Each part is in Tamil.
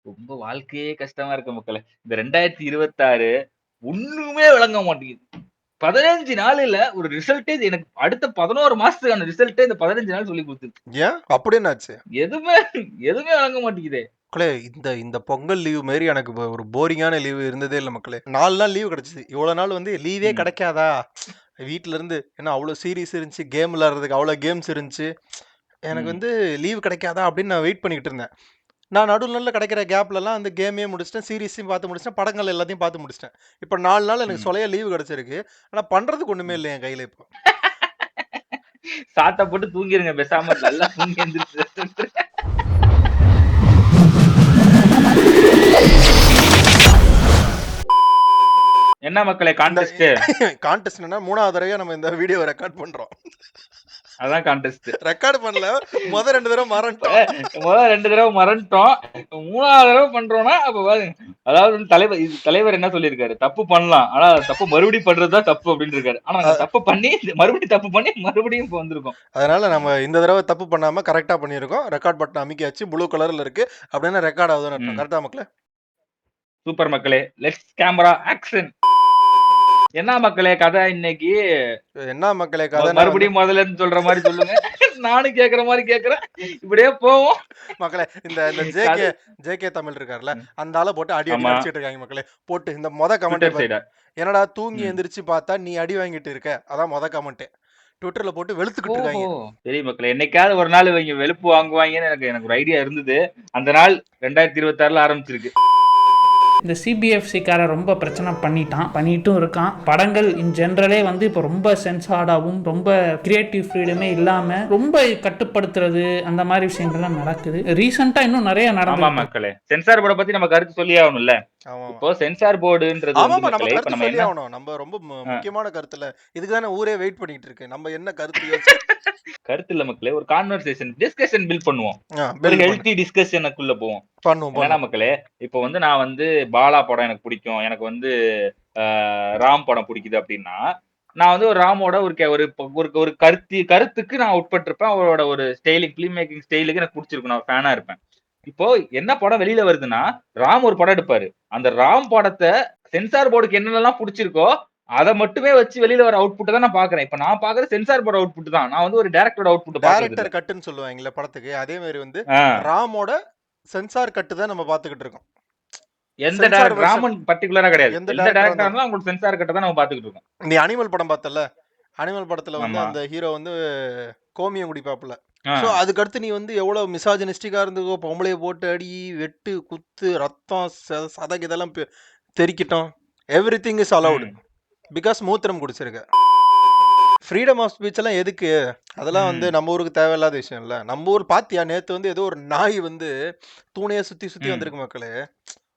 ரொம்ப வாழ்க்கையே கஷ்டமா இருக்கு மக்களே. இந்த 2026 ஒண்ணுமே விளங்க மாட்டேங்குது. 15 நாளுல ஒரு ரிசல்ட்டே எனக்கு அடுத்த 11 மாசத்துக்கான ரிசல்ட்டே இந்த 15 நாள் சொல்லிக் குடுத்துருச்சு. ஏன்? அப்படி என்னாச்சு? எதுவுமே எதுவுமே விளங்க மாட்டேங்குதே. மக்களே இந்த இந்த பொங்கல் லீவ் மாரி எனக்கு ஒரு போரிங்கான லீவ் இருந்ததே இல்ல மக்களே. 4 நாள் லீவ் கிடைச்சது. இவ்வளோ நாள் வந்து லீவே ம், கிடைக்காதா? வீட்ல இருந்து ஏன்னா அவ்வளோ சீரிஸ் இருந்துச்சு. கேம் விளையாடுறதுக்கு அவ்வளோ கேம்ஸ் இருந்துச்சு. எனக்கு ம், வந்து லீவ் கிடைக்காதா அப்படின்னு நான் வெயிட் பண்ணிக்கிட்டு இருந்தேன். நான் நடுவுல கிடைக்கிற கேப்லலாம் அந்த கேமையும் முடிச்சுட்டேன், சீரிஸையும் பார்த்து முடிச்சுட்டேன், படங்கள் எல்லாத்தையும் பார்த்து முடிச்சுட்டேன். இப்ப 4 நாள் எனக்கு ம். சொலையா லீவு கிடைச்சிருக்கு. ஆனா பண்றதுக்கு ஒண்ணுமே இல்ல என் கையில இப்போ. சாட்ட போட்டு தூங்கிருங்க பேசாம. நல்லா தூங்கி எந்திரிச்சு ரெஸ்ட் எடுத்துருங்க. என்ன மக்களே இந்த கான்டெஸ்ட்? கான்டெஸ்ட் என்னன்னா 3வது தடவையா நம்ம இந்த வீடியோவ ரெக்கார்ட் பண்றோம். அதான் கான்டெஸ்ட். ரெக்கார்ட் பண்ணல. மொத 2 தடவ மறந்துட்டோம். முதல் 2 தடவ மறந்துட்டோம். 3வது தடவ பண்றோம்னா, அப்ப பாருங்க. அதாவது வந்து தலைவர் என்ன சொல்லியிருக்காரு? தப்பு பண்ணலாம். ஆனா தப்பு மறுபடியும் பண்றது தான் தப்பு அப்படின்னு இருக்காரு. ஆனா நாங்க அ தப்பு பண்ணி, மறுபடியும் தப்பு பண்ணி, மறுபடியும் இப்ப வந்திருக்கோம். அதனால நம்ம இந்த தடவ தப்பு பண்ணாம கரெக்ட்டா பண்ணியிருக்கோம். Record button அமுக்கியாச்சு. ப்ளூ கலர்ல இருக்கு. அப்படின்னா ரெக்கார்ட் ஆகுதுன்னு அர்த்தம். ம். கரெக்ட்டா மக்களே? சூப்பர் மக்களே. Let's camera action. என்ன மக்களே கதை இன்னைக்கு? என்ன மக்களே கதைன்னா வந்து மறுபடியும் முதல்ல இருந்து சொல்ற மாரி சொல்லுங்க. நானும் கேட்கிற மாரி கேட்கிறேன். இப்படியே போவோம். மக்களே இந்த இந்த கதை ஜேகே தமிழ் இருக்கார்ல, அந்த ஆள போட்டு அடி அடின்னு ஆமா. அடிச்சிட்டு இருக்காங்க மக்களே. போட்டு இந்த கமெண்ட்டே ட்விட்டர் பாரு. சைடா. என்னடா தூங்கி ம். எந்திரிச்சு பார்த்தா நீ அடி வாங்கிட்டு இருக்க. அதான் கமெண்ட்டே. ட்விட்டர்ல போட்டு வெளுத்துக்கிட்டு ஓஹோ! இருக்காய்ங்க. சரி மக்களே. என்னைக்காவது ஒரு நாள் இவங்க வெளுப்பு வாங்குவாங்கன்னு எனக்கு ஒரு ஐடியா இருந்தது. அந்த நாள் 2026ல ஆரம்பிச்சிருக்கு. இந்த சிபிஎஃப்சிக்காரன் ரொம்ப பிரச்சனை பண்ணிட்டும் இருக்கான். படங்கள் இன் ஜென்ரலே வந்து இப்போ ரொம்ப சென்சார்டாகவும் ரொம்ப கிரியேட்டிவ் ஃப்ரீடமே இல்லாமல் ரொம்ப கட்டுப்படுத்துறது அந்த மாதிரி விஷயங்கள்லாம் நடக்குது. ரீசெண்டாக இன்னும் நிறைய ஆமா நடந்துகிட்டு இருக்கு. மக்களே. சென்சார் போர்ட பத்தி நம்ம கருத்து சொல்லியே ஆகணும்ல. ஆமாமா. இப்போ சென்சார் போர்டுன்றது வந்து ஆமாமா நம்ம மக்களே, இப்ப கருத்து நம்ம சொல்லி என்ன ஆகணும். நம்ம ரொம்ப அ முக்கியமான கருத்துல. இதுக்கு தானே ஊரே வெயிட் பண்ணிட்டு இருக்கு. நம்ம என்ன கருத்து யோசிச்சு கருத்து இல்ல மக்களே. ஒரு கான்வர்சேஷன் டிஸ்கஷன் பில்ட் பண்ணுவோம். ஒரு பில்ட் பண்ணு. ஹெல்த்தி டிஸ்கஷனுக்குள்ள போவோம். பண்ணுவோம், என்னன்னா பண்ணுவோம். மக்களே, இப்போ வந்து நான் வந்து பாலா படம் எனக்கு பிடிக்கும். எனக்கு வந்து அ ராம் படம் பிடிக்குது அப்டின்னா, நான் வந்து ஒரு ராமோட ஒரு ஒரு ஒரு கருத்துக்கு நான் உட்பட்டிருப்பேன். அவரோட ஒரு ஃபில்ம் மேக்கிங் ஸ்டைலுக்கு எனக்கு புடிச்சிருக்கும். நான் ஃபேனா இருப்பேன். இப்போ என்ன படம் வெளியில வருதுன்னா, ராம் ஒரு படம் எடுப்பாரு. அந்த ராம் படத்த சென்சார் போர்டுக்கு என்னென்னலாம் புடிச்சிருக்கோ, அத மட்டுமே வச்சு வெளியில வர அவுட்புட்ட தான் நான் பார்க்குறேன். இப்ப நான் பார்க்குறது சென்சார் போர்ட் அவுட்புட் தான். நான் வந்து ஒரு டைரக்டரோட அவுட்புட்ட பார்க்குறது இல்ல. டைரக்டர் கட்டுன்னு சொல்லுவாங்கல்ல படத்துக்கு. அதே மாரி வந்து ஆ. ராமோட சென்சார் கட்டு தான் நம்ம பார்த்துக்கிட்டு இருக்கோம். எந்த சென்சார் டைரக்டர் வெர்ஷன் ராமன் பர்ட்டிகுலரா கிடையாது. எந்த எந்த டைரக்டரா டைரக்டரா இருந்தாலும். இருந்தாலும் அவங்களுக்கு சென்சார் கட்ட தான் நம்ம பார்த்துக்கிட்டு இருக்கோம். நீ அனிமல் படம் பார்த்தல்ல? அனிமல் படத்துல வந்து ஆமா. அந்த ஹீரோ வந்து கோமியம் குடிப்பாப்புல. ஆ. ஸோ அதுக்கடுத்து நீ வந்து எவ்வளோ மிசாஜினிஸ்டிக்கா இருந்துக்கோ, பொம்பளைய போட்டு அடி, வெட்டு, குத்து, ரத்தம், சதைக்கு இதெல்லாம் தெறிக்கட்டும். Everything is allowed. ம். பிகாஸ் மூத்திரம் குடிச்சிருக்க. ஃப்ரீடம் ஆஃப் ஸ்பீச் எல்லாம் எதுக்கு? அதெல்லாம் வந்து ம். நம்ம ஊருக்கு தேவையில்லாத விஷயம் இல்ல. நம்ம ஊர் பாத்தியா நேத்து வந்து ஏதோ ஒரு நாய் வந்து தூணையே சுத்தி சுத்தி ம். வந்திருக்கு மக்களே.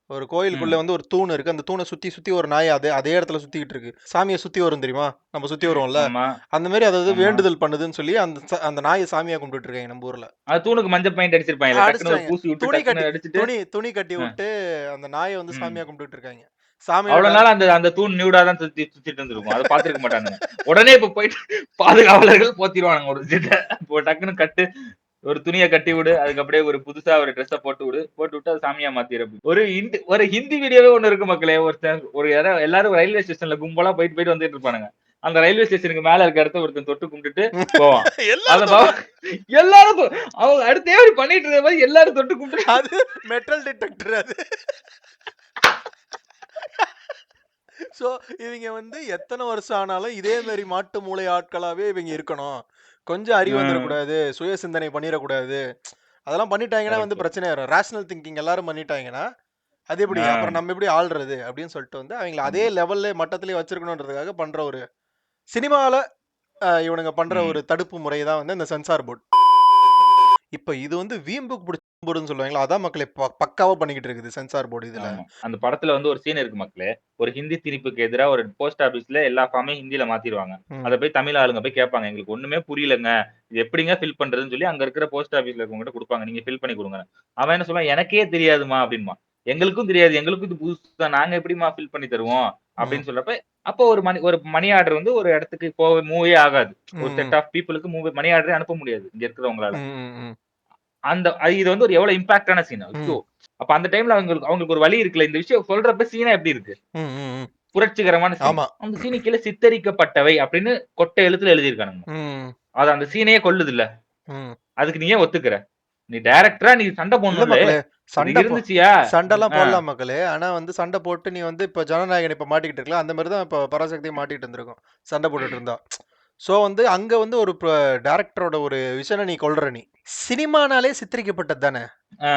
ஒரு கோயிலுக்குள்ள ம். வந்து ஒரு தூண் இருக்கு. அந்த தூண சுத்தி சுத்தி ஒரு நாய் அதே இடத்துல சுத்திக்கிட்டு இருக்கு. சாமிய சுத்தி வரும் தெரியுமா? நம்ம சுத்தி வருவோம்ல. ஆமா. அந்த மாரி அதாவது ஆமா. வேண்டுதல் பண்ணுதுன்னு சொல்லி அந்த நாய சாமியா கும்பிட்டுட்டு இருக்காங்க நம்ம ஊர்ல. அது தூணுக்கு மஞ்சள் பெயிண்ட் அடிச்சிருப்பாங்கல்ல. டக்குனு ஒரு அடிச்சுட்டாங்க. பூசி விட்டு துணி கட்டி டக்குனு அடிச்சுட்டு துணி கட்டி அ. விட்டு அந்த நாய வந்து ம். சாமியா கும்பிட்டுட்டு இருக்காங்க. சாமியோட அவ்வளவு நாள் அந்த அந்த தூண் நியூடா தான் சுத்திட்டு இருந்திருக்கும். அத பார்த்திருக்க மாட்டானுங்க. உடனே இப்ப போயிட்டு பாதுகாவலர்கள் போத்திருவானுங்க ஒரு விஷயத்த. இப்போ டக்குனு ஒரு துணிய கட்டி விடு. அதுக்கு அப்படியே ஒரு புதுசா ஒரு ட்ரெஸ்ஸ போட்டு விடு. போட்டு விட்டு அத சாமியா மாத்திரு. ஒரு ஹிந்தி வீடியோவே ஒண்ணு இருக்கு மக்களே. ஒருத்தன் ஒரு எல்லாரும் ரயில்வே ஸ்டேஷன்ல கும்பலா போயிட்டு வந்துட்டு இருப்பானுங்க. அந்த ரயில்வே ஸ்டேஷனுக்கு மேல இருக்க இடத்த ஒருத்தன் தொட்டு கும்பிட்டுட்டு போவான். அத எல்லாரும் தொட்டு எல்லாரும் அவங்க அடுத்தே அப்படி பண்ணிட்டு இருக்க மாதிரி எல்லாரும் தொட்டு கும்பிட்டு அது மெட்டல் டிடெக்டர் அது. சோ இவங்க வந்து எத்தனை வருஷம் ஆனாலும் இதே மாதிரி மாட்டு மூளை ஆட்களாவே இவங்க இருக்கணும். கொஞ்சம் அறிவு ம். வந்துடக்கூடாது, சுய சிந்தனை பண்ணிடக்கூடாது. அதெல்லாம் பண்ணிட்டாங்கன்னா வந்து கரெக்ட். பிரச்சனை ஆயிரும். ரேஷனல் திங்கிங் எல்லாரும் பண்ணிட்டாங்கன்னா அது எப்படி ஆ. அப்புறம் நம்ம எப்படி ஆள்றது அப்படின்னு சொல்லிட்டு வந்து அவங்கள அதே ஆமா. லெவல்ல மட்டத்திலே வச்சிருக்கணுன்றதுக்காக பண்ற ஒரு சினிமால இவனுங்க பண்ற ஒரு ம். தடுப்பு முறை தான் வந்து இந்த சென்சார் போர்டு. இப்ப இது வந்து வீம்புக்கு பிடிச்ச போர்டுன்னு சொல்லுவாங்களா, அதான் மக்களே பக்காவா பண்ணிக்கிட்டு இருக்குது சென்சார் போர்டு இதுல. ஆமா. அந்த படத்துல வந்து ஒரு சீன் இருக்கு மக்களே. ஒரு ஹிந்தி திணிப்புக்கு எதிரா ஒரு போஸ்ட் ஆபீஸ்ல எல்லா ஃபார்மையும் ஹிந்தில மாத்திருவாங்க. ம். அத போய் தமிழ் ஆளுங்க போய் கேட்பாங்க. எங்களுக்கு ஒண்ணுமே புரியலங்க. இது எப்படிங்க ஃபில் பண்றதுன்னு சொல்லி அங்க இருக்கிற போஸ்ட் ஆபீஸ்ல இருக்கவங்ககிட்ட குடுப்பாங்க. நீங்க ஃபில் பண்ணி குடுங்கன்னு. அவன் என்ன சொல்லுவான், எனக்கே தெரியாதும்மா அப்படின்பான். எங்களுக்கும் தெரியாது. எங்களுக்கும் இது புதுசு தான். நாங்க எப்படிம்மா ஃபில் பண்ணி தருவோம்? ம். அப்படின்னு சொல்றப்ப, அப்போ ஒரு மணி ஆர்டர் வந்து ஒரு இடத்துக்கு மூவே ஆகாது. ஒரு ம். செட் ஆஃப் பீப்பிளுக்கு மணி ஆர்டரே அனுப்ப முடியாது. இங்க இருக்கிறவங்களால. ம். ம். இது வந்து ஒரு எவ்வளவு இம்பாக்ட்டான சீன். ஐயோ! ம். அப்ப அந்த டைம்ல அவங்களுக்கு ஒரு வழி இருக்குல்ல. இந்த விஷயம் சொல்றப்ப சீனா எப்படி இருக்கு? ம், ம், ம். புரட்சிகரமான சீன். ஆமா. அந்த சீனு கீழ சித்தரிக்கப்பட்டவை அப்படின்னு கொட்டை எழுத்துல எழுதியிருக்கானுங்க. ம், அது அந்த சீனையே கொல்லுதுல்ல. ம். அதுக்கு நீ ஏன் ஒத்துக்கிற? நீ டைரக்டரா நீ சண்டை இல்ல போடணும்ல. மக்களே, இது சண்டை இருந்துச்சுயா? சண்டைலாம் ஆ. போடலாம் மக்களே. ஆனா வந்து சண்டை போட்டு நீ வந்து இப்ப ஜனநாயகன் இப்ப மாட்டிக்கிட்டு இருக்கலாம். அந்த மாரி தான் இப்ப பராசக்தியும் மாட்டிட்டு இருந்திருக்கும். சண்டை போட்டுட்டு இருந்தா. ஸோ வந்து அங்க வந்து ஒரு டைரக்டரோட ஒரு விஷனை நீ கொல்ற நீ. சினிமானாலே சித்தரிக்கப்பட்டது தானே. ஆ.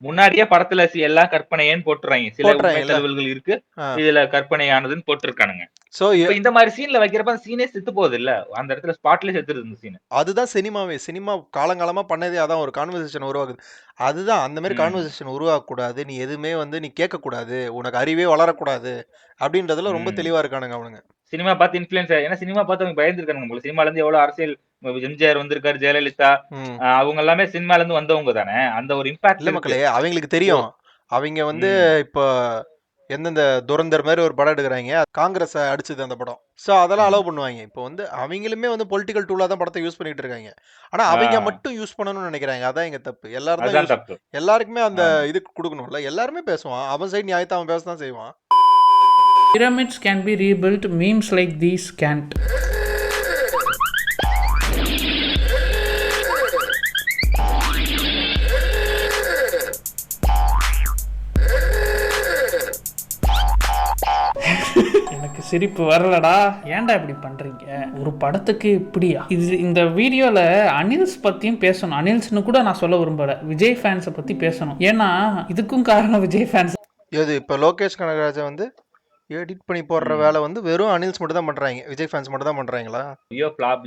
முன்னாடியே படத்துல எல்லாம் கற்பனையேன்னு போட்டுறாய்ங்க. சில உண்மை போட்டுறாங்கல்ல. தழுவல்கள் இருக்கு. ஆ. இதுல கற்பனையானதுன்னு போட்டிருக்கானுங்க. ஸோ இப்ப இந்த மாரி சீன்ல வைக்கிறப்ப அந்த சீனே செத்து போகுதுல்ல. அந்த இடத்துல ஸ்பாட்லயே செத்துருது இந்த சீன். அதுதான் சினிமாவே. சினிமா காலங்காலமா பண்ணதே அதான் ஒரு கான்வர்சேஷன் உருவாக்குது. அதுதான் அந்த மாரி ம். கான்வர்சேஷன் உருவாக்கக்கூடாது. நீ எதுவுமே வந்து நீ கேட்கக்கூடாது. உனக்கு அறிவே வளரக்கூடாது. அப்படின்றதுல ரொம்ப ம். தெளிவா இருக்கானுங்க அவனுங்க. சினிமா பார்த்து இன்ஃப்ளூயன்ஸ் ஏன்னா சினிமா பார்த்து அவங்க பயந்துருக்கானுங்க போல. சினிமால இருந்து எவ்வளவு அரசியல் எம்ஜிஆர் வந்திருக்காரு, ஜெயலலிதா ம். அவங்க எல்லாமே சினிமால இருந்து வந்தவங்க தானே. அந்த ஒரு இம்பாக்ட் இல்ல இருக்கு. மக்களே, அவங்களுக்கு ஓ. தெரியும். அவைங்க வந்து ம். இப்போ எந்தெந்த துரந்தர் மாரி ஒரு படம் எடுக்குறாய்ங்க. காங்கிரஸ அடிச்சது அந்த படம். ஸோ அதெல்லாம் ம். அலோவ் பண்ணுவாய்ங்க. இப்போ வந்து அவைங்களுமே வந்து பொலிட்டிக்கல் டூலா தான் படத்த யூஸ் பண்ணிட்டு இருக்காய்ங்க. ஆனா ஆ. அவைங்க மட்டும் யூஸ் பண்ணணும்னு நெனைக்கிறாங்க. அதான் இங்க தப்பு. எல்லாரும் தான் அதுதான் தப்பு. எல்லாருக்குமே அந்த ஆமா. இதுக்கு குடுக்கணும்ல. எல்லாருமே பேசுவான். அவன் சைடு நியாயத்த அவன் பேச தான் செய்வான். Pyramids can be rebuilt. Memes like these can't. எனக்கு சிரிப்பு வரலடா. ஏன்டா இப்படி பண்றீங்க? ஒரு படத்துக்கு இப்படியா? இந்த வீடியோல அனில்ஸ் பத்தியும் பேசணும். அனில்ஸ்னு கூட நான் சொல்ல விரும்பல. விஜய் ஃபேன்ஸை பத்தி பேசணும். ஏன்னா இதுக்கும் காரணம் விஜய் ஃபேன்ஸ். எது இப்ப லோகேஷ் கனகராஜா வந்து எடிட் பண்ணி போடுற வேலை வந்து வெறும் அனில்ஸ் மட்டும் தான் பண்றாங்க. விஜய் ஃபேன்ஸ் மட்டும் தான் பண்றாங்களா?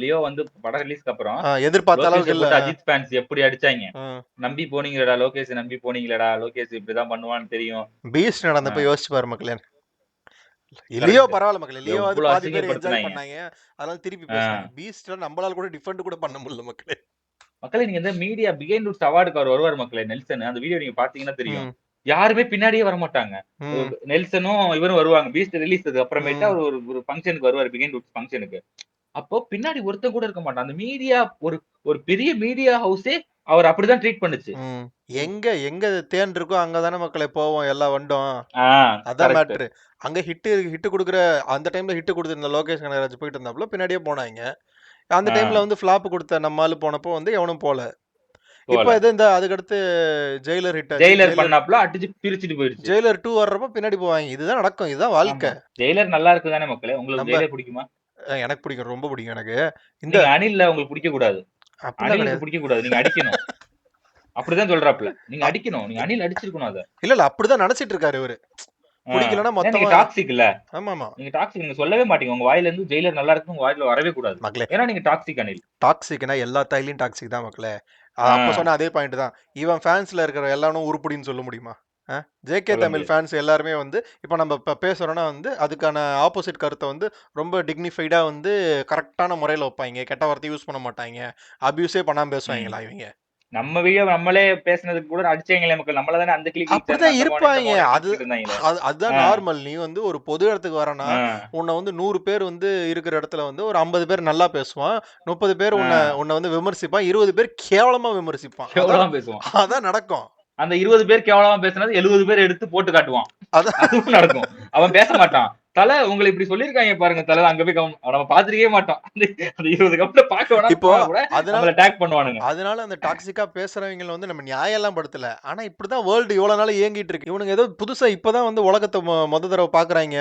லியோ வந்து படம் ரிலீஸ்க்கு அப்புறம் எதிர்பார்த்த அளவுக்கு லோகேஷ இல்ல. போட்டு அஜித் ஃபேன்ஸ் எப்படி அடிச்சாங்க. ஆ. நம்பி போனீங்களடா லோகேஷ், நம்பி போனீங்களடா லோகேஷ் இப்படிதான் பண்ணுவான்னு தெரியும். பீஸ்ட் நடந்தப்ப யோசிச்சு பாரு மக்களே. Leo correct. பரவாயில்ல மக்களே. லியோவாவது எவ்வளவு பாதி பேர் என்ஜாய் அசிங்கப்படுத்தினாங்க. பண்ணாங்க. அதனால திருப்பி ஆ. பேசுறாங்க. பீஸ்ட்ல நம்மளால கூட டிஃபெண்ட் கூட பண்ண முடியல மக்களே. மக்களே நீங்க இந்த மீடியா பிகைண்ட் ரூட்ஸ் அவார்டுக்கு அவர் வருவார் மக்களே நெல்சன். அந்த வீடியோ நீங்க பாத்தீங்கன்னா தெரியும். ம். யாருமே பின்னாடியே வரமாட்டாங்க. ம். நெல்சனும் இவரும் வருவாங்க. பீஸ்ட் ரிலீஸ் அப்புறமேட்டு ம். அவர் ஒரு ஃபங்க்ஷனுக்கு வருவாரு. பிகைண்ட் ரூட்ஸ் ஃபங்க்ஷனுக்கு. அப்போ பின்னாடி ஒருத்தன் கூட இருக்க மாட்டான். அந்த மீடியா ஒரு ஒரு பெரிய மீடியா ஹவுஸே அவர் அப்படிதான் ட்ரீட் பண்ணுச்சு. ம். எங்க எங்க தேன் இருக்கோ அங்க தானே மக்களே போவோம் எல்லா வண்டும். ஆ. அதான் கரெக்ட். மேட்ரு. அங்க ஹிட் குடுக்குற அந்த டைம்ல ஹிட் குடுத்திருந்த லோகேஷ் கனகராஜ் போயிட்டு இருந்தாப்புல பின்னாடியே போனாங்க. அந்த ஆ. டைம்ல வந்து ஃப்ளாப் குடுத்த நம்ம ஆளு போனப்போ வந்து எவனும் போல. போல. இப்ப இது இந்த அதுக்கடுத்து ஜெயிலர் ஹிட் ஆச்சு. ஜெயிலர் பண்ணாப்ல அடிச்சு பிரிச்சுட்டு போயிடுச்சு. ஜெயிலர் 2 வர்றப்ப பின்னாடி போவாங்க. இதுதான் நடக்கும். இதுதான் வாழ்க்கை. ஆமா. ஜெயிலர் நல்லா இருக்கு தானே மக்களே. உங்களுக்கு நம்ம ஜெயிலர் பிடிக்குமா? எனக்கு பிடிக்கும். ரொம்ப பிடிக்கும் எனக்கு. இந்த நீங்க அனில்ல உங்களுக்கு பிடிக்க கூடாது. அப்படிலாம் அனிலுக்கு கிடையாது. பிடிக்க கூடாது. நீங்க அடிக்கணும். அப்படிதான் சொல்றாப்ல. நீங்க அடிக்கணும். நீங்க அனில் அடிச்சிருக்கணும் அத. இல்ல அப்படிதான் நினைச்சிட்டு இருக்காரு இவரு. பிடிக்கலன்னா ஏன்னா நீங்க மொத்தமா டாக்ஸிக் இல்ல. ஆமாமா. நீங்க டாக்ஸிக் நீங்க சொல்லவே மாட்டீங்க. உங்க வாயில இருந்து ஜெயிலர் நல்லா இருக்குன்னு உங்க வாயில வரவே கூடாது. மக்களே ஏன்னா நீங்க டாக்ஸிக் அனில். டாக்ஸிக்னா எல்லா தாயிலையும் டாக்ஸிக் தான் மக்களே. ஆ. அப்ப சொன்ன அதே பாயிண்ட் தான். இவன் ஃபேன்ஸ்ல இருக்கிற எல்லாரும் உருப்படின்னு சொல்ல முடியுமா? ஜேகே சொல்ல தமிழ் முடியாது. ஃபேன்ஸ் எல்லாருமே வந்து இப்ப நம்ம இப்ப பேசுறோம்னா வந்து அதுக்கான ஆப்போசிட் கருத்தை வந்து ரொம்ப டிக்னிஃபைடா வந்து கரெக்டான முறையில வைப்பாங்க. கெட்ட வார்த்தை யூஸ் பண்ண மாட்டாங்க. அபியூஸே பண்ணாம ம். பேசுவாங்களா இவங்க? நம்ம வீடியோ நம்மளே பேசுனதுக்கு கூட அடிச்சீங்களே மக்கள். நம்மள தானே அந்த கிளிக் சேனல் அப்படிதான் அந்த மானம் இந்த இருப்பாங்க. மானம் அது கிழிச்சிட்டு இருந்தாங்களே. அதுதான் ஆ. நார்மல். நீ வந்து ஒரு பொது இடத்துக்கு வரனா, ஆ. உன்னை வந்து 100 பேர் வந்து இருக்கிற இடத்துல வந்து ஒரு 50 பேர் நல்லா பேசுவான். 30 பேர் உன்னை ஆ. உன்னை வந்து விமர்சிப்பான். 20 பேர் கேவலமா விமர்சிப்பான். அதான் கேவலமா பேசுவான். அதான் நடக்கும். அந்த 20 பேர் கேவலமா பேசுனது 70 பேர் எடுத்து போட்டு காட்டுவான். அதான் அதுவும் நடக்கும். அவன் பேச மாட்டான். தல உங்கள இப்படி சொல்லியிருக்காங்க பாருங்க தல. அங்க போய் நம்ம பார்த்திருக்கவே மாட்டோம். அந்த 20 கப்ல பார்க்க வேணாம் இப்போ போனா கூட அதனால நம்மள டேக் பண்ணுவானுங்க. அதனால அந்த டாக்ஸிக்கா பேசுறவங்கள வந்து நம்ம நியாயம் எல்லாம் படுத்தல. ஆனா இப்படிதான் வேர்ல்டு இவ்வளவு நாள் இயங்கிட்டு இருக்கு. இவனுங்க ஏதோ புதுசா இப்பதான் வந்து உலகத்தை மொத தடவை பாக்குறாங்க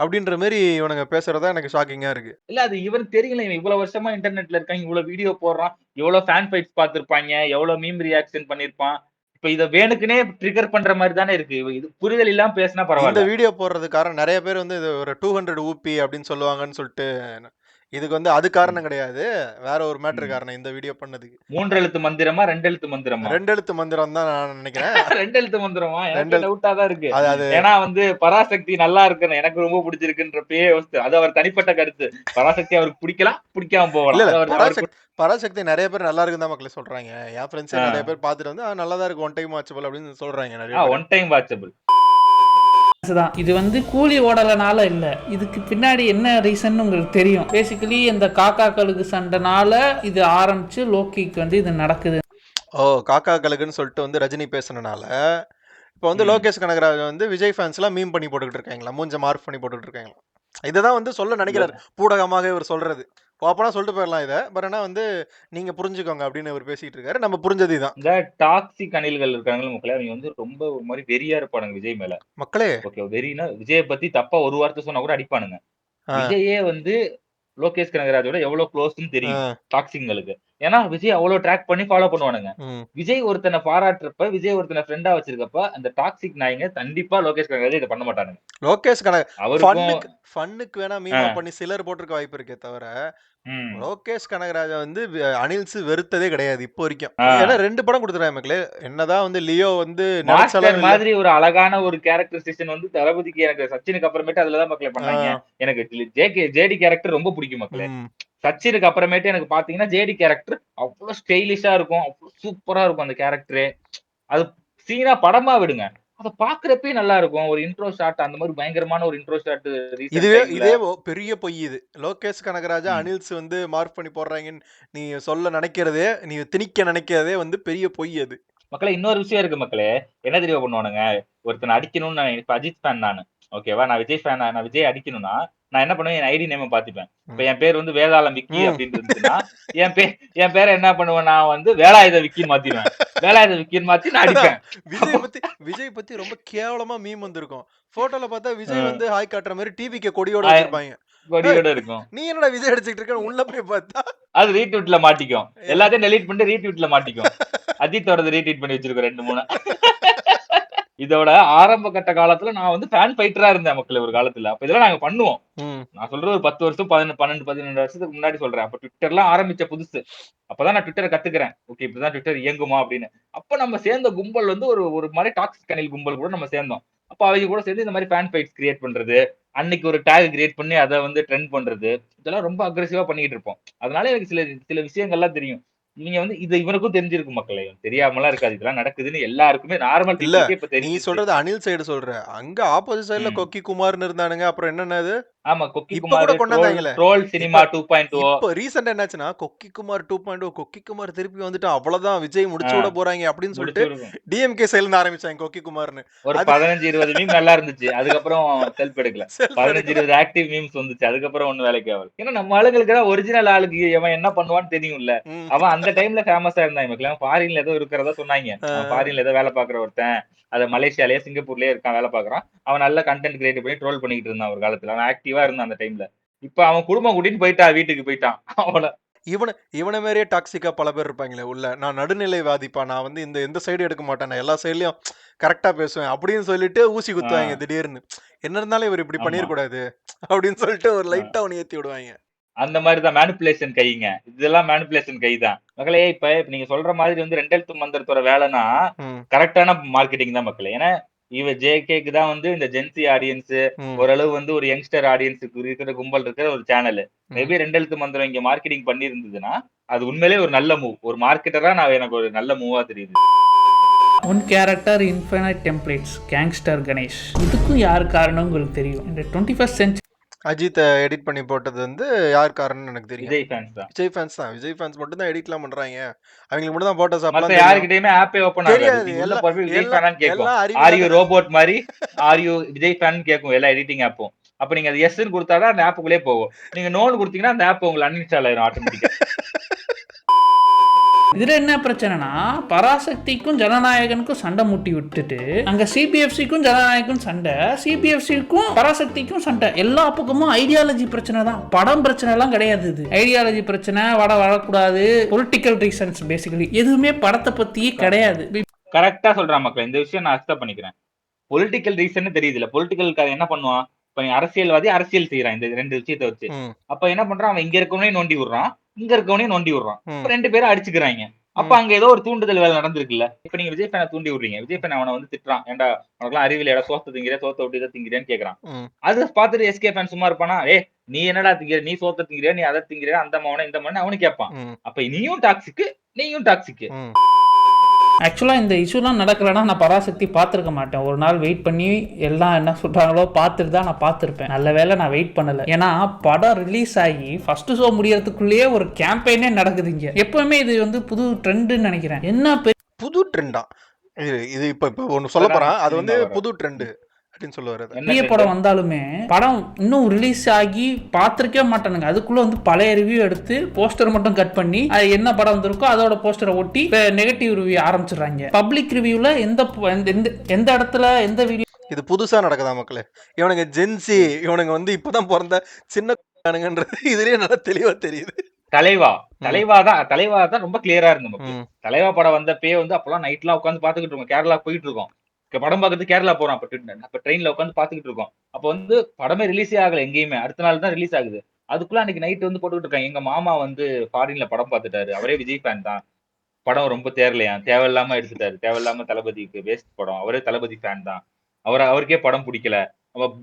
அப்படின்ற மாதிரி இவனுங்க பேசுறதா எனக்கு ஷாக்கிங்கா இருக்கு. இல்ல அது இவனுக்கு தெரியல. இவன் இவ்வளவு வருஷமா இன்டர்நெட்ல இருக்கான். இவ்வளவு வீடியோ போடுறான். எவ்வளவு ஃபேன் ஃபைட்ஸ் பார்த்திருப்பாங்க. எவ்வளவு மீம் ரியாக்ஷன் பண்ணியிருப்பான். இப்ப இத வேணுக்குனே ட்ரிகர் பண்ற மாரி தானே இருக்கு. இது புரிதல் இல்லாம பேசினா இந்த பரவால்ல. வீடியோ போடுறது காரணம் நிறைய பேர் வந்து இது ஒரு 200 ஊபி அப்படின்னு சொல்லுவாங்கன்னு சொல்லிட்டு இதுக்கு வந்து அது ம். காரணம் கிடையாது. வேற ஒரு மேட்டர் ம். காரணம் இந்த வீடியோ பண்ணதுக்கு. 3 எழுத்து மந்திரமா? 2 எழுத்து மந்திரமா? 2 எழுத்து மந்திரம் தான் நான் நினைக்கிறேன். 2 எழுத்து மந்திரமா? 2 எனக்கே எழுத்து டவுட்டா தான் இருக்கு. அது அது ஏன்னா வந்து பராசக்தி நல்லா இருக்குன்னு எனக்கு ரொம்ப பிடிச்சிருக்குன்றப்பயே அது அவர் தனிப்பட்ட கருத்து. பராசக்தி அவருக்கு பிடிக்கலாம், பிடிக்காம இல்ல போகலாம். இல்ல அது அவருக்கு பராசக்தி நிறைய பேர் நல்லா இருக்குன்னு தான் மக்களே சொல்றாங்க. என் ஃப்ரெண்ட்ஸே ஆ. நிறைய பேர் பார்த்துட்டு வந்து நல்லா தான் இருக்கு ஒன் டைம் வாட்சபிள் அப்படின்னு சொல்றாங்க நிறைய பேர். One time watchable. தான் இது வந்து கூலி ஓடலனால இல்லை. இதுக்கு பின்னாடி என்ன ரீசன் உங்களுக்கு தெரியும். பேசிக்கலி இந்த காக்காக்களுக்கு சண்டைனால இது ஆரம்பிச்சு லோக்கிக்கு வந்து இது நடக்குது. ஓ காக்கா கலகுன்னு சொல்லிட்டு வந்து ரஜினி பேசுனனால இப்போ வந்து ம். லோகேஷ் கனகராஜ் வந்து விஜய் ஃபேன்ஸ்லாம் மீம் பண்ணி போட்டுக்கிட்டு இருக்காங்களா, மூஞ்ச மார்க் பண்ணி போட்டுக்கிட்டு இருக்காங்களா. இததான் வந்து சொல்ல நினைக்கிறாரு, பூடகமாக இவர் சொல்றது. ஓப்பனா சொல்லிட்டு போயிடலாம் இதை, பட் ஆனால் வந்து நீங்க புரிஞ்சுக்கோங்க அப்படின்னு இவர் பேசிட்டு இருக்காரு. நம்ம புரிஞ்சது இதான். இந்த டாக்ஸிக் அணில்கள் இருக்காங்களா மக்களே, அவங்க வந்து ரொம்ப ஒரு மாதிரி வெறியா இருப்பானுங்க விஜய் மேல. மக்களே. ஓகே, வெறினா விஜயை பத்தி தப்பா ஒரு வார்த்தை சொன்னா கூட அடிப்பானுங்க. ஆ, விஜயே வந்து லோகேஷ் கனகராஜோட எவ்வளவு க்ளோஸ்ன்னு தெரியும் ஆ, டாக்ஸிங்களுக்கு. ஏன்னா விஜய் அவ்வளவு ட்ராக் பண்ணி ஃபாலோ பண்ணுவானுங்க. ம். விஜய் ஒருத்தனை பாராட்டுறப்ப, விஜய் ஒருத்தனை ஃப்ரெண்டா வச்சிருக்கப்ப, அந்த டாக்ஸிக் நாய்ங்க கண்டிப்பா லோகேஷ் கனகராஜ் இதை பண்ண மாட்டானுங்க. லோகேஷ் கனக அவருக்கும் ஃபன்னுக்கு வேணா மீமா ஆ, பண்ணி சிலர் போட்டிருக்க வாய்ப்பு இருக்கே தவிர, ம், லோகேஷ் கனகராஜா வந்து அனில்ஸ் வெறுத்ததே கிடையாது இப்போ வரைக்கும். ஆ. ஏன்னா 2 படம் கொடுத்துட்டாங்க மக்களே. என்னதான் வந்து லியோ வந்து நினைச்ச மாஸ்டர் அளவு இல்ல. மாதிரி ஒரு அழகான ஒரு கேரக்டரைசேஷன் வந்து தளபதிக்கு எனக்கு சச்சினுக்கு அப்புறமேட்டு அதுலதான் மக்களே பண்ணாங்க. ஆ, எனக்கு ஜேடி கேரக்டர் ரொம்ப பிடிக்கும் மக்களே. ம். சச்சினுக்கு அப்புறமேட்டு எனக்கு பாத்தீங்கன்னா ஜேடி கேரக்டர் அவ்வளவு ஸ்டைலிஷா இருக்கும், அவ்வளவு சூப்பரா இருக்கும் அந்த கேரக்டர். அது சீனா படமா விடுங்க, அத பாக்குறப்பே நல்லா இருக்கும். ஒரு இன்ட்ரோ ஷாட் அந்த மாதிரி பயங்கரமான ஒரு இன்ட்ரோ ஷாட் ரீசென்ட் இதுவே டைம்ல. இதே பெரிய பொய் இது. லோகேஷ் கனகராஜா ம். அனில்ஸ் வந்து மார்க் பண்ணி போடுறாங்கன்னு நீ சொல்ல நினைக்கிறதே, நீ திணிக்க நினைக்கிறதே வந்து பெரிய பொய் அது. மக்களே இன்னொரு விஷயம் இருக்கு மக்களே. என்ன தெரியுமா பண்ணுவானுங்க? ஒருத்தனை அடிக்கணும்னு நான் இப்ப அஜித் ஃபேன் நானு. ஓகேவா? நான் விஜய் ஃபேன். நான் விஜய் அடிக்கணும்னா, நான் என்ன பண்ணுவேன்? என் ஐடி நேம பாத்துப்பேன். இப்ப ம். என் பேர் வந்து வேதாளம் விக்கி ம். அப்படின்னு இருந்துச்சுன்னா, என் பே என் பேர என்ன பண்ணுவேன்? நான் வந்து வேலாயுத விக்கின்னு மாத்திருவேன். வேலாயுத விக்கின்னு மாத்தி நான் அதான் அடிப்பேன். விஜய் பத்தி ரொம்ப கேவலமா மீம் வந்திருக்கும். போட்டோல பார்த்தா விஜய் ம். வந்து ஹாய் காட்டுற மாதிரி டிவிக்கு கொடியோட அ வச்சிருப்பாங்க. ஏய், கொடியோட இருக்கும். நீ என்னடா விஜய் அடிச்சிட்டு இருக்கன்னு உள்ள போய் பார்த்தா அது ரீட்வீட்ல மாட்டிக்கும். எல்லாத்தையும் டெலீட் பண்ணிட்டு ரீட்வீட்ல மாட்டிக்கும். அஜித்தோடது ரீட்வீட் பண்ணி வச்சிருக்கோம் 2, 3. இதோட ஆரம்ப கட்ட காலத்துல நான் வந்து ஃபேன் ஃபைட்டரா இருந்தேன் மக்களே ஒரு காலத்துல. அப்ப இதெல்லாம் நாங்க பண்ணுவோம். ம். நான் சொல்றது ஒரு 10 வருஷம் 12, 12 வருஷத்துக்கு முன்னாடி சொல்றேன். அப்ப ட்விட்டர்லாம் ஆரம்பிச்ச புதுசு. அப்பதான் நான் ட்விட்டர கத்துக்கிறேன். ஓகே, இப்படிதான் ட்விட்டர் இயங்குமா அப்படின்னு. அப்ப நம்ம சேர்ந்த கும்பல் வந்து ஒரு ஒரு மாரி டாக்ஸிக் அணில் கும்பல் கூட நம்ம சேர்ந்தோம். அப்ப அவங்க கூட சேர்ந்து இந்த மாரி ஃபேன் ஃபைட்ஸ் கிரியேட் பண்றது, அன்னைக்கு ஒரு டாக் கிரியேட் பண்ணி அத வந்து ட்ரெண்ட் பண்றது, இதெல்லாம் ரொம்ப அக்ரெசிவா பண்ணிட்டு இருப்போம். அதனால எனக்கு சில சில விஷயங்கள்லாம் தெரியும். நீங்க வந்து இது இவனுக்கும் தெரிஞ்சிருக்கும் மக்களே. தெரியாமலாம் இருக்காது. இதெல்லாம் நடக்குதுன்னு எல்லாருக்குமே நார்மல் இல்ல, பீப்பிள்க்கே இப்ப நீ தெரிஞ்சிருச்சு. சொல்றது அனில் சைடு சொல்ற. அங்க ஆப்போசிட் சைடுல ம். கொக்கி குமார்னு இருந்தானுங்க. அப்புறம் என்னன்னது ஆமா. கொக்கி இப்ப குமார், கூட கொண்டு வந்தாங்களே. ட்ரோல் இப்ப சினிமா 2.0. இப்ப ரீசெண்டா என்னாச்சுன்னா, கொக்கி குமார் 2.0 கொக்கி குமார் திருப்பி வந்துட்டு அவ்வளவுதான் விஜய் முடிச்சு விட ஆ, போறாங்க அப்படின்னு சொல்லிட்டு முடிச்சிருக்கும். டிஎம்கே சைடுல இருந்து ஆரம்பிச்சாங்க கொக்கி குமார்னு. ஒரு அது 15, 20 மீம் நல்லா இருந்துச்சு. அதுக்கப்புறம் செல்ஃப் எடுக்கல. செல்ஃப் 15, எடுக்கல. 20 ஆக்டிவ் மீம்ஸ் வந்துச்சு. அதுக்கப்புறம் ஒண்ணும் வேலைக்கு ஆகல. ஏன்னா நம்ம ஆளுங்களுக்கு தான் ஒரிஜினல் ஆளுக்கு அவன் என்ன பண்ணுவான்னு தெரியும்ல. ம். அவன் அந்த டைம்ல ஃபேமஸா இருந்தான். இவனுக்கெல்லாம் ஃபாரின்ல ஏதோ இருக்கிறதா சொன்னாய்ங்க. அவன் ஆ, ஃபாரின்ல ஏதோ வேலை பார்க்குற ஒருத்தன். அது மலேசியாலயோ, சிங்கப்பூர்லயோ இருக்கான் வேலை பார்க்குறான். அவன் நல்ல கன்டென்ட் கிரியேட் பண்ணி ட்ரோல் பண்ணிக்கிட்டு இருந்தான் ஒரு காலத்துல. அவன் ஆக்டிவா இருந்தான் அந்த டைம்ல. இப்ப அவன் குடும்பம் கூட்டிட்டு வீட்டுக்கு போயிட்டான். அவன இவன இவன மாதிரியே டாக்ஸிக்கா பல பேர் இருப்பாங்களே உள்ள. நான் நடுநிலைவாதிப்பா. நான் வந்து இந்த எந்த சைடு எடுக்க மாட்டேன். நான் எல்லா சைடுலயும் கரெக்டா பேசுவேன் அப்படின்னு சொல்லிட்டு ஊசி ஆ, குத்துவாங்க திடீர்னு. என்ன இருந்தாலும் இவர் இப்படி ஆமா. பண்ணிடக்கூடாது அப்படின்னு சொல்லிட்டு ஒரு அ. லைட்டா அவனை ஏத்தி விடுவாங்க. அந்த மாரி தான் மேனிபுலேஷன் கைங்க. இதெல்லாம் மேனிபுலேஷன் கை தான். மகளே இப்ப நீங்க சொல்ற மாதிரி வந்து 2 எழுத்து மந்திரத்தோட வேலைன்னா, ம், கரெக்ட்டான மார்க்கெட்டிங் தான் மக்களே. ஏன்னா, ஜேகேக்கு தான் வந்து இந்த ஜென்சி ஆடியன்ஸ், ம், ஓரளவு வந்து ஒரு யங்ஸ்டர் ஆடியன்ஸ்க்கு இருக்கிற கும்பல் இருக்கிற ஒரு சேனலு. ம். மேபி 2 எழுத்து மந்திரம் இங்க மார்க்கெட்டிங் பண்ணியிருந்ததுன்னா, அது உண்மையிலேயே ஒரு நல்ல மூவ். ஒரு மார்க்கெட்டரா எனக்கு ஒரு நல்ல மூவா தெரியுது. One character infinite templates gangster Ganesh. இதுக்கும் யார் காரணம் உங்களுக்கு தெரியும். இந்த 21st சென்ச்சுரி அஜித் எடிட் பண்ணி போட்டது வந்து யார் காரணம்னு எனக்கு தெரியும். விஜய் ஃபேன்ஸ் தான். விஜய் ஃபேன்ஸ் தான். விஜய் ஃபேன்ஸ் மட்டும் தான் எடிட்லாம் பண்றாங்க. அவங்களுக்கு மட்டும் தான் போட்டோஸ் மத்த அப்பலாம் தெரியும். யார்கிட்டயுமே ஆப்பே ஓப்பன் ஆகாது. தெரியாது. நீங்க உள்ள எல்லாம் போறப்ப விஜய் எல்லாம் ஃபேனான்னு கேட்கும். எல்லாம் ஆர் அறிவியல் யூ தானே. ரோபோட் மாரி, ஆர் யூ விஜய் ஃபேன் கேட்கும் எல்லா எடிட்டிங் ஆப்பும். அப்ப நீங்க அது எஸ்ன்னு குடுத்தா தான் அந்த ஆப்புக்குள்ளே போகும். நீங்க நோன்னு குடுத்தீங்கன்னா அந்த ஆப் உங்களுக்கு அன்இன்ஸ்டால் ஆயிரும் ஆட்டோமேட்டிக்கா. இதுல என்ன பிரச்சனைனா, பராசக்திக்கும் ஜனநாயகனுக்கும் சண்டை மூட்டி விட்டுட்டு அங்க சிபிஎஃப்சிக்கும் ஜனநாயகனுக்கும் சண்டை, சிபிஎஃப்சிக்கும் பராசக்திக்கும் சண்டை. எல்லா பக்கமும் ஐடியாலஜி பிரச்சனை தான். படம் பிரச்சனை எல்லாம் கிடையாது. இது ஐடியாலஜி பிரச்சனை, வரக்கூடாது, பொலிட்டிக்கல் ரீசன்ஸ். பேசிக்கலி எதுவுமே படத்தை பத்தியே கிடையாது. கரெக்ட்டா சொல்றான் மக்களே. இந்த விஷயம் நான் அக்செப்ட் பண்ணிக்கிறேன். பொலிட்டிக்கல் ரீசன்னு தெரியுதுல்ல. பொலிட்டிக்கல்காரன் என்ன பண்ணுவான்? இப்ப நீ அரசியல்வாதி அரசியல் செய்றான் இந்த 2 விஷயத்த வச்சு. ம், அப்ப என்ன பண்றான்? அவன் இங்க இருக்கவனையும் நோண்டி விடுறான். இங்க இருக்கவனையும் நோண்டி விடுறான். ம், அப்ப 2 பேரும் அடிச்சுக்கிறாய்ங்க. அப்ப ம், அங்க ஏதோ ஒரு தூண்டுதல் வேலை நடந்திருக்குல்ல. இப்ப நீங்க விஜய் ஃபேன தூண்டி விடுறீங்க. விஜய் ஃபேன் அவன வந்து திட்டுறான். ஏன்டா உனக்கெல்லாம் அறிவு இல்லையாடா? சோத்த திங்கிறியா? சோத்த விட்டு இத திங்கிறியான்னு கேட்கறான். ம், அத பார்த்துட்டு எஸ்கே ஃபேன் சும்மா இருப்பானா? "ஏய் நீ என்னடா திங்கிற? நீ சோத்த திங்கிறியா? நீ அத திங்கிறியா? அந்த மவன இந்த மவன" அவனும் கேட்பான். ம், அப்ப நீயும் டாக்ஸிக், நீயும் டாக்ஸிக். ம். ஆக்சுவலாக இந்த இஷ்யூலாம் நடக்கலைன்னா நான் பராசக்தி பார்த்துருக்க மாட்டேன். ஒரு நாள் வெயிட் பண்ணி எல்லாம் என்ன சொல்கிறாங்களோ பார்த்துட்டு தான் நான் பார்த்துருப்பேன். நல்ல வேளை நான் வெயிட் பண்ணலை. ஏன்னா படம் ரிலீஸ் ஆகி ஃபர்ஸ்ட் ஷோ முடியறதுக்குள்ளேயே ஒரு கேம்பெயினே நடக்குதுங்க. எப்பவுமே இது வந்து புது ட்ரெண்டுன்னு நினைக்கிறேன். என்ன புது ட்ரெண்டா? இது இப்ப ஒண்ணு சொல்ல இப்பதான் போறான். அது வந்து சினிமா வரும். புது ட்ரெண்ட் அப்படின்னு சொல்லுவாரு அத. என்ன பெரிய ட்ரெண்ட்? படம் வந்தாலுமே படம் இன்னும் ரிலீஸ் ஆகி பார்த்துருக்கவே மாட்டானுங்க. அதுக்குள்ள வந்து பழைய ரிவ்யூ எடுத்து போஸ்டர் மட்டும் கட் பண்ணி அது என்ன படம் வந்திருக்கோ அதோட போஸ்டரை ஒட்டி நெகட்டிவ் ரிவ்யூ ஆரம்பிச்சிடுறாங்க. பப்ளிக் ரிவ்யூல எந்த இடத்துல எந்த வீடியோ இது புதுசா நடக்குதா மக்களே? இவனுங்க ஜென்சி, இவனுங்க வந்து இப்பதான் பிறந்த சின்ன குழந்தைங்கன்றது இதுலயே நல்லா தெளிவா தெரியுது. தலைவா ம். தலைவா தான் ரொம்ப கிளியரா இருந்து நமக்கு. ம். தலைவா படம் வந்தப்பயே வந்து அப்பெல்லாம் நைட்லாம் உட்காந்து பாத்துக்கிட்டு இருக்கோம். கேரளா போயிட்டு இருக்கோம். படம் பார்க்கறது கேரளா போறோம். அப்ப ட்ரெயின்ல உட்காந்து பாத்துக்கிட்டு இருக்கோம். அப்ப வந்து படமே ரிலீஸே ஆகல எங்கேயுமே. அடுத்த நாள் தான் ரிலீஸ் ஆகுது. அதுக்குள்ள அன்னைக்கு நைட் வந்து போட்டுக்கிட்டு இருக்காங்க. எங்க மாமா வந்து ஃபாரின்ல படம் பார்த்துட்டாரு. அவரே விஜய் ஃபேன் தான். படம் ரொம்ப தேறலையாம். தேவையில்லாம எடுத்துட்டாரு. தேவையில்லாம தளபதிக்கு வேஸ்ட் படம். அவரே தளபதி ஃபேன் தான். அவருக்கே படம் புடிக்கல.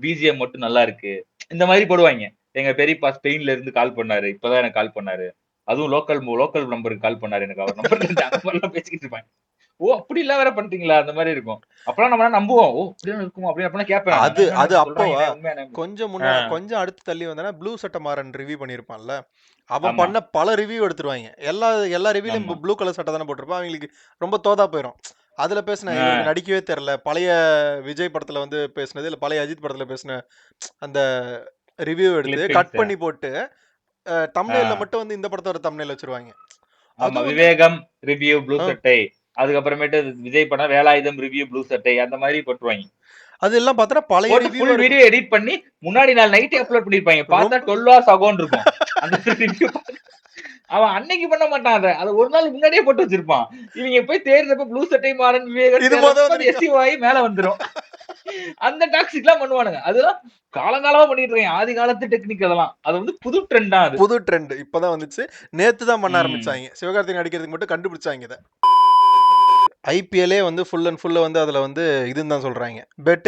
பிஜிஎம் மட்டும் நல்லா இருக்கு. இந்த மாதிரி போடுவாய்ங்க. எங்க பெரியப்பா ஸ்பெயின்ல இருந்து கால் பண்ணாரு. இப்பதான் எனக்கு கால் பண்ணாரு. அதுவும் லோக்கல் நம்பருக்கு கால் பண்ணாரு எனக்கு. அவர் நம்பர்ல இருந்து அந்த மாதிரிலாம் பேசிக்கிட்டு இருப்பாங்க. ஓ! அப்படிலாம் வேற பண்றீங்களா? அந்த மாரி இருக்கும். அப்பலாம் நம்மலாம் நம்புவோம். ஓ! இப்படிலாம் இருக்குமோ? அப்படின்னு அப்பலாம் கேட்பேன் நானு. அது என்னண்ணா அது இப்படி அப்பவா? சொல்றாய்ங்களே உண்மையாண்ணே? கொஞ்சம் ஆ, கொஞ்சம் அடுத்து தள்ளி வந்தனா ப்ளூ சட்ட மாறன் ரிவ்யூ பண்ணியிருப்பான்ல. அவன் ஆமா, பண்ண பல ரிவ்யூ எடுத்துருவாய்ங்க. எல்லா ரிவ்யூலயும் ஆமா. ப்ளூ கலர் சட்டை தானே போட்டிருப்பான். அவங்களுக்கு ரொம்ப தோதா போயிரும். அதுல பேசின இவருக்கு ஆ, நடிக்கவே தெரியல. பழைய விஜய் படத்துல வந்து பேசினது, இல்ல பழைய அஜித் படத்துல பேசின அந்த ரிவ்யூ எடுத்து கட் கிளிப்பிங்ஸ். பண்ணி போட்டு ஆ. தம்ப்நெயில்ல மட்டும் வந்து இந்த படத்தோட தம்ப்நெயில் வச்சிருவாங்க. ஆமா. அதுவும் வந்து விவேகம் ரிவ்யூ ப்ளூ அ சட்டை. அதுக்கப்புறமேட்டு விஜய் படம் வேலாயுதம் ரிவ்யூ ப்ளூ சட்டை. அந்த மாரி போட்டுருவாய்ங்க. அது எல்லாம் பார்த்தோன்னா பழைய போட்டு ரிவ்யூவா ஃபுல் இருக்கும். வீடியோ எடிட் பண்ணி முன்னாடி நாள் நைட்டே அப்லோட் பண்ணிருப்பாய்ங்க. பார்த்தா ரொம்ப 12 ஹார்ஸ் ஆகும்ன்னு இருக்கும். அந்த ரிவ்யூ அவன் அன்னைக்கு பண்ண மாட்டான் அத. அத ஒரு நாள் முன்னாடியே போட்டு வச்சிருப்பான். இவங்க போய் தேடுறப்ப ப்ளூ சட்டை மாறன், விவேகம் இது மொத தேடுறப்ப வந்து அது நிக்கும். எஸ்யூ ஆகி மேல வந்துரும். அந்த டாக்ஸிக்லாம் பண்ணுவானுங்க. அதெல்லாம் காலங்காலமா பண்ணிட்டு இருக்காங்க. ஆதி காலத்து டெக்னிக் அதெல்லாம். அது வந்து புது ட்ரெண்ட் தான் அது. புது ட்ரெண்ட் இப்பதான் வந்துச்சு. நேத்து தான் பண்ண ம். ஆரம்பிச்சாய்ங்க. சிவகார்த்திகேயன் நடிக்கிறதுக்கு மட்டும் கண்டுபிடிச்சாய்ங்க இத. ஐபிஎல்லே வந்து ஃபுல் அண்ட் ஃபுல் வந்து அதுல வந்து இதுன்னு தான் சொல்றாய்ங்க. பெட்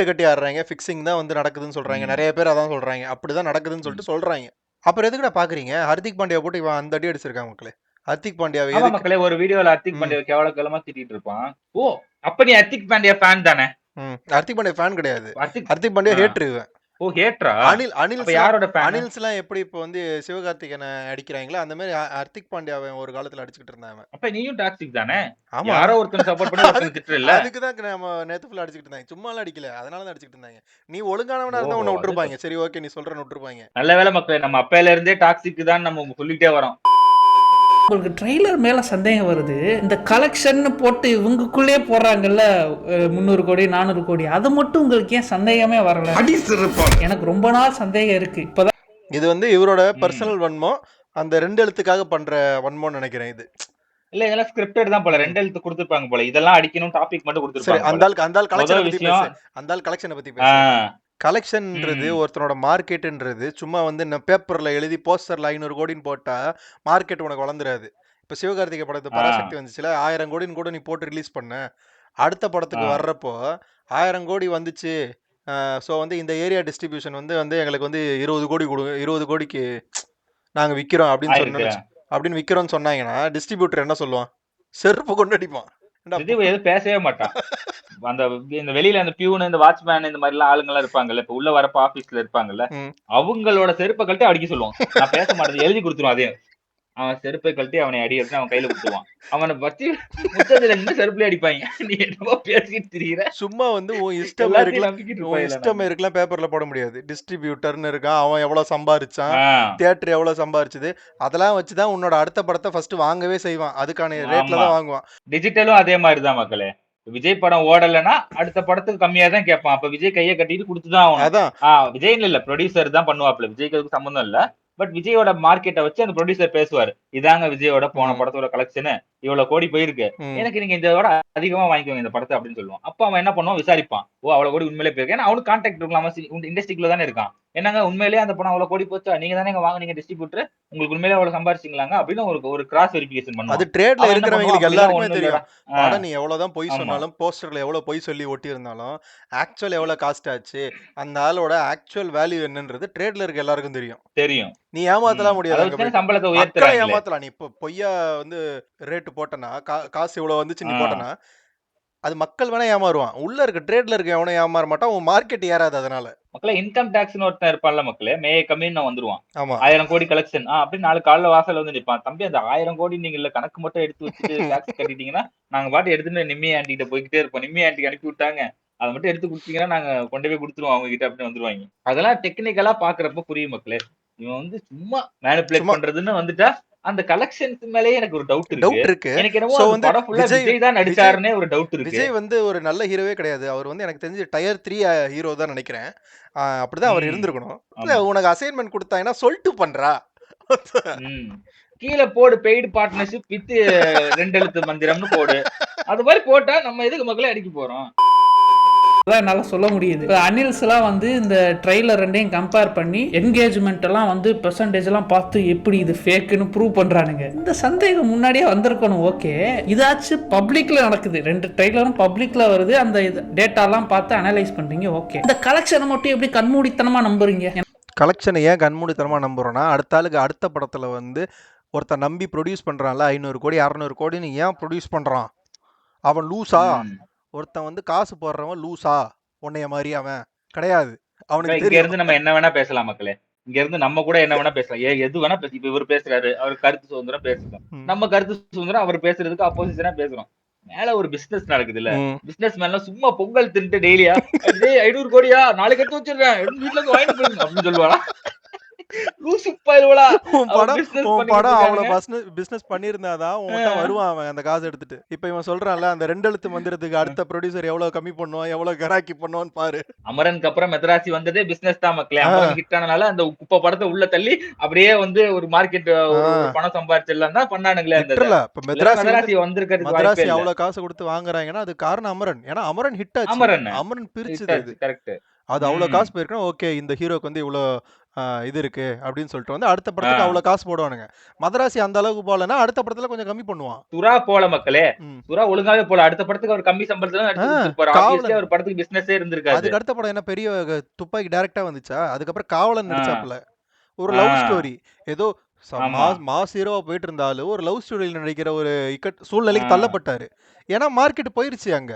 கட்டி ஆடுறாய்ங்க. ஃபிக்ஸிங் தான் வந்து நடக்குதுன்னு சொல்றாய்ங்க. ம். நெறைய பேர் அதான் சொல்றாய்ங்க. அப்படிதான் நடக்குதுன்னு ம். சொல்லிட்டு சொல்றாய்ங்க. அப்புறம் எதுக்குடா பாக்குறீங்க? ஹர்திக் பாண்டியா போட்டு இவன் அந்த அடி அடிச்சிருக்கான் மக்களே. ஹர்திக் பாண்டியாவ ஆமா எதுக்கு மக்களே. ஒரு வீடியோல ஹர்திக் ம், பாண்டியா கேவலமா திட்டிட்டு இருப்பான். ஓ! அப்ப நீ ஹர்திக் பாண்டியா ஃபேன் தானே? ம். ஹர்திக் பாண்டியா ஃபேன் கிடையாது. ஹர்திக் ஹர்திக் பாண்டியா ஆ. ஹேட்டர் இவன். ஓ! ஹேட்டரா? அப்ப அனில்ஸ்லாம் யாரோட ஃபேனு? அனில்ஸ்லாம் எப்படி இப்போ வந்து சிவகார்த்திகேயன அடிக்கிறாய்ங்களோ, அந்த மாரி ஹர்திக் பாண்டியாவ ஒரு காலத்துல அடிச்சுக்கிட்டு இருந்தான் அவன். அப்ப நீயும் டாக்ஸிக் தானே? ஆமா. யாரோ ஒருத்தன சப்போர்ட் பண்ணி ஒருத்தன அதுக்கு திட்டுறல்ல? அதுக்கு தான் நம்ம நேத்து ஃபுல்லா அடிச்சுக்கிட்டு இருந்தாங்க. சும்மாலாம் அடிக்கல. அதனால தான் அடிச்சுக்கிட்டு இருந்தாங்க. நீ ஒழுங்கானவனா இருந்தா ஓஹோ! உன்ன அது விட்டுருப்பாய்ங்க. தப்பு. சரி ஓகே நீ சொல்றேன்னு விட்டுருப்பாய்ங்க. நல்ல வேளை மக்களே. நம்ம அப்பையில இருந்தே டாக்ஸிக் தான் நம்ம சொல்லிட்டே வரோம். உங்களுக்கு ட்ரெய்லர் மேல சந்தேகம் வருது. இந்த கலெக்ஷன் போட்டு இவங்களுக்குள்ளே போடுறாங்கல்ல 300 கோடி 400 கோடி அது மட்டும் உங்களுக்கு ஏன் சந்தேகமே வரல? எனக்கு ரொம்ப நாள் சந்தேகம் இருக்கு. இப்பதான் இது வந்து இவரோட ம். பர்சனல் வன்மம். அந்த 2 எழுத்துக்காக பண்ற வன்மம்னு நெனைக்கிறேன் இது. இல்ல இதெல்லாம் ஸ்கிரிப்டட் தான் போல. ம். 2 எழுத்து குடுத்துருப்பாங்க போல. இதெல்லாம் அடிக்கணும் டாபிக் மட்டும் சரி குடுத்துருப்பாங்க போல. அந்த ஆள் கலெக்ஷன மொத பத்தி விஷயம் பேசு. அந்த ஆள் கலெக்ஷன பத்தி ஆ. பேசு. கலெக்ஷன்ன்றது ம். ஒருத்தனோட மார்க்கெட்டுன்றது சும்மா வந்து பேப்பர்ல எழுதி போஸ்டர்ல 500 கோடின்னு போட்டா மார்க்கெட் உனக்கு வளர்ந்துராது. இப்ப சிவகார்த்திகேயன் படத்து ஆ. பராசக்தி வந்துச்சுல 1000 கோடின்னு கூட நீ போட்டு ரிலீஸ் பண்ண. அடுத்த ஆ. படத்துக்கு வர்றப்போ 1000 கோடி வந்துச்சு. ஸோ வந்து இந்த ஏரியா டிஸ்ட்ரிபியூஷன் வந்து வந்து எங்களுக்கு வந்து 20 கோடி 20 கோடிக்கு நாங்க விக்கிறோம் ஆயிருக்கு. அப்படின்னு விக்கிறோம்னு சொன்னாங்கன்னா டிஸ்ட்ரிபியூட்டர் என்ன சொல்லுவான்? செருப்பு கொண்டு அடிப்பான். ஏன்டா விஜய் எதுவும் பேசவே மாட்டான். அந்த இந்த வெளியில அந்த பியூனு, இந்த வாட்ச்மேன் இந்த மாரிலாம் ஆளுங்கலாம் இருப்பாங்கல்ல. இப்ப உள்ள வரப்ப ஆபீஸ்ல இருப்பாங்கல்ல. ம். அவங்களோட செருப்ப கழட்டி அடிக்க சொல்லுவான். நான் பேச மாட்டேன். எழுதி குடுத்துருவான் அதையும். அவன் செருப்பை கழட்டி அவனை அடி எடுத்து அவன் கையில குடுத்துருவான். அவன வச்சு முத்தத்துல நின்னு செருப்புலயே அடிப்பாய்ங்க. நீ என்னமோ பேசிட்டு திரியிற. சும்மா வந்து எல்லாத்தையும் நம்பிக்கிட்டு உன் இருப்பாய்ல இஷ்டம் நானு. இருக்கலாம் பேப்பர்ல போட முடியாது. டிஸ்ட்ரிபியூட்டர்ன்னு இருக்கான். அவன் எவ்வளோ சம்பாரிச்சான், ஆ. தியேட்டர் எவ்வளோ சம்பாரிச்சது, அதெல்லாம் வச்சு தான் உன்னோட அடுத்த படத்த ஃபர்ஸ்ட் வாங்கவே செய்வான். அதுக்கான ரேட்ல ஆமா. தான் வாங்குவான். டிஜிட்டலும் அதே மாரி தான் மக்களே. விஜய் படம் ஓடலன்னா, அடுத்த படத்துக்கு கம்மியா தான் கேட்பான். அப்ப விஜய் கைய கட்டிட்டு குடுத்து தான் ஆவணும். அதான். விஜய்ன்னு இல்ல. புரொடியூசர் தான் பண்ணுவாப்ல. விஜய்க்கு அதுக்கு சம்மந்தம் இல்ல. பட் விஜயோட மார்க்கெட்ட வச்சு அந்த புரொடியூசர் பேசுவாரு. இதாங்க விஜயோட போன ம். படத்தோட கலெக்ஷனு. இவ்வளவு கோடி போயிருக்கு. ம். எனக்கு நீங்க இதோட அதிகமா வாங்கிக்கோங்க இந்த படத்த அப்படின்னு சொல்லுவான். அப்ப அவன் என்ன பண்ணுவான் விசாரிப்பான். ஓ! அவ்வளவு கோடி உண்மையிலே போயிருக்கு. ஏன்னா அவனுக்கு கான்டாக்ட் இருக்கலாமா இண்டஸ்ட்ரிக்குள்ள தானே இருக்கான். என்னங்க உண்மையிலேயே அந்த படம் அவ்வளவு கோடி போச்சா? நீங்க தானேங்க வாங்குனீங்க டிஸ்ட்ரிபியூட்டர். உங்களுக்கு உண்மையிலேயே அவ்வளவு சம்பாரிச்சீங்களாங்க அப்படின்னு ஒரு ஒரு கிராஸ் வெரிஃபிகேஷன் அது பண்ணுவான். ட்ரேட்ல அவன் என்ன பண்ணுவான்? இருக்கிறவங்களுக்கு அப்படிலாம் எல்லாருக்குமே ஒண்ணும் இல்லடா. தெரியும். ஆ. படம் நீ எவ்வளோதான் பொய் ஆமா. சொன்னாலும், போஸ்டர்ல எவ்வளோ பொய் சொல்லி ஒட்டியிருந்தாலும், ஆக்சுவல் எவ்வளோ காஸ்ட் ஆச்சு, அந்த ஆளோட ஆக்சுவல் வேல்யூ என்னன்றது ட்ரேட்ல இருக்க எல்லாருக்கும் தெரியும். தெரியும். நீ ஏமாத்தலாம் அத முடியாது அங்க வச்சு தானே போயிட்டு. சம்பளத்த மக்கள உயர்த்துறாய்ங்களே! ஏமாத்தலாம். நீ இப்போ பொய்யா வந்து ரேட் போட்டனா, காசு இவ்வளோ வந்துச்சு நீ ஆ. போட்டனா, அது மக்கள் வேணா ஏமாறுவான். உள்ள இருக்க ட்ரேட்ல இருக்க எவனும் ஏமாற மாட்டான். உன் மார்க்கெட் ஏறாது அதனால. மக்களே இன்கம் டாக்ஸ்னு ஒருத்தன் இருப்பான்ல மக்களே, மே கம்மின்னு வந்துருவான். ஆமா. 1000 கோடி கலெக்ஷன் அப்படின்னு 4 காலைல வாசல்ல வந்து நிப்பான். தம்பி அந்த 1000 கோடி நீங்க இல்ல கணக்கு மட்டும் எடுத்து வச்சுட்டு டாக்ஸ் கட்டிட்டீங்கன்னா, நாங்க பாட்டு எடுத்துட்டு நிம்மி ஆன்ட்டி கிட்ட போய்க்கிட்டே இருப்போம். நிம்மி ஆன்ட்டி அனுப்பி விட்டாங்க. அத மட்டும் எடுத்து குடுத்தீங்கன்னா, நாங்க கொண்டு போய் குடுத்துருவோம் அவங்க கிட்ட அப்படின்னு வந்துருவாய்ங்க. அதெல்லாம் டெக்னிக்கலா பார்க்கறப்ப புரியும் மக்களே. இவன் வந்து சும்மா மேனிபுலேட் சும்மா பண்றதுன்னு வந்துட்டா, அந்த கலெக்ஷன்ஸ் மேலயே எனக்கு ஒரு டவுட் இருக்கு. டவுட் இருக்கு. எனக்கு என்னமோ சோ அந்த வந்து படம் ஃபுல்லா விஜய் விஜய் தான் விஜய் நடிச்சாருன்னே ஒரு டவுட் இருக்கு. விஜய் வந்து ஒரு நல்ல ஹீரோவே கிடையாது. அவர் வந்து எனக்கு தெரிஞ்சு டயர் 3 ஹீரோ தான் நினைக்கிறேன். அப்படிதான் அவர் ம். இருந்திருக்கணும். இல்ல ஆமா. உனக்கு அசைன்மென்ட் குடுத்தாங்கன்னா சொல்லிட்டு பண்றா. ம். கீழ போடு பெய்டு பார்ட்னர்ஷிப் வித் 2 எழுத்து மந்திரம்னு போடு. அது மாரி போட்டா நம்ம எதுக்கு மக்களே அடிக்க போறோம்? அதான் என்னால சொல்ல முடியுது. இப்போ அனில்ஸ்லாம் வந்து இந்த ட்ரெய்லர் ரெண்டையும் கம்பேர் பண்ணி என்கேஜ்மெண்ட் எல்லாம் வந்து பெர்சன்டேஜ் எல்லாம் பார்த்து எப்படி இது ஃபேக்குன்னு ப்ரூவ் பண்றானுங்க. இந்த சந்தேகம் முன்னாடியே வந்திருக்கணும். ஓகே, இதாச்சும் பப்ளிக்ல நடக்குது. 2 ட்ரெய்லரும் பப்ளிக்ல வருது. அந்த டேட்டாலாம் பார்த்து அனலைஸ் பண்றீங்க. ஓகே, இந்த கலெக்ஷனை மட்டும் எப்படி கண்மூடித்தனமா நம்புறீங்க? கலெக்ஷனை ஏன் கண்மூடித்தனமா நம்புறோம்னா, அடுத்த ஆளுக்கு அடுத்த படத்துல வந்து ஒருத்தன் நம்பி ப்ரொடியூஸ் பண்றான்ல 500 கோடி 600 கோடின்னு ஏன் ப்ரொடியூஸ் பண்றான்? அவன் லூசா? ம். ஒருத்தன் வந்து காசு போடுறவன் லூசா? உன்னைய மாதிரி அவன் கிடையாது. அவனுக்கு இங்க தெரியும். இருந்து நம்ம என்ன வேணா பேசலாம் மக்களே. இங்க இருந்து நம்ம கூட என்ன வேணா பேசலாம். எது வேணா பேசி இப்ப இவரு பேசுறாரு. அவர் கருத்து சுதந்திரம் பேசட்டும். ம். நம்ம கருத்து சுதந்திரம் அவர் பேசுறதுக்கு அப்போசிஷனா பேசுறோம். மேல ஒரு பிசினஸ் நடக்குதுல்ல. ம். பிசினஸ் மேன்லாம் சும்மா பொங்கல் தின்னுட்டு டெய்லியா, "டேய் 500 கோடியா? நாளைக்கு எடுத்து வச்சிடுறேன். எடுத்து வீட்ல இருந்து வாங்கிட்டு போயிருங்க" அப்படின்னு சொல்லுவானா? லூசு பயலுவலா. உன் அவன் படம் பிசினஸ் உன் பண்ணிக்கிட்டு படம் அவ்வளோ இருக்கானுங்க. பிசினஸ் பண்ணியிருந்தாதான் உன்கிட்ட வருவான் அவன் அந்த காசு எடுத்துட்டு. இப்போ இவன் சொல்றான்ல அந்த 2 எழுத்து மந்திரத்துக்கு அடுத்த ப்ரொடியூசர் எவ்வளவு கம்மி பண்ணுவான், எவ்வளவு கராக்கி பண்ணுவான்னு பாரு. அமரனுக்கு அப்புறம் மெதராசி வந்ததே பிசினஸ் தான் மக்களே. ஆ, அமரன் ஹிட் ஆனனால அந்த குப்பை படத்த உள்ள தள்ளி அப்படியே வந்து ஒரு மார்க்கெட் ஆ. ஒரு பணம் சம்பாரிச்சிடலாம் தான் பண்ணானுங்களே அந்த இத. லிட்டரலா இப்ப இல்லன்னா மெட்ராசி வந்து மெதராசி வந்திருக்கிறதுக்கு வாய்ப்பே மദ്രാசி இல்ல. அவ்வளவு காசு கொடுத்து வாங்குறாங்கன்னா அது காரணம் அமரன். ஏன்னா அமரன் ஹிட் ஆச்சு. அமரன் அமரன் ஹிட் பிரிச்சுது அது. ஆச்சு கரெக்ட். அது அவ்வளவு ம். காசு போயிருக்குன்னா ஓகே இந்த ஹீரோக்கு வந்து இவ்வளோ இது இருக்கு அப்படின்னு சொல்லிட்டு வந்து அடுத்த படத்துக்கு ஆ. அவ்வளவு காசு போடுவானுங்க. மதராசி அந்த அளவுக்கு போகலன்னா அடுத்த படத்துல கொஞ்சம் கம்மி பண்ணுவான். சுறா போல மக்களே. ம். சுறா ஒழுங்காவே போல. அடுத்த படத்துக்கு அவர் கம்மி சம்பளத்துல தான் ஆ, நடிச்சு குடுத்திருப்பாரு. ஆப்வியஸ்லி காவலன் அவர் படத்துக்கு பிசினஸே இருந்திருக்காது. அதுக்கு அடுத்த படம் என்ன பெரிய துப்பாக்கி டைரக்டா வந்துச்சா? அதுக்கப்புறம் காவலன் ஆ. நடிச்சாப்புல. ஒரு ஆ. Love story. ஏதோ ஆமா. மாஸ் மாஸ் ஹீரோவா போயிட்டு இருந்தாலும் ஒரு லவ் ஸ்டோரியில நடிக்கிற ஒரு சூழ்நிலைக்கு ஆ. தள்ளப்பட்டாரு. ஏன்னா மார்க்கெட் போயிருச்சு அங்க.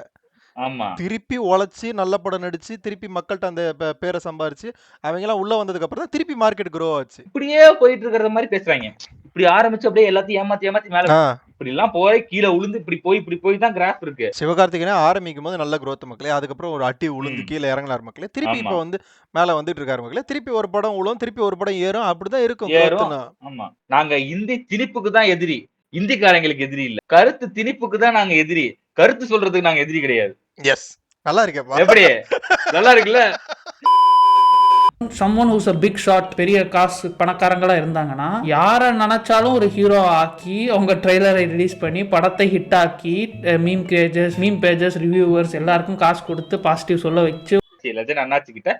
ஆமா. திருப்பி உழைச்சி நல்ல படம் நடிச்சு திருப்பி மக்கள்கிட்ட அந்த பேரை சம்பாரிச்சு அவங்கெல்லாம் உள்ள வந்ததுக்கு அப்புறம் தான் திருப்பி மார்க்கெட் க்ரோ ஆச்சு. இப்படியே போயிட்டு இருக்கிற மாரி பேசுறாய்ங்க. இப்படி ஆரம்பிச்சு அப்படியே எல்லாத்தையும் ஏமாத்தி ஏமாத்தி மேல ஆ, இப்படி எல்லாம் போய் கீழ விழுந்து இப்படி போய் தான் கிராஃப் இருக்கு. சிவகார்த்திகேயனே ஆரம்பிக்கும் போது நல்ல growth மக்களே. அதுக்கப்புறம் ஒரு அடி உளுந்து ம். கீழே இறங்கினார் மக்களே. திருப்பி ஆமா. இப்போ வந்து மேல வந்துட்டு இருக்காரு மக்களே. திருப்பி ஒரு படம் உழும், திருப்பி ஒரு படம் ஏறும். அப்படிதான் இருக்கும் ஏறும். growthனா. ஆமா. நாங்க இந்தி திணிப்புக்கு தான் எதிரி. இந்திக்காரங்களுக்கு எதிரி இல்ல. கருத்து திணிப்புக்கு தான் நாங்க எதிரி. கருத்து சொல்றதுக்கு நாங்க எதிரி கிடையாது. எஸ். நல்லா இருக்கேப்பா. எப்படி? நல்லா இருக்குல்ல? Someone who's a big shot, பெரிய காசு பணக்காரங்களா இருந்தாங்கன்னா யாரை நினைச்சாலும் ஒரு ஹீரோ ஆக்கி அவங்க ட்ரெய்லரை ரிலீஸ் பண்ணி படத்தை ஹிட் ஆக்கி மீம் பேஜஸ் ரிவ்யூவர்ஸ் எல்லாருக்கும் காசு கொடுத்து பாசிட்டிவ் சொல்ல வச்சு லெஜண்ட் அண்ணாச்சி கிட்ட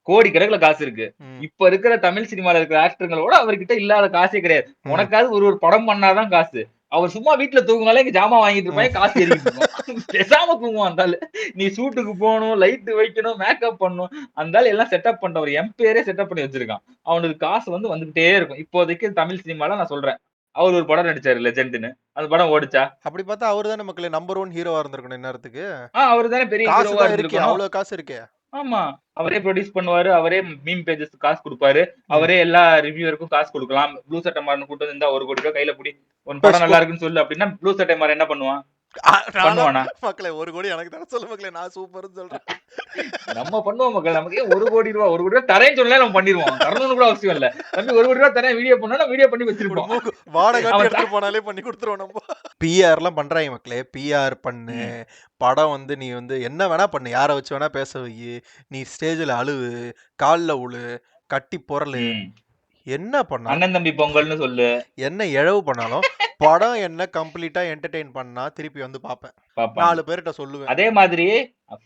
கோடிக்கணக்குல காசு இருக்கு. ம். இப்ப இருக்கிற தமிழ் சினிமால இருக்கிற ஆக்டருங்களோட அவர்கிட்ட இல்லாத காசே கிடையாது. ம். உனக்காவது ஒரு படம் பண்ணாதான் காசு. அவர் சும்மா வீட்டுல தூங்குனாலே இங்க ஜாமான் வாங்கிட்டு இருப்பாங்க, காசு ஏறிட்டு இருக்கும். பேசாம தூங்குவான் அந்த ஆளு. நீ ஷூட்டுக்கு போகணும், லைட் வைக்கணும், மேக்கப் பண்ணணும். அந்த ஆளு எல்லாம் செட்டப் பண்றவர் எம்பையரே செட்டப் பண்ணி வச்சிருக்கான். அவனுக்கு காசு வந்து வந்துகிட்டே இருக்கும். இப்போதைக்கு தமிழ் சினிமால நான் சொல்றேன். அவர் ஒரு படம் நடிச்சாரு லெஜெண்ட்னு. அந்த படம் ஓடுச்சா? அப்படி பார்த்தா அவரு தானே மக்களே நம்பர் 1 ஹீரோவா இருந்திருக்கணும் இந்நேரத்துக்கு. அவரு தானே பெரிய காசு ஹீரோவா தான் இருக்கே. இருந்திருக்கணும். அவ்வளவு காசு இருக்கே. ஆமா. அவரே ப்ரொடியூஸ் பண்ணுவாரு. அவரே மீம் பேஜஸ்க்கு காசு குடுப்பாரு. ம். அவரே எல்லா ரிவ்யூவருக்கும் காசு குடுக்கலாம். ப்ளூ சட்டை மாறன் கூட்டு வந்து இந்தா 1 கோடி ரூபாய் கையில புடி. உன் படம் நல்லா இருக்குன்னு சொல்லு அப்படின்னா, ப்ளூ சட்டை மாறன் என்ன பண்ணுவான்? பண்ணுவானா? மக்களே 1 கோடி எனக்கு தானே சொல்லு மக்களே. நான் சூப்பர்னு சொல்றேன். நம்ம பண்ணுவோம் மக்கள். நமக்கு ஏன் 1 கோடி ரூபாய் 1 கோடி ரூபாய் தரேன்னு சொன்னா நம்ம பண்ணிருவோம். தரணும்னு கூட அவசியம் இல்ல. தம்பி 1 கோடி ரூபாய் தரேன் வீடியோ பண்ணா வீடியோ பண்ணி ஒரு வச்சிருப்போம். மூக்கு வாடகை அவன் எடுத்துட்டு போனாலே பண்ணி கொடுத்துருவோம் நம்ம. பிஆர்லாம் பண்றாங்க மக்களே. பிஆர் பண்ணு. ம். படம் வந்து நீ வந்து என்ன வேணா பண்ணு. யார வச்சு வேணா பேச வை. நீ ஸ்டேஜ்ல அழுவு, கால்ல உழு, கட்டி பொறலு. ம். என்ன பண்ணாலும் அண்ணன் தம்பி பொங்கல்னு சொல்லு. என்ன இழவு பண்ணாலும் படம் என்ன கம்ப்ளீட்டா என்டர்டெயின் பண்ணா திருப்பி வந்து பார்ப்பேன். பாப்பாங்க. 4 பேர்ட்ட சொல்லுவேன். அதே மாதிரி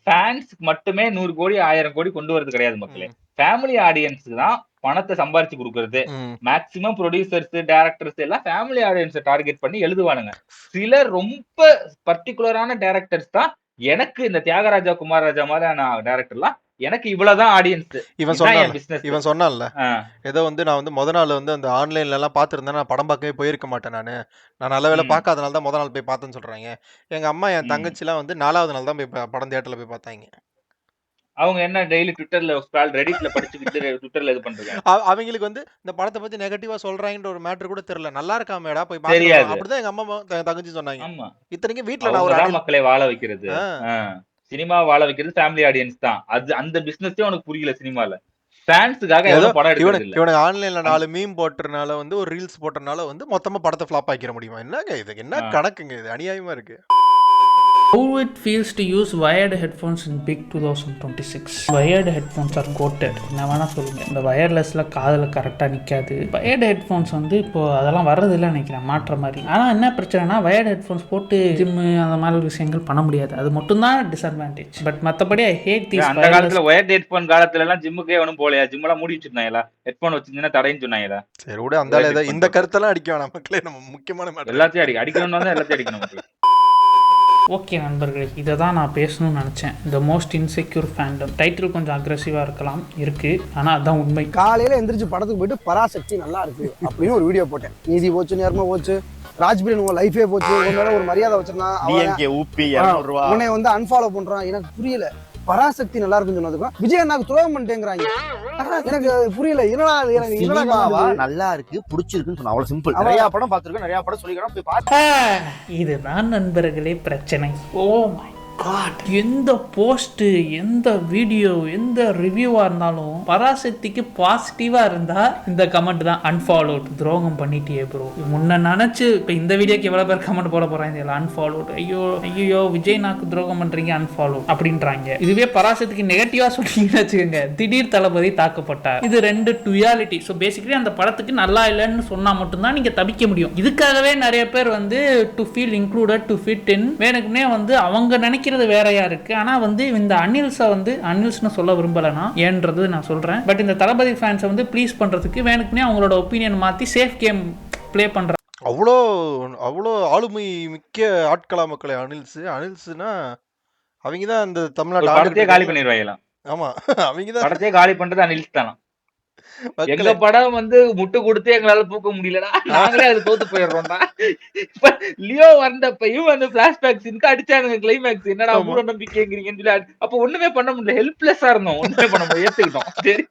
ஃபேன்ஸ்க்கு மட்டுமே 100 கோடி 1000 கோடி கொண்டு வரது கிடையாது மக்களே. ம். ஃபேமிலி ஆடியன்ஸ்க்கு தான் பணத்தை சம்பாரிச்சு குடுக்குறது. ம். மேக்ஸிமம் ப்ரொடியூசர்ஸ், டைரக்டர்ஸ் எல்லாம் ஃபேமிலி ஆடியன்ஸ டார்கெட் பண்ணி எழுதுவானுங்க. சிலர் ரொம்ப பர்ட்டிகுலரான டைரக்டர்ஸ் தான் எனக்கு இந்த தியாகராஜா, குமாரராஜா மாதிரியான டைரக்டர்லாம் எனக்கு இவ்வளவுதான் ஆடியன்ஸ், இவன் இதுதான் என் சொன்னான்ல பிசினஸ். இவன் சொன்னான்ல ஏதோ வந்து நான் வந்து முத நாள் வந்து அந்த ஆன்லைன்ல எல்லாம் பார்த்துருந்தேன், நான் படம் பார்க்கவே போயிருக்க மாட்டேன் நான் நல்ல வேலை பார்க்காதனால தான் முத நாள் போய் பார்த்தேன்னு சொல்றாங்க. எங்க அம்மா என் தங்கச்சிலாம் வந்து 4வது நாள் தான் போய் படம் தியேட்டர்ல போய் பார்த்தாங்க. அவங்க என்ன டெய்லி ட்விட்டர்ல ரெடிட்ல படிச்சுக்கிட்டு ட்விட்டர்ல இது பண்றாங்க. அவங்களுக்கு வந்து இந்த படத்தை பத்தி நெகட்டிவா சொல்றாங்கன்ற ஒரு மேட்டர் கூட தெரியல. நல்லா இருக்காமேடா போய் பார்க்கணும் தெரியாது. அப்படிதான் எங்க அம்மா தங்கச்சி சொன்னாங்க. ஆமா, இத்தனைக்கும் வீட்டுல நான் ஒரு அவங்கதான் மக்களை வாழ வைக்கிறது. ஆ. சினிமா வாழ வைக்கிறது ஃபேமிலி ஆடியன்ஸ் தான். அது அந்த பிசினஸே உனக்கு புரியல சினிமால. ஃபேன்ஸுக்காக ஏதோ எவனும் படம் எடுக்கிறது இல்ல. இவனுக்கு ஆன்லைன்ல 4 மீம் போட்டறனால வந்து ஒரு ரீல்ஸ் போட்டறனால வந்து மொத்தமா படத்தை ஃபிளாப் ஆக்கிர முடியுமா? என்னங்க இது? என்ன கணக்குங்க இது? அநியாயமா இருக்கு. How it feels to use wired headphones in big 2026. Wired headphones are goated. என்ன வேணா சொல்லுங்க. இந்த வயர்லெஸ்ல காதுல கரெக்டா நிக்காது. wired headphones வந்து இப்போ அதெல்லாம் வர்றது இல்ல நினைக்கிறேன், மாற்ற மாதிரி. ஆனா என்ன பிரச்சனைனா wired headphones போட்டு ஜிம் அந்த மாதிரி விஷயங்கள் பண்ண முடியாது. அது மட்டும் தான் டிஸ்அட்வான்டேஜ். பட் மத்தபடி I hate these. அந்த காலத்துல வயர்ட் ஹெட்போன் காலத்துல எல்லாம் ஜிம்முக்கே எவனும் போலையா? ஜிம் எல்லாம் மூடி வச்சிருந்தாங்களா? ஹெட்போன் வச்சிருந்தா தடைன்னு சொன்னாங்களா? சரி விடு, அந்த இந்த கருத்தெல்லாம் அடிக்க வேணாம் மக்களே. நம்ம முக்கியமான மேட்டர் எல்லாத்தையும் அடிக்கணும்னு வந்தா எல்லாத்தையும் அடிக்கணும். ஓகே நண்பர்களே, இதை தான் நான் பேசணும்னு நினச்சேன். The most insecure Phantom. Title கொஞ்சம் அக்ரெசிவாக இருக்கலாம், இருக்குது, ஆனால் அதுதான் உண்மை. காலையில் எந்திரிச்சு படத்துக்கு போயிட்டு பராசக்தி நல்லா இருக்கு அப்படின்னு ஒரு வீடியோ போட்டேன். நீதி போச்சு, நேர்மை போச்சு, ராஜ்பிரியன் உங்க லைஃபே போச்சு, உங்க ஒரு மரியாதை வச்சிருந்தான், உன்னை வந்து அன்ஃபாலோ பண்றான். எனக்கு புரியல. பராசக்தி நல்லா இருக்குன்னு சொன்னதுக்கும் விஜய் அண்ணாக்கு துரோகம் பண்ணிட்டேங்கிறாங்க. எனக்கு புரியல. என்னடா நல்லா இருக்கு பிடிச்சிருக்குன்னு சொன்னா அவ்வளவு சிம்பிள். நிறைய படம் பார்த்திருக்கேன், நிறைய படம் சொல்லிக்கிறோம், போய் பார்த்து. இதுதான் நண்பர்களே பிரச்சனை. ஓ மை காட், எந்த போஸ்ட், எந்த வீடியோ, எந்த ரிவ்யூவா இருந்தாலும் பராசக்திக்கு பாசிட்டிவா இருந்தா இந்த கமெண்ட் தான், அன்ஃபாலோட், துரோகம் பண்ணிட்டியே ப்ரோ. முன்ன நினைச்சு இப்ப இந்த வீடியோக்கு எவ்வளவு பேர் கமெண்ட் போட போறாங்க, அன்ஃபாலோட், ஐயோ ஐயோ விஜய் நாக்கு துரோகம் பண்றீங்க அன்ஃபாலோ அப்படின்றாங்க. இதுவே பராசக்திக்கு நெகட்டிவா சொல்லிங்கன்னு வச்சுக்கோங்க, திடீர் தளபதி தாக்கப்பட்டார். இது ரெண்டு டுயாலிட்டி. ஸோ பேசிக்கலி அந்த படத்துக்கு நல்லா இல்லைன்னு சொன்னா மட்டும்தான் நீங்க தப்பிக்க முடியும். இதுக்காகவே நிறைய பேர் வந்து to feel included, to fit in, வேணுக்குனே வந்து அவங்க நினைக்கிற வேறையா இருக்கு. ஆனா வந்து இந்த அனில்ஸ்னு சொல்ல விரும்பலனா ஏன்றது நான் சொல்றேன். பட் இந்த தளபதி ஃபேன்ஸை வந்து ப்ளீஸ் பண்றதுக்கு வேணுக்குனே அவங்களோட ஒப்பீனியன் மாத்தி சேஃப் கேம் ப்ளே பண்றாங்க. அவ்வளோ ஆளுமை மிக்க ஆட்களா மக்களே அனில்ஸ்னா அவங்க தான் இந்த தமிழ்நாட்டு காலி பண்ணிடுவாங்க. ஆமா, அவங்க தான் படத்தையே காலி பண்றது அனில்ஸ் தானா? எங்க படம் வந்து முட்டு கொடுத்து எங்களால தூக்க முடியலடா, நாங்களே அது தோத்து போயிடுறோம்டா. இப்ப லியோ வந்தப்பையும் அந்த பிளாஷ்பேக் சீனுக்கு அடிச்சானுங்க கிளைமேக்ஸ். என்னடா மூட நம்பிக்கைங்கிறீங்கன்னு சொல்லி அப்ப ஒண்ணுமே பண்ண முடியல, ஹெல்ப்லெஸ்ஸா இருந்தோம். ஒண்ணுமே பண்ண முடியல, ஏத்துக்கிட்டோம்.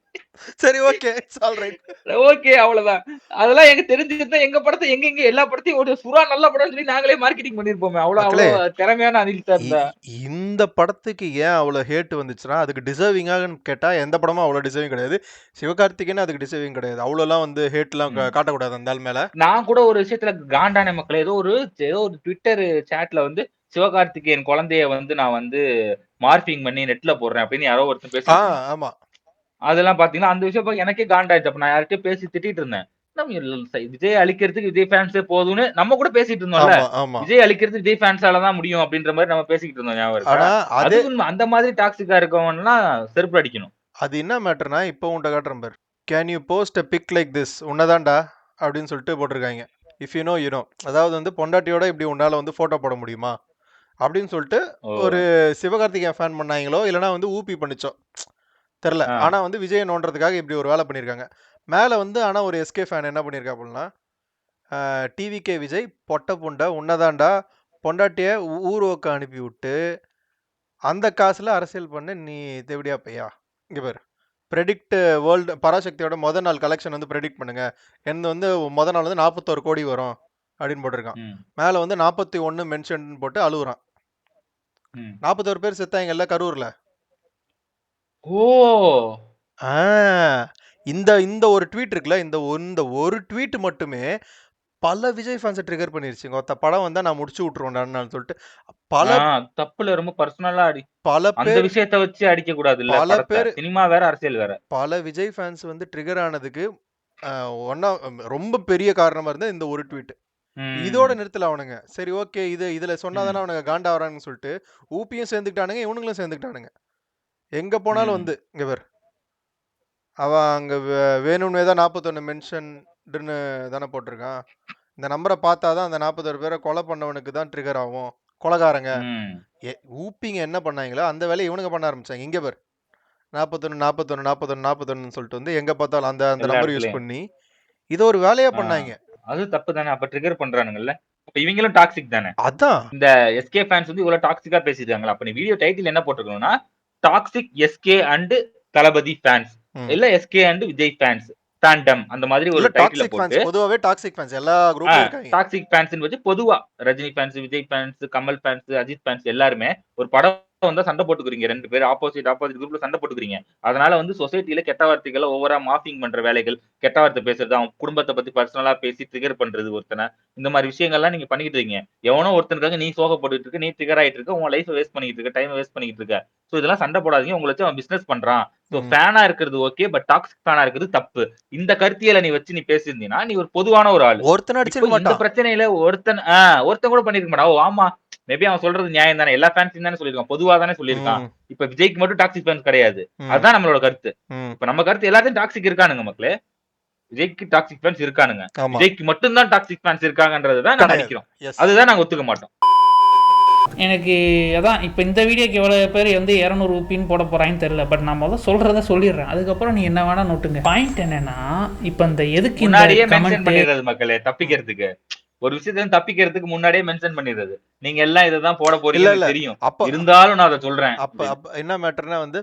சரி okay, it's all right, okay, அவ்வளவுதான். அதெல்லாம் எங்க தெரிஞ்சிருந்தா எங்க படத்தை எங்க எல்லா படத்தையும் ஒரு சுறா நல்ல படம் சொல்லி நாங்களே மார்க்கெட்டிங் பண்ணிருப்போமே. அவ்வளவு திறமையான அனில் சார் இருந்தா. இந்த படத்துக்கு ஏன் அவ்வளவு ஹேட் வந்துச்சுன்னா அதுக்கு டிசர்விங்கான்னு கேட்டா எந்த படமும் அவ்வளவு டிசர்விங் கிடையாது. சிவகார்த்திகேயன் அதுக்கு டிசர்விங் கிடையாது. அவ்வளவுலாம் வந்து ஹேட் எல்லாம் காட்டக்கூடாது அந்த ஆள் மேல. நான் கூட ஒரு விஷயத்துல காண்டான மக்கள், ஏதோ ஒரு ட்விட்டர் சாட்ல வந்து சிவகார்த்திகேயன் குழந்தைய வந்து நான் வந்து மார்பிங் பண்ணி நெட்ல போடுறேன் அப்படின்னு யாரோ ஒருத்தர் பேசுறாங்க. ஆமா, அதெல்லாம் பாத்தீங்கன்னா அந்த விஷயம் எனக்கே காண்டாயிடுச்சு. அப்ப நான் யார்கிட்டயும் பேசி திட்டிட்டு இருந்தேன். விஜய் அழிக்கிறதுக்கு விஜய் ஃபேன்ஸே போதும்னு நம்ம கூட பேசிட்டு இருந்தோம்ல. விஜய் அழிக்கிறது விஜய் ஃபேன்ஸாலதான் முடியும் அப்படின்ற மாதிரி நம்ம பேசிக்கிட்டு இருந்தோம். ஞாபகம். அந்த மாதிரி டாக்ஸிக்கா இருக்கவன்லாம் செருப்பு அடிக்கணும். அது என்ன மேட்டர்னா, இப்போ உன்ட்ட காட்டுறேன் பாரு, can you post a pic like this, உன்னதான்டா அப்படின்னு சொல்லிட்டு போட்டிருக்காங்க. If you know you know, அதாவது வந்து பொண்டாட்டியோட இப்படி உன்னால வந்து போட்டோ போட முடியுமா அப்படின்னு சொல்லிட்டு ஒரு சிவகார்த்திகேயன் ஃபேன் பண்ணாங்களோ இல்லைன்னா வந்து ஊபி பண்ணிச்சோ தெரில. ஆனா வந்து விஜய் நோன்றதுக்காக இப்படி ஒரு வேலை பண்ணியிருக்காங்க. மேலே வந்து ஆனால் ஒரு எஸ்கே ஃபேன் என்ன பண்ணியிருக்கா அப்படின்னா, டிவிகே விஜய் பொட்ட புண்டை உன்னதாண்டா, பொண்டாட்டிய ஊரோக்க அனுப்பி விட்டு அந்த காசுல அரசியல் பண்ண நீ தேவடியா பையா. இங்கே பேர் ப்ரெடிக்ட் வேர்ல்டு பராசக்தியோட முதல் நாள் கலெக்ஷன் வந்து ப்ரெடிக்ட் பண்ணுங்க. என்ன வந்து முதல் நாள் வந்து 41 கோடி வரும் அப்படின்னு போட்டிருக்கான். மேலே வந்து 41 மென்ஷன் போட்டு அழுகுறான். 41 பேர் செத்தாங்க எல்லாம் கரூர்ல. ஓ, இந்த ஒரு ட்வீட் இருக்குல்ல, இந்த ஒரு ட்வீட் மட்டுமே பல விஜய் ஃபேன்ஸை ட்ரிகர் பண்ணிருச்சுங்க. ஒருத்த படம் வந்தா நான் முடிச்சு விட்டுருவேன்டான்னு சொல்லிட்டு பல தப்புல ரொம்ப பர்சனலா பல பேர் அந்த விஷயத்தை வச்சு அடிக்க கூடாது. பல பேர் சினிமா வேற அரசியல் வேற. பல விஜய் ஃபேன்ஸ் வந்து ட்ரிகர் ஆனதுக்கு ஒன்னா ரொம்ப பெரிய காரணமா இருந்த இந்த ஒரு ட்வீட். இதோட நிறுத்தல அவனுங்க. சரி ஓகே, இதுல சொன்னாதானே அவனுங்க காண்டா வரான்னு சொல்லிட்டு ஊபியும் சேர்ந்துக்கிட்டானுங்க, இவனுங்களும் சேர்ந்துக்கிட்டானுங்க. எங்க போனாலும் வந்து இங்க பேர் அவன் அங்க வேணும்னே தான் 41 மென்ஷன்னு தானே போட்டிருக்கான். இந்த நம்பரை பார்த்தாதான் அந்த 41 பேரை கொலை பண்ணவனுக்கு தான் ட்ரிகர் ஆகும். கொலைகாரங்க ஊப்பிங்க என்ன பண்ணாங்களோ அந்த வேலையை இவனுங்க பண்ண ஆரம்பிச்சாங்க. இங்க பேர் 41 சொல்லிட்டு வந்து எங்க பார்த்தாலும் அந்த எல்லா நம்பர் யூஸ் இடத்துலயும். பண்ணி இதை ஒரு வேலையா ஆ. பண்ணாங்க. அது தப்பு தானே. அப்ப ட்ரிகர் பண்றானுங்கல்ல. அப்ப இவங்களும் டாக்ஸிக் தானே. அதான் இந்த எஸ்கே ஃபேன்ஸ் வந்து இவ்வளவு டாக்ஸிக்கா பேசிருக்காங்களா? அப்ப நீ வீடியோ டைட்டில் என்ன போட்டுருக்கணும்னா, toxic SK and Thalapathy fans. ம். இல்ல SK and Vijay fans. Fandom அந்த மாதிரி இல்ல ஒரு டைட்டில டாக்ஸிக் போட்டு ஃபேன்ஸ் பொதுவாவே டாக்ஸிக் ஃபேன்ஸ் எல்லா குரூப்லயும் இருக்காங்க. டாக்ஸிக் ஃபேன்ஸ்னு வச்சு பொதுவா Rajini fans, Vijay fans, Kamal fans, Ajith fans எல்லாருமே ஒரு படம் வந்தா சண்டை போட்டுக்கிறீங்க. 2 பேர் ஆப்போசிட் குரூப்ல சண்டை போட்டுக்கிறீங்க. அதனால வந்து சொசைட்டில கெட்ட வார்த்தைகள ஓவரா மார்ஃபிங் பண்ற வேலைகள், கெட்ட வார்த்தை பேசுறது, அவன் குடும்பத்த பத்தி பர்சனலா பேசி ட்ரிகர் பண்றது ஒருத்தன. இந்த மாரி விஷயங்கள்லாம் நீங்க பண்ணிக்கிட்டு இருக்கீங்க. எவனோ ஒருத்தனுக்காக நீ சோகப்பட்டுட்டு இருக்க, நீ ட்ரிகர் ஆயிட்டு இருக்க, உன் லைஃப வேஸ்ட் பண்ணிட்டு இருக்க, டைம வேஸ்ட் பண்ணிட்டு இருக்க. சோ இதெல்லாம் சண்டை போடாதீங்க. உங்கள வச்சு அவன் பிசினஸ் பண்றான். சோ ம். ஃபேனா இருக்கிறது ஓகே. பட் டாக்ஸிக் ஃபேனா இருக்கிறது தப்பு. இந்த கருத்தியல நீ வச்சு நீ பேசியிருந்தீன்னா, நீ ஒரு பொதுவான ஒரு ஆளு. ஒருத்தன் இப்போ அடிச்சிருக்க இந்த மாட்டான். பிரச்சனையில ஒருத்தன் கூட பண்ணிருக்க மாட்டான். ஓ ஆமா. மேபி அவன் சொல்றது நியாயம் தானே. எல்லா ஃபேன்ஸையும் தானே சொல்லியிருக்கான். பொதுவா தானே சொல்லியிருக்கான். ம். இப்ப விஜய்க்கு மட்டும் டாக்ஸிக் ஃபேன்ஸ் கிடையாது. ம். அதுதான் நம்மளோட கருத்து. ம். இப்ப நம்ம கருத்து எல்லாத்தையும் டாக்ஸிக் இருக்கானுங்க மக்களே. விஜய்க்கு டாக்ஸிக் ஃபேன்ஸ் இருக்கானுங்க. ஆமா. விஜய்க்கு மட்டும் தான் டாக்ஸிக் ஃபேன்ஸ் இருக்காங்கன்றத தான் நாங்க கிடையாது. அடிக்கிறோம். எஸ். அதுதான் நாங்க ஒத்துக்க மாட்டோம். எனக்கு அதான் இப்போ இந்த வீடியோக்கு எவ்வளோ பேர் வந்து 200 பின் போட போகிறாங்கன்னு தெரியல. பட் நான் முதல்ல சொல்கிறத சொல்லிடுறேன். அதுக்கப்புறம் நீ என்ன வேணா நோட்டுங்க. பாயிண்ட் என்னன்னா, இப்போ இந்த எதுக்கு இந்த முன்னாடியே மென்ஷன் கமெண்ட் பண்ணிடுறது மக்களே தப்பிக்கிறதுக்கு. ஒரு விஷயத்தை தப்பிக்கிறதுக்கு முன்னாடியே மென்ஷன் பண்ணிடுறது. நீங்க எல்லாம் இததான் போட இல்ல போறீங்கன்னு இல்ல எனக்கு தெரியும். அப்ப இருந்தாலும் நான் அதை சொல்றேன். அப்ப என்ன மேட்டர்னா வந்து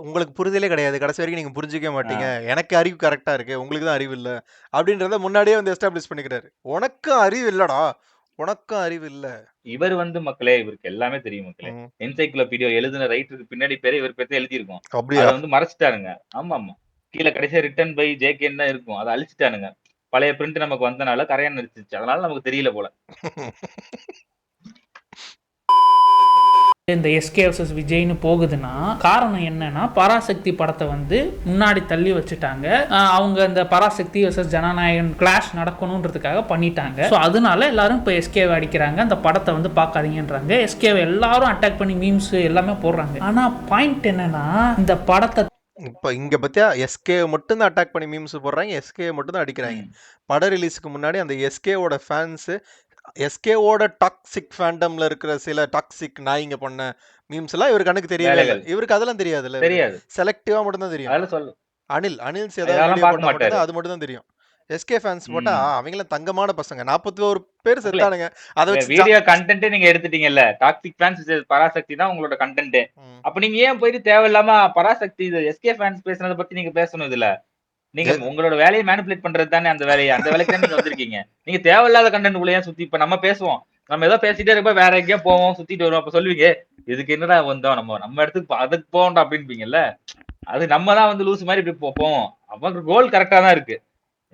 உங்களுக்கு புரிதலே கிடையாது. கடைசி வரைக்கும் நீங்க புரிஞ்சிக்க மாட்டீங்க. எனக்கு அறிவு கரெக்டா இருக்கு, உங்களுக்கு தான் அறிவு இல்ல அப்படின்றத முன்னாடியே வந்து எஸ்டாப்ளிஷ் பண்ணிக்கிறாரு. உனக்கும் அறிவு இல்லடா, உனக்கும் அறிவு இல்ல. இவர் வந்து மக்களே இவருக்கு எல்லாமே தெரியும் மக்களே. ம். என்சைக்ளோபீடியா எழுதின ரைட்டருக்கு பின்னாடி பேரே இவர் பேர்ல எழுதியிருக்கும். அப்படியா? அதை வந்து மறைச்சிட்டானுங்க. ஆமா ஆமா. கீழே கடைசியா ரிட்டன் பை ஜேகேன்னு தான் இருக்கும். அதை அழிச்சிட்டானுங்க. பழைய பிரிண்ட் நமக்கு வந்தனால கரையான் அடிச்சிருச்சு. அதனால நமக்கு தெரியல போல. இந்த எஸ்கே வர்சஸ் விஜய்னு போகுதுன்னா காரணம் என்னன்னா, பராசக்தி படத்தை வந்து முன்னாடி தள்ளி வச்சுட்டாங்க. அவங்க இந்த பராசக்தி வர்சஸ் ஜனநாயகன் கிளாஷ் நடக்கணுன்றதுக்காக பண்ணிட்டாங்க. ஸோ அதனால எல்லாரும் இப்போ எஸ்கேவை அடிக்கிறாங்க. அந்த படத்தை வந்து பார்க்காதீங்கன்றாங்க. எஸ்கேவை எல்லாரும் அட்டாக் பண்ணி மீம்ஸ் எல்லாமே போடுறாங்க. ஆனா பாயிண்ட் என்னன்னா, இந்த படத்தை இப்ப இங்க பத்தியா எஸ்கே மட்டும் தான் அட்டாக் பண்ணி மீம்ஸ் போடுறாங்க, எஸ்கே மட்டும் தான் அடிக்கிறாங்க. படம் ரிலீஸுக்கு முன்னாடி அந்த எஸ்கேவோட ஃபேன்ஸ், எஸ்கேவோட டாக்ஸிக் ஃபேண்டம்ல இருக்கிற சில டாக்ஸிக் நாய்ங்க பண்ண மீம்ஸ் எல்லாம் இவருக்கு கணக்கு தெரியவே இல்லை. வேலைகள். இவருக்கு அதெல்லாம் தெரியாதுல்ல. தெரியாது. செலக்டிவா மட்டும் தான் தெரியும். அதெல்லாம் சொல்லு. அனில் ஏதாவது அதெல்லாம் வீடியோ பார்க்க போட்டா மாட்டாரு. மட்டும் அது மட்டும் தான் தெரியும். எஸ்கே ஃபேன்ஸ் போட்டா அவங்களாம் தங்கமான பசங்க. 41 பேர் செத்தானுங்க. அதை வச்சு வீடியோ கண்டென்ட் நீங்க எடுத்துட்டீங்கல்ல. டாக்ஸிக் ஃபேன்ஸ் பராசக்தி தான் உங்களோட கண்டென்ட். அப்ப நீங்க ஏன் போயிட்டு தேவையில்லாம பராசக்தி எஸ்கே ஃபேன்ஸ் பேசுனதை பத்தி நீங்க பேசணும் இதுல. நீங்க உங்களோட வேலையை மேனிபுலேட் பண்றது தானே அந்த வேலையை. அந்த வேலைக்கு தான் நீங்க வந்திருக்கீங்க. நீங்க தேவையில்லாத கண்டென்ட் உள்ள ஏன் சுத்தி இப்ப நம்ம பேசுவோம். நம்ம ஏதோ பேசிட்டே இருப்ப வேற எங்கேயோ போவோம், சுத்திட்டு வருவோம். அப்ப சொல்லுவீங்க, இதுக்கு என்னடா வந்தோம், நம்ம இடத்துக்கு அதுக்கு போவோம்டா அப்படின்பீங்கல்ல. அது நம்ம தான் வந்து லூஸ் மாதிரி இப்படி போவோம். அவங்க கோல் கரெக்டா தான் இருக்கு.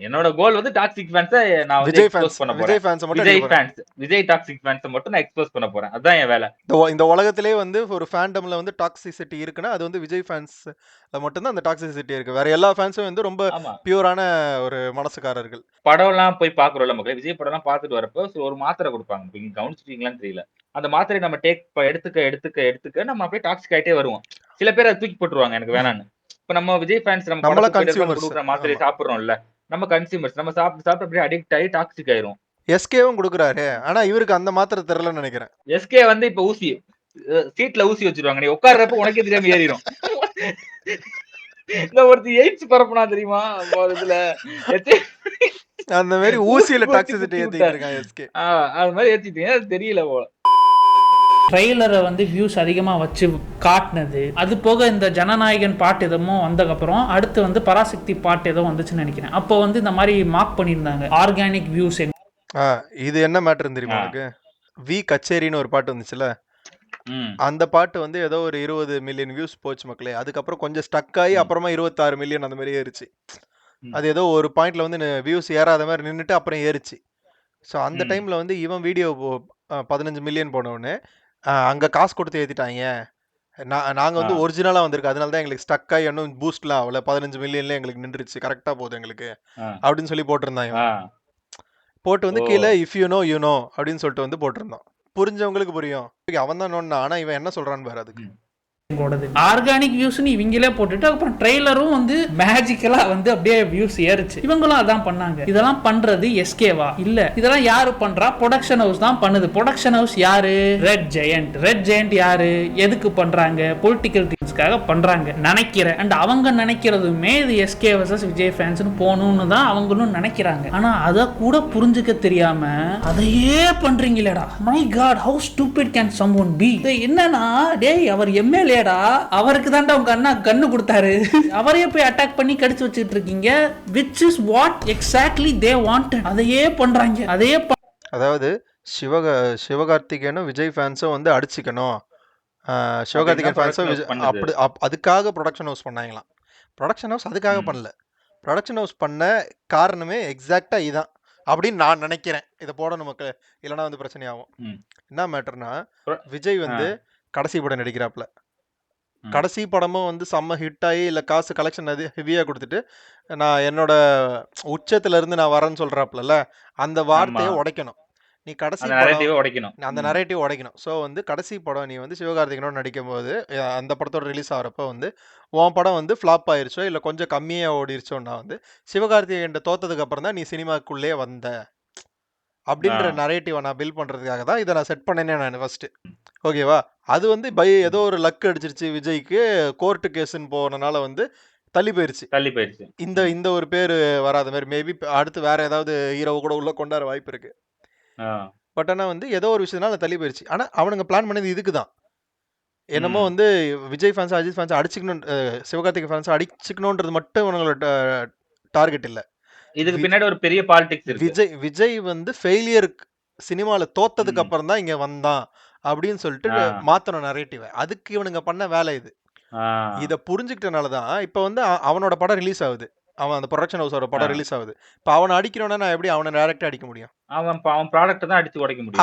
என்னோட கோல் வந்து டாக்ஸிக் ஃபேன்ஸை நான் வந்து எக்ஸ்போஸ் பண்ண போறேன். விஜய் டாக்ஸிக் ஃபேன்ஸை மட்டும் நான் எக்ஸ்போஸ் பண்ண போறேன். அதுதான் என் வேலை. இந்த உலகத்திலே வந்து ஒரு ஃபேண்டம்ல வந்து டாக்ஸிசிட்டி இருக்குன்னா அது வந்து விஜய் ஃபேன்ஸ் மட்டும்தான் அந்த டாக்ஸிசிட்டி இருக்கு. வேற எல்லா ஃபேன்ஸும் வந்து ரொம்ப பியூரான ஒரு மனசுக்காரர்கள். படம் எல்லாம் போய் பாக்குறோம்ல மக்களே. விஜய் படம் எல்லாம் பாத்துட்டு வரப்போ ஒரு மாத்திரை கொடுப்பாங்க. நீங்க கவனிச்சிட்டீங்களான்னு தெரியல. அந்த மாத்திரை நம்ம எடுத்துக்க நம்ம அப்படியே டாக்ஸிக் ஆயிட்டே வருவோம். சில பேர் அதை தூக்கி போட்டுருவாங்க எனக்கு வேணான்னு. இப்ப நம்ம விஜய் ஃபேன்ஸ் நம்ம கொடுக்குற மாத்திரை சாப்பிடுறோம்ல. நம்ம கன்சியூமர்ஸ் நம்ம சாப்பிட்டு அப்படியே அடிக்ட் ஆகி டாக்ஸிக் ஆயிரும். எஸ்கேவும் கொடுக்குறாரு. ஆனா இவருக்கு அந்த மாத்திரை தெரியலன்னு நினைக்கிறேன். எஸ்கே வந்து இப்ப ஊசி சீட்ல ஊசி வச்சிருவாங்க. நீ உட்கார்றப்ப உனக்கே தெரியாம ஏறிடும். இந்த ஒருத்தி எய்ட்ஸ் பரப்புனா தெரியுமா இதுல அந்த மாதிரி ஊசியில டாக்ஸிசிட்டி ஏத்திட்டு இருக்கான் எஸ்கே. அது மாதிரி ஏத்திட்டீங்க. அது தெரியல போல. ட்ரெய்லரை வந்து வியூஸ் அதிகமாக வச்சு காட்டினது. அது போக இந்த ஜனநாயகன் பாட்டு எதுவும் வந்ததுக்கப்புறம் அடுத்து வந்து பராசக்தி பாட்டு ஏதோ வந்துச்சுன்னு நினைக்கிறேன். அப்போ வந்து இந்த மாதிரி மார்க் பண்ணியிருந்தாங்க ஆர்கானிக் வியூஸ். இது என்ன மேட்டர் தெரியுமா எனக்கு? வி கச்சேரின்னு ஒரு பாட்டு வந்துச்சுல, அந்த பாட்டு வந்து ஏதோ ஒரு 20 மில்லியன் வியூஸ் போச்சு மக்களே. அதுக்கப்புறம் கொஞ்சம் ஸ்டக் ஆகி அப்புறமா 26 மில்லியன் அந்த மாதிரி ஏறிச்சு. அது ஏதோ ஒரு பாயிண்ட்ல வந்து வியூஸ் ஏறாத மாதிரி நின்றுட்டு அப்புறம் ஏறிச்சு. ஸோ அந்த டைம்ல வந்து இவன் வீடியோ 15 மில்லியன் போனவுடனே அங்கே காசு கொடுத்து ஏற்றிட்டாங்க. நாங்கள் வந்து ஒரிஜினலாக வந்திருக்கு, அதனால தான் எங்களுக்கு ஸ்டக் ஆகி இன்னும் பூஸ்ட்லாம் ஆகல, 15 மில்லியன்ல எங்களுக்கு நின்றுச்சு, கரெக்டாக போகுது எங்களுக்கு அப்படின்னு சொல்லி போட்டிருந்தாங்க. போட்டு வந்து கீழே இஃப் யூ நோ அப்படின்னு சொல்லிட்டு வந்து போட்டிருந்தான். புரிஞ்சவங்களுக்கு புரியும், அவன் தான் நோன்னா. ஆனால் இவன் என்ன சொல்றான்னு பாரு. அதுக்கு ஆர்கானிக் வியூஸ்னு இவங்களே போட்டுட்டு அப்புறம் ட்ரெய்லரும் வந்து மேஜிக்கலா வந்து அப்படியே வியூஸ் ஏறிச்சு. இவங்களும் அதான் பண்ணாங்க. இதெல்லாம் பண்றது எஸ்கேவா? இல்ல, இதெல்லாம் யாரு பண்றா? ப்ரொடக்ஷன் ஹவுஸ் தான் பண்ணுது. ப்ரொடக்ஷன் ஹவுஸ் யாரு? ரெட் ஜெயண்ட் யாரு? எதுக்கு பண்றாங்க? பொலிட்டிக்கல் திங்ஸ் ரீசன்ஸ்க்காக பண்றாங்க நினைக்கிறேன். அண்ட் அவங்க நினைக்கிறதுமே இது எஸ்கே வர்சஸ் விஜய் ஃபேன்ஸ்னு போகணும்னு தான் அவங்களும் நினைக்கிறாங்க. ஆனா அதை கூட புரிஞ்சுக்க தெரியாம அதையே பண்றீங்களேடா. My God, how stupid can someone be. என்னன்னா டேய் அவர் எம்எல்ஏடா, அவருக்கு தான்டா உங்க அண்ணா கன்னு கொடுத்தாரு, அவரையே போய் அட்டாக் பண்ணி கடிச்சு வச்சுட்டு இருக்கீங்க. which is what exactly they wanted. அதையே பண்றாங்க. அதையே அதாவது சிவகார்த்திகேயனும் விஜய் ஃபேன்ஸும் வந்து அடிச்சுக்கணும், சிவகார்த்திகேயன் ஃபேன்ஸும் அப்படி அதுக்காக ப்ரொடக்ஷன் ஹவுஸ் பண்ணாங்களாம். ப்ரொடக்ஷன் ஹவுஸ் அதுக்காக பண்ணல. ப்ரொடக்ஷன் ஹவுஸ் பண்ண காரணமே எக்ஸாக்டா இதான் அப்படின்னு நான் நினைக்கிறேன். இதை போடணும் மக்கள், இல்லைன்னா வந்து பிரச்சனையாகும். என்ன மேட்டர்னா, விஜய் வந்து கடைசி படம் நடிக்கிறாப்புல. கடைசி படமும் வந்து செம்ம ஹிட் ஆகி இல்லை காசு கலெக்ஷன் அது ஹெவியாக கொடுத்துட்டு நான் என்னோட உச்சத்துல இருந்து நான் வரேன்னு சொல்றாப்புல, அந்த வார்த்தையை உடைக்கணும். நீ கடைசி அந்த நரேட்டிவ் உடைக்கணும். ஸோ வந்து கடைசி படம் நீ வந்து சிவகார்த்திகனோட நடிக்கும் போது அந்த படத்தோட ரிலீஸ் ஆகிறப்ப வந்து உன் படம் வந்து ஃப்ளாப் ஆயிருச்சோ இல்லை கொஞ்சம் கம்மியாக ஓடிருச்சோன்னா வந்து சிவகார்த்திகேயன் தோத்ததுக்கு அப்புறம் தான் நீ சினிமாக்குள்ளே வந்த அப்படின்ற நரேட்டிவை நான் பில் பண்ணுறதுக்காக தான் இதை நான் செட் பண்ணேனே நான் ஃபர்ஸ்ட். ஓகேவா? அது வந்து ஏதோ ஒரு லக் அடிச்சிருச்சு விஜய்க்கு, கோர்ட்டு கேஸுன்னு போனனால வந்து தள்ளி போயிருச்சு. இந்த ஒரு பேர் வராத மாதிரி மேபி அடுத்து வேற ஏதாவது ஹீரோவை கூட உள்ள கொண்டாட வாய்ப்பு இருக்கு. பட் ஆனால் வந்து ஏதோ ஒரு விஷயத்தினால தள்ளி போயிருச்சு. ஆனால் அவனுங்க பிளான் பண்ணது இதுக்கு தான். என்னமோ வந்து விஜய் ஃபேன்ஸ் அஜித் ஃபேன்ஸ் அடிச்சுக்கணும், சிவகார்த்திகை ஃபேன்ஸ் அடிச்சுக்கணுன்றது மட்டும் இவங்களோட டார்கெட் இல்லை. இதுக்கு பின்னாடி ஒரு பெரிய பாலிடிக்ஸ் இருக்கு. விஜய் வந்து ஃபெயிலியர் சினிமாவில் தோத்ததுக்கு அப்புறம் தான் இங்க வந்தான் அப்படின்னு சொல்லிட்டு மாத்தணும் நரேட்டிவ். அதுக்கு இவனுங்க பண்ண வேலை இது. இதை புரிஞ்சுக்கிட்டனாலதான் இப்ப வந்து அவனோட படம் ரிலீஸ் ஆகுது, அவன் அந்த ப்ரொடக்ஷன் ஹவுஸோட படம் ரிலீஸ் ஆகுது. இப்ப அவனை அடிக்கணும்னா நான் எப்படி அவனை டைரக்டா அடிக்க முடியும்? அவன் ப்ராடக்ட் தான் அடிச்சு உடைக்க முடியும்.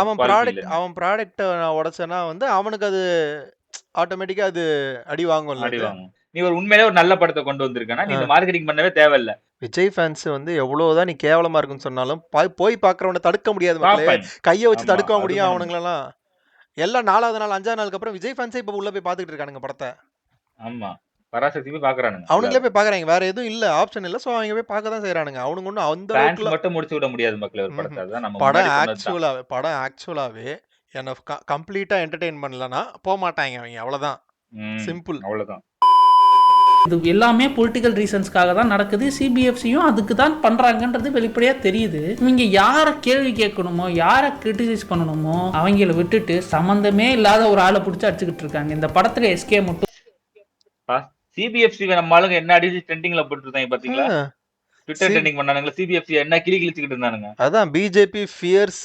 அவன் ப்ராடக்ட் நான் உடைச்சேன்னா வந்து அவனுக்கு அது ஆட்டோமேட்டிக்கா அது அடி வாங்கும்ல. நீ ஒரு உண்மையிலே ஒரு நல்ல படத்தை கொண்டு வந்திருக்கனா நீ இந்த மார்க்கெட்டிங் பண்ணவே தேவையில்ல. விஜய் ஃபேன்ஸ் வந்து எவ்வளவுதான் நீ கேவலமா இருக்குன்னு சொன்னாலும் போய் பாக்குறவனை தடுக்க முடியாது மக்களே. கையை வச்சு தடுக்க முடியும் அவனுங்களெல்லாம். எல்லாம் 4வது நாள் 5வது நாளுக்கு அப்புறம் விஜய் ஃபேன்ஸே இப்ப உள்ள போய் பாத்துக்கிட்டு இருக்கானுங்க படத்தை. ஆமா, பராசக்தி போய் பாக்குறானுங்க. அவனுங்களே போய் பாக்குறாங்க, வேற எதுவும் இல்ல, ஆப்ஷன் இல்ல. சோ அவங்க போய் பார்க்க தான் செய்யறானுங்க. அவனுங்க ஒன்னும் அந்த அளவுக்கு மட்டும் முடிச்சு விட முடியாது மக்களே ஒரு படத்தை. அதான் நம்ம படம் ஆக்சுவலாவே என்ன கம்ப்ளீட்டா என்டர்டெயின் பண்ணலனா போக மாட்டாங்க அவங்க. அவ்வளவுதான், சிம்பிள், அவ்வளவுதான். இது எல்லாமே பொலிட்டிக்கல் ரீசன்ஸ்க்காக தான் நடக்குது. சிபிஎஃப்சியும் அதுக்கு தான் பண்றாங்கன்றது வெளிப்படையா தெரியுது. இவங்க யாரை கேள்வி கேட்கணுமோ, யாரை கிரிட்டிசைஸ் பண்ணணுமோ அவங்கள விட்டுட்டு சம்பந்தமே இல்லாத ஒரு ஆளை பிடிச்சி அடிச்சுக்கிட்டு இருக்காங்க. இந்த படத்துல எஸ்கே மட்டும் சிபிஎஃப்சி நம்ம ஆளுங்க என்ன அடிச்சு ட்ரெண்டிங்ல போட்டு இருந்தாங்க பாத்தீங்களா? Twitter trending பண்ணானுங்க. சிபிஎஃப்சி என்ன கிழிச்சிட்டு இருந்தானுங்க. அதான் பிஜேபி ஃபியர்ஸ்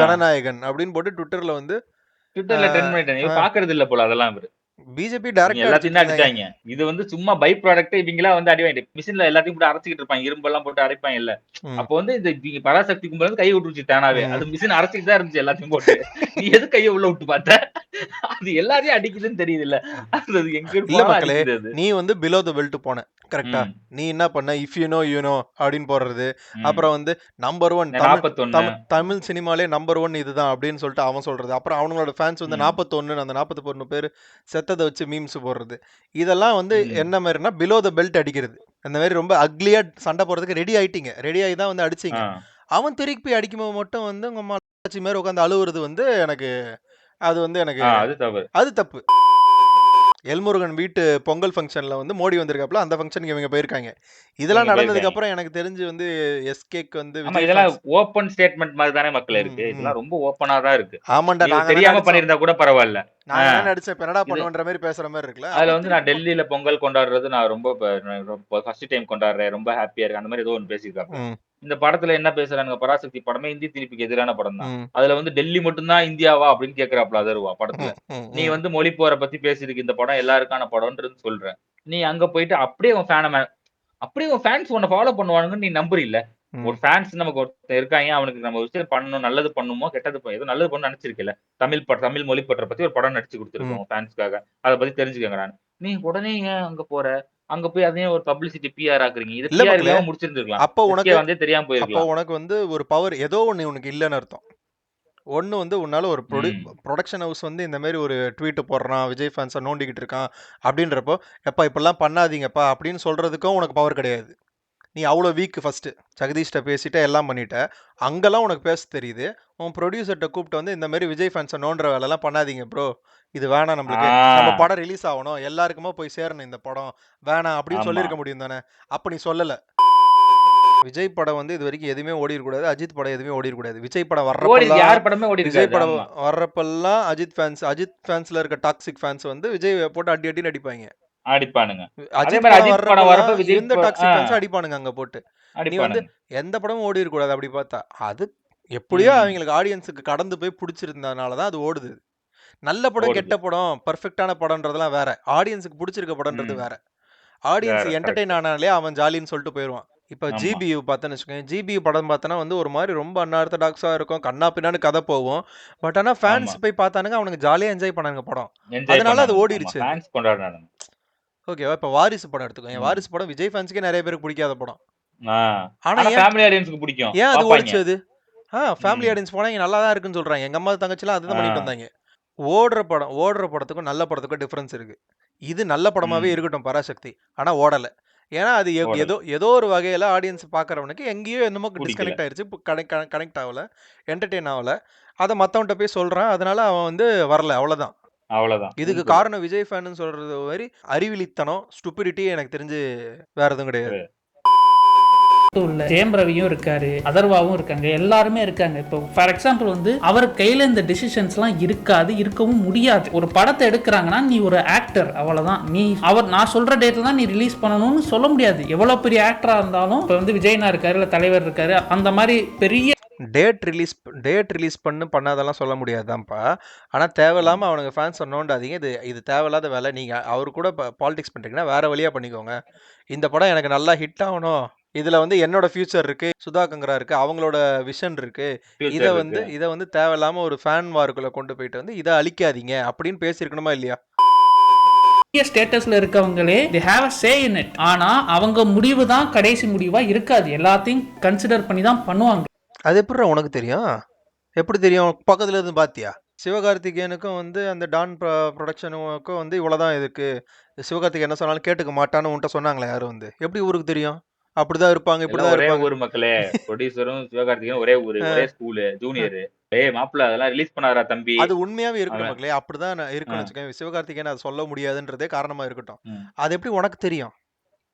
ஜனநாயகன் அப்படின்னு போட்டு ட்விட்டர்ல ட்ரெண்ட் பண்ணிட்டாங்க. பாக்குறது இல்ல போல அதெல்லாம். இவரு பிஜேபி டைரக்டா எல்லாத்தையும் அடிச்சாங்க. இது வந்து சும்மா பை ப்ராடக்ட். இவங்களா வந்து அடி வாங்கிட்டு மிஷின்ல எல்லாத்தையும் போட்டு அரைச்சிட்டு இருப்பாங்க, இரும்பு எல்லாம் போட்டு அரைப்பாங்க இல்ல. அப்ப வந்து இந்த பராசக்தி கும்பல் கை விட்டுருச்சு தானாவே. அது மிஷின் அரைச்சிட்டு தான் இருந்துச்சு எல்லாத்தையும் போட்டு. நீ எது கையை உள்ள விட்டு பார்த்த? அது எல்லாரையும் அடிக்குதுன்னு தெரியுது இல்ல. அது எங்க இல்ல மக்களே, நீ வந்து பிலோ த பெல்ட் போன கரெக்டா? நீ என்ன பண்ண, if you know you know அப்படின்னு போடுறது. அப்புறம் வந்து நம்பர் 1 தமிழ் சினிமாலே நம்பர் 1 இதுதான் அப்படின்னு சொல்லிட்டு அவன் சொல்றது. அப்புறம் அவங்களோட ஃபேன்ஸ் வந்து 41 அந்த 41 பேர் செத்ததை வச்சு மீம்ஸ் போடுறது. இதெல்லாம் வந்து என்ன மாதிரினா பிலோ த பெல்ட் அடிக்கிறது. அந்த மாதிரி ரொம்ப அக்லியா சண்டை போடுறதுக்கு ரெடி ஆகி தான் வந்து அடிச்சிங்க. அவன் திருப்பி அடிக்கும்போது மட்டும் வந்து உங்க அம்மா மாதிரி உட்காந்து அழுவுறது வந்து எனக்கு அது தப்பு. எல்முருகன் வீட்டு பொங்கல் ஃபங்க்ஷன்ல வந்து மோடி வந்திருக்காப்ல, அந்த ஃபங்க்ஷனுக்கு இவங்க போயிருக்காங்க. இதெல்லாம் நடந்ததுக்கு அப்புறம் எனக்கு தெரிஞ்சு வந்து எஸ்கேக்கு வந்து இதெல்லாம் ஓபன் ஸ்டேட்மெண்ட் மாதிரி தானே மக்கள் இருக்கு. இதெல்லாம் ரொம்ப ஓபனா தான் இருக்கு. ஆமாண்டா, நான் தெரியாம பண்ணிருந்தா கூட பரவாயில்ல. நான் என்ன நடிச்சேன் பெனடா பண்ணுவன்ற மாதிரி பேசுற மாதிரி இருக்குல்ல. அதுல வந்து நான் டெல்லியில பொங்கல் கொண்டாடுறது நான் ரொம்ப ஃபர்ஸ்ட் டைம் கொண்டாடுறேன், ரொம்ப ஹாப்பியா இருக்கு, அந்த மாதிரி ஏதோ ஒன்று பேசியிருக்காங்க. இந்த படத்துல என்ன பேசுறாங்க, பராசக்தி படமே இந்தி திருப்பிக்கு எதிரான படம் தான். அதுல வந்து டெல்லி மட்டும்தான் இந்தியாவா அப்படின்னு கேக்குறாப்ல அதர்வா படத்துல. நீ வந்து மொழி போற பத்தி பேசிருக்கு, இந்த படம் எல்லாருக்கான படம்ன்றது சொல்ற. நீ அங்க போயிட்டு அப்படியே உன் ஃபேன்ஸ் உன்னை ஃபாலோ பண்ணுவானுங்கன்னு நீ நம்புறீல்ல. ஒரு ஃபேன்ஸ் நமக்கு ஒருத்தர் இருக்காங்க, அவனுக்கு நம்ம விஷயம் பண்ணணும், நல்லது பண்ணுமோ கெட்டது ஏதோ நல்லது பண்ணு நினைச்சிருக்கல. தமிழ் மொழி பற்ற பத்தி ஒரு படம் நடிச்சு கொடுத்துருக்கோம் ஃபேன்ஸ்க்காக, அதை பத்தி தெரிஞ்சுக்கங்க. நான் நீ உடனே ஏன் அங்க போற, அங்க போய் அதையும் ஒரு பப்ளிசிட்டி பிஆர் ஆக்குறீங்க. இது பிஆர் இல்லாம முடிச்சிருந்துக்கலாம். அப்ப உனக்கு வந்து தெரியாம போயிருக்கலாம். அப்ப உனக்கு வந்து ஒரு பவர் ஏதோ ஒண்ணு உனக்கு இல்லன்னு அர்த்தம். ஒன்னு வந்து உன்னால ஒரு ப்ரொடக்ஷன் ஹவுஸ் வந்து இந்த மாதிரி ஒரு ட்வீட் போடுறான், விஜய் ஃபேன்ஸை நோண்டிக்கிட்டு இருக்கான் அப்படின்றப்போ, எப்பா இப்பெல்லாம் பண்ணாதீங்கப்பா அப்படின்னு சொல்றதுக்கும் உனக்கு பவர் கிடையாது. நீ அவ்வளோ வீக். ஃபர்ஸ்ட் ஜெகதீஷ்ட பேசிட்ட எல்லாம் பண்ணிட்ட, அங்கெல்லாம் உனக்கு பேச தெரியுது. உன் ப்ரொடியூசர்கிட்ட கூப்பிட்டு வந்து இந்த மாதிரி விஜய் ஃபேன்ஸை நோண்டுற வேலைலாம் பண்ணாதீங்க ப்ரோ, இது வேணாம் நம்மளுக்கு, நம்ம படம் ரிலீஸ் ஆகணும், எல்லாருக்குமா போய் சேரணும் இந்த படம், வேணாம் அப்படின்னு ஆமா. சொல்லியிருக்க முடியும் தானே. அப்ப நீ சொல்லல. விஜய் படம் வந்து இது வரைக்கும் எதுவுமே ஓடிடக்கூடாது, அஜித் படம் எதுவுமே ஓடிடக்கூடாது. விஜய் படம் ஓடி வர்றப்பெல்லாம் யார் படமே ஓடி விஜய் இருக்காது. படம் ஆமா. வர்றப்பெல்லாம் அஜித் ஃபேன்ஸ்ல இருக்க டாக்ஸிக் ஃபேன்ஸ் வந்து விஜய் போட்டு அடி அடின்னு அடிப்பாங்க. அடிப்பானுங்க. அதே அஜித் மாதிரி படம் அஜித் படம் வரப்ப வர்றப்பெல்லாம் விஜய் இந்த டாக்ஸிக் ஃபேன்ஸ் அடிப்பானுங்க அங்க போட்டு. நீ வந்து அடிப்பானுங்க. எந்த படமும் ஓடி இருக்கக்கூடாது அப்படி பார்த்தா. அது எப்படியோ ம். அவங்களுக்கு ஆடியன்ஸுக்கு கடந்து போய் பிடிச்சிருந்ததுனால தான் அது ஓடுது. நல்ல படம் ஓடுது. கெட்ட படம் பர்ஃபெக்டான படம்ன்றதெல்லாம் வேற, ஆடியன்ஸுக்கு பிடிச்சிருக்க படம்ன்றது ம். வேற. ஆடியன்ஸ் வேற என்டர்டெயின் கரெக்ட். ஆனாலே அவன் ஜாலின்னு சொல்லிட்டு போயிடுவான். இப்போ ஆமா. ஜிபியு பார்த்தேன்னு வச்சுக்கோங்க, ஜிபியு படம் பார்த்தனா வந்து ஒரு மாதிரி ரொம்ப அன்ஆர்த்தடாக்ஸாக இருக்கும், கண்ணா பின்னான்னு கதை போகும். பட் ஆனால் ஃபேன்ஸ் ஆமா. போய் பார்த்தானுங்க, அவனுக்கு ஜாலியாக என்ஜாய் பண்ணானுங்க படம், என்ஜாய் அதனால அது பண்ணானுங்க. ஆமா. ஓடிடுச்சு. அது ஃபேன்ஸ் கொண்டாடுனானுங்க. ஓகேவா? இப்போ வாரிசு படம் எடுத்துக்கோங்க. ம். வாரிசு படம் விஜய் ஃபேன்ஸுக்கே நிறைய பேருக்கு பிடிக்காத படம். ஆ. ஆனா ஆனா ஏன் ஃபேமிலி ஆடியன்ஸ்க்கு பிடிக்கும். ஏன் அது பாப்பாங்க. ஓடிச்சு அது? ஃபேமிலி ம். ஆடியன்ஸ் போனால் இங்கே நல்லா தான் இருக்குன்னு சொல்கிறாங்க. எங்கள் அம்மா தங்கச்சிலாம் அதுதான் பண்ணிட்டு ஆ. வந்தாங்க. ஓடுற படத்துக்கும் நல்ல படத்துக்கும் டிஃப்ரென்ஸ் இருக்கு. இது நல்ல படமாவே ம். இருக்கட்டும் பராசக்தி, ஆனா ஓடல. ஏன்னா அது ஓடல. ஏதோ ஒரு வகையில ஆடியன்ஸ் பார்க்கறவனுக்கு எங்கேயோ என்னமோ புடிக்கல. டிஸ்கனெக்ட் ஆயிருச்சு, கனெக்ட் ஆகல, என்டர்டெயின் ஆகல. அதை மற்றவன்கிட்ட போய் சொல்றான், அதனால அவன் வந்து வரல, அவ்வளவுதான். அவ்வளவுதான். இதுக்கு சிம்பிள். காரணம் விஜய் ஃபேன்னு சொல்றது மாதிரி அறிவிலித்தனம், ஸ்டூபிடிட்டி எனக்கு தெரிஞ்சு வேற எதுவும் கிடையாது. இல்ல ஜெயம் ரவியும் இருக்காரு, அதர்வாவும் இருக்காங்க, எல்லாருமே இருக்காங்க. இப்போ ஃபார் எக்ஸாம்பிள் வந்து அவர் கையில இந்த டிசிஷன்ஸ்லாம் இருக்காது, இருக்கவும் முடியாது. ஒரு படத்தை எடுக்கிறாங்கன்னா நீ ஒரு ஆக்டர், அவ்வளவுதான். நீ நான் சொல்ற டேட்ல தான் நீ ரிலீஸ் பண்ணணும்னு சொல்ல முடியாது. எவ்வளவு பெரிய ஆக்டரா இருந்தாலும் இப்போ வந்து விஜய்னா இருக்காரு, இல்ல தலைவர் இருக்காரு, அந்த மாதிரி பெரிய டேட் ரிலீஸ் பண்ணாதெல்லாம் சொல்ல முடியாதுதான்ப்பா. ஆனா தேவையில்லாம அவனுங்க ஃபேன்ஸ் நோண்டாதீங்க. இது தேவையில்லாத வேலை. நீங்க அவரு கூட பாலிடிக்ஸ் பண்றீங்கன்னா வேற வழியா பண்ணிக்கோங்க. இந்த படம் எனக்கு நல்லா ஹிட் ஆகணும், இதுல வந்து என்னோட ஃபியூச்சர் இருக்கு, சுதா கங்கரா இருக்கு, அவங்களோட விஷன் இருக்கு, ஃபியூச்சர் இருக்கு. இதை வந்து தேவையில்லாம ஒரு ஃபேன் வாருக்குள்ள கொண்டு போயிட்டு வந்து இதை அழிக்காதீங்க அப்படின்னு பேசியிருக்கணுமா இல்லையா? ஸ்டேட்டஸ்ல இருக்கவங்களே they have a say in it. ஆனா அவங்க முடிவு தான் கடைசி முடிவா இருக்காது, எல்லாத்தையும் கன்சிடர் பண்ணி தான் பண்ணுவாங்க. அது எப்படி உனக்கு தெரியும்? எப்படி தெரியும்? பக்கத்துல இருந்து பாத்தியா? சிவகார்த்திகேயனுக்கும் வந்து அந்த டான் ப்ரொடக்ஷனுக்கும் வந்து இவ்வளவுதான் இருக்கு, சிவகார்த்திகேயன் என்ன சொன்னாலும் கேட்டுக்க மாட்டான்னு உன்கிட்ட சொன்னாங்களே யாரும் வந்து? எப்படி ஊருக்கு தெரியும்? அப்படிதான் இருப்பாங்க, எல்லாம் இப்படிதான் ஒரே இருப்பாங்க. ஊர் மக்களே. ப்ரொடியூசரும் சிவகார்த்திகேயன் ஒரே ஊரு, ஒரே ஸ்கூலு, ஜூனியர். ஏய் மாப்பிள்ள அதெல்லாம் ரிலீஸ் பண்ணாதடா தம்பி. அது உண்மையாவே இருக்கட்டும் அவன். மக்களே, அப்படிதான் இருக்குன்னு ஆ. வச்சுக்கோங்க. சிவகார்த்திகேயன் அதை சொல்ல முடியாதுன்றதே காரணமா இருக்கட்டும். ம். அது எப்படி உனக்கு தெரியும்?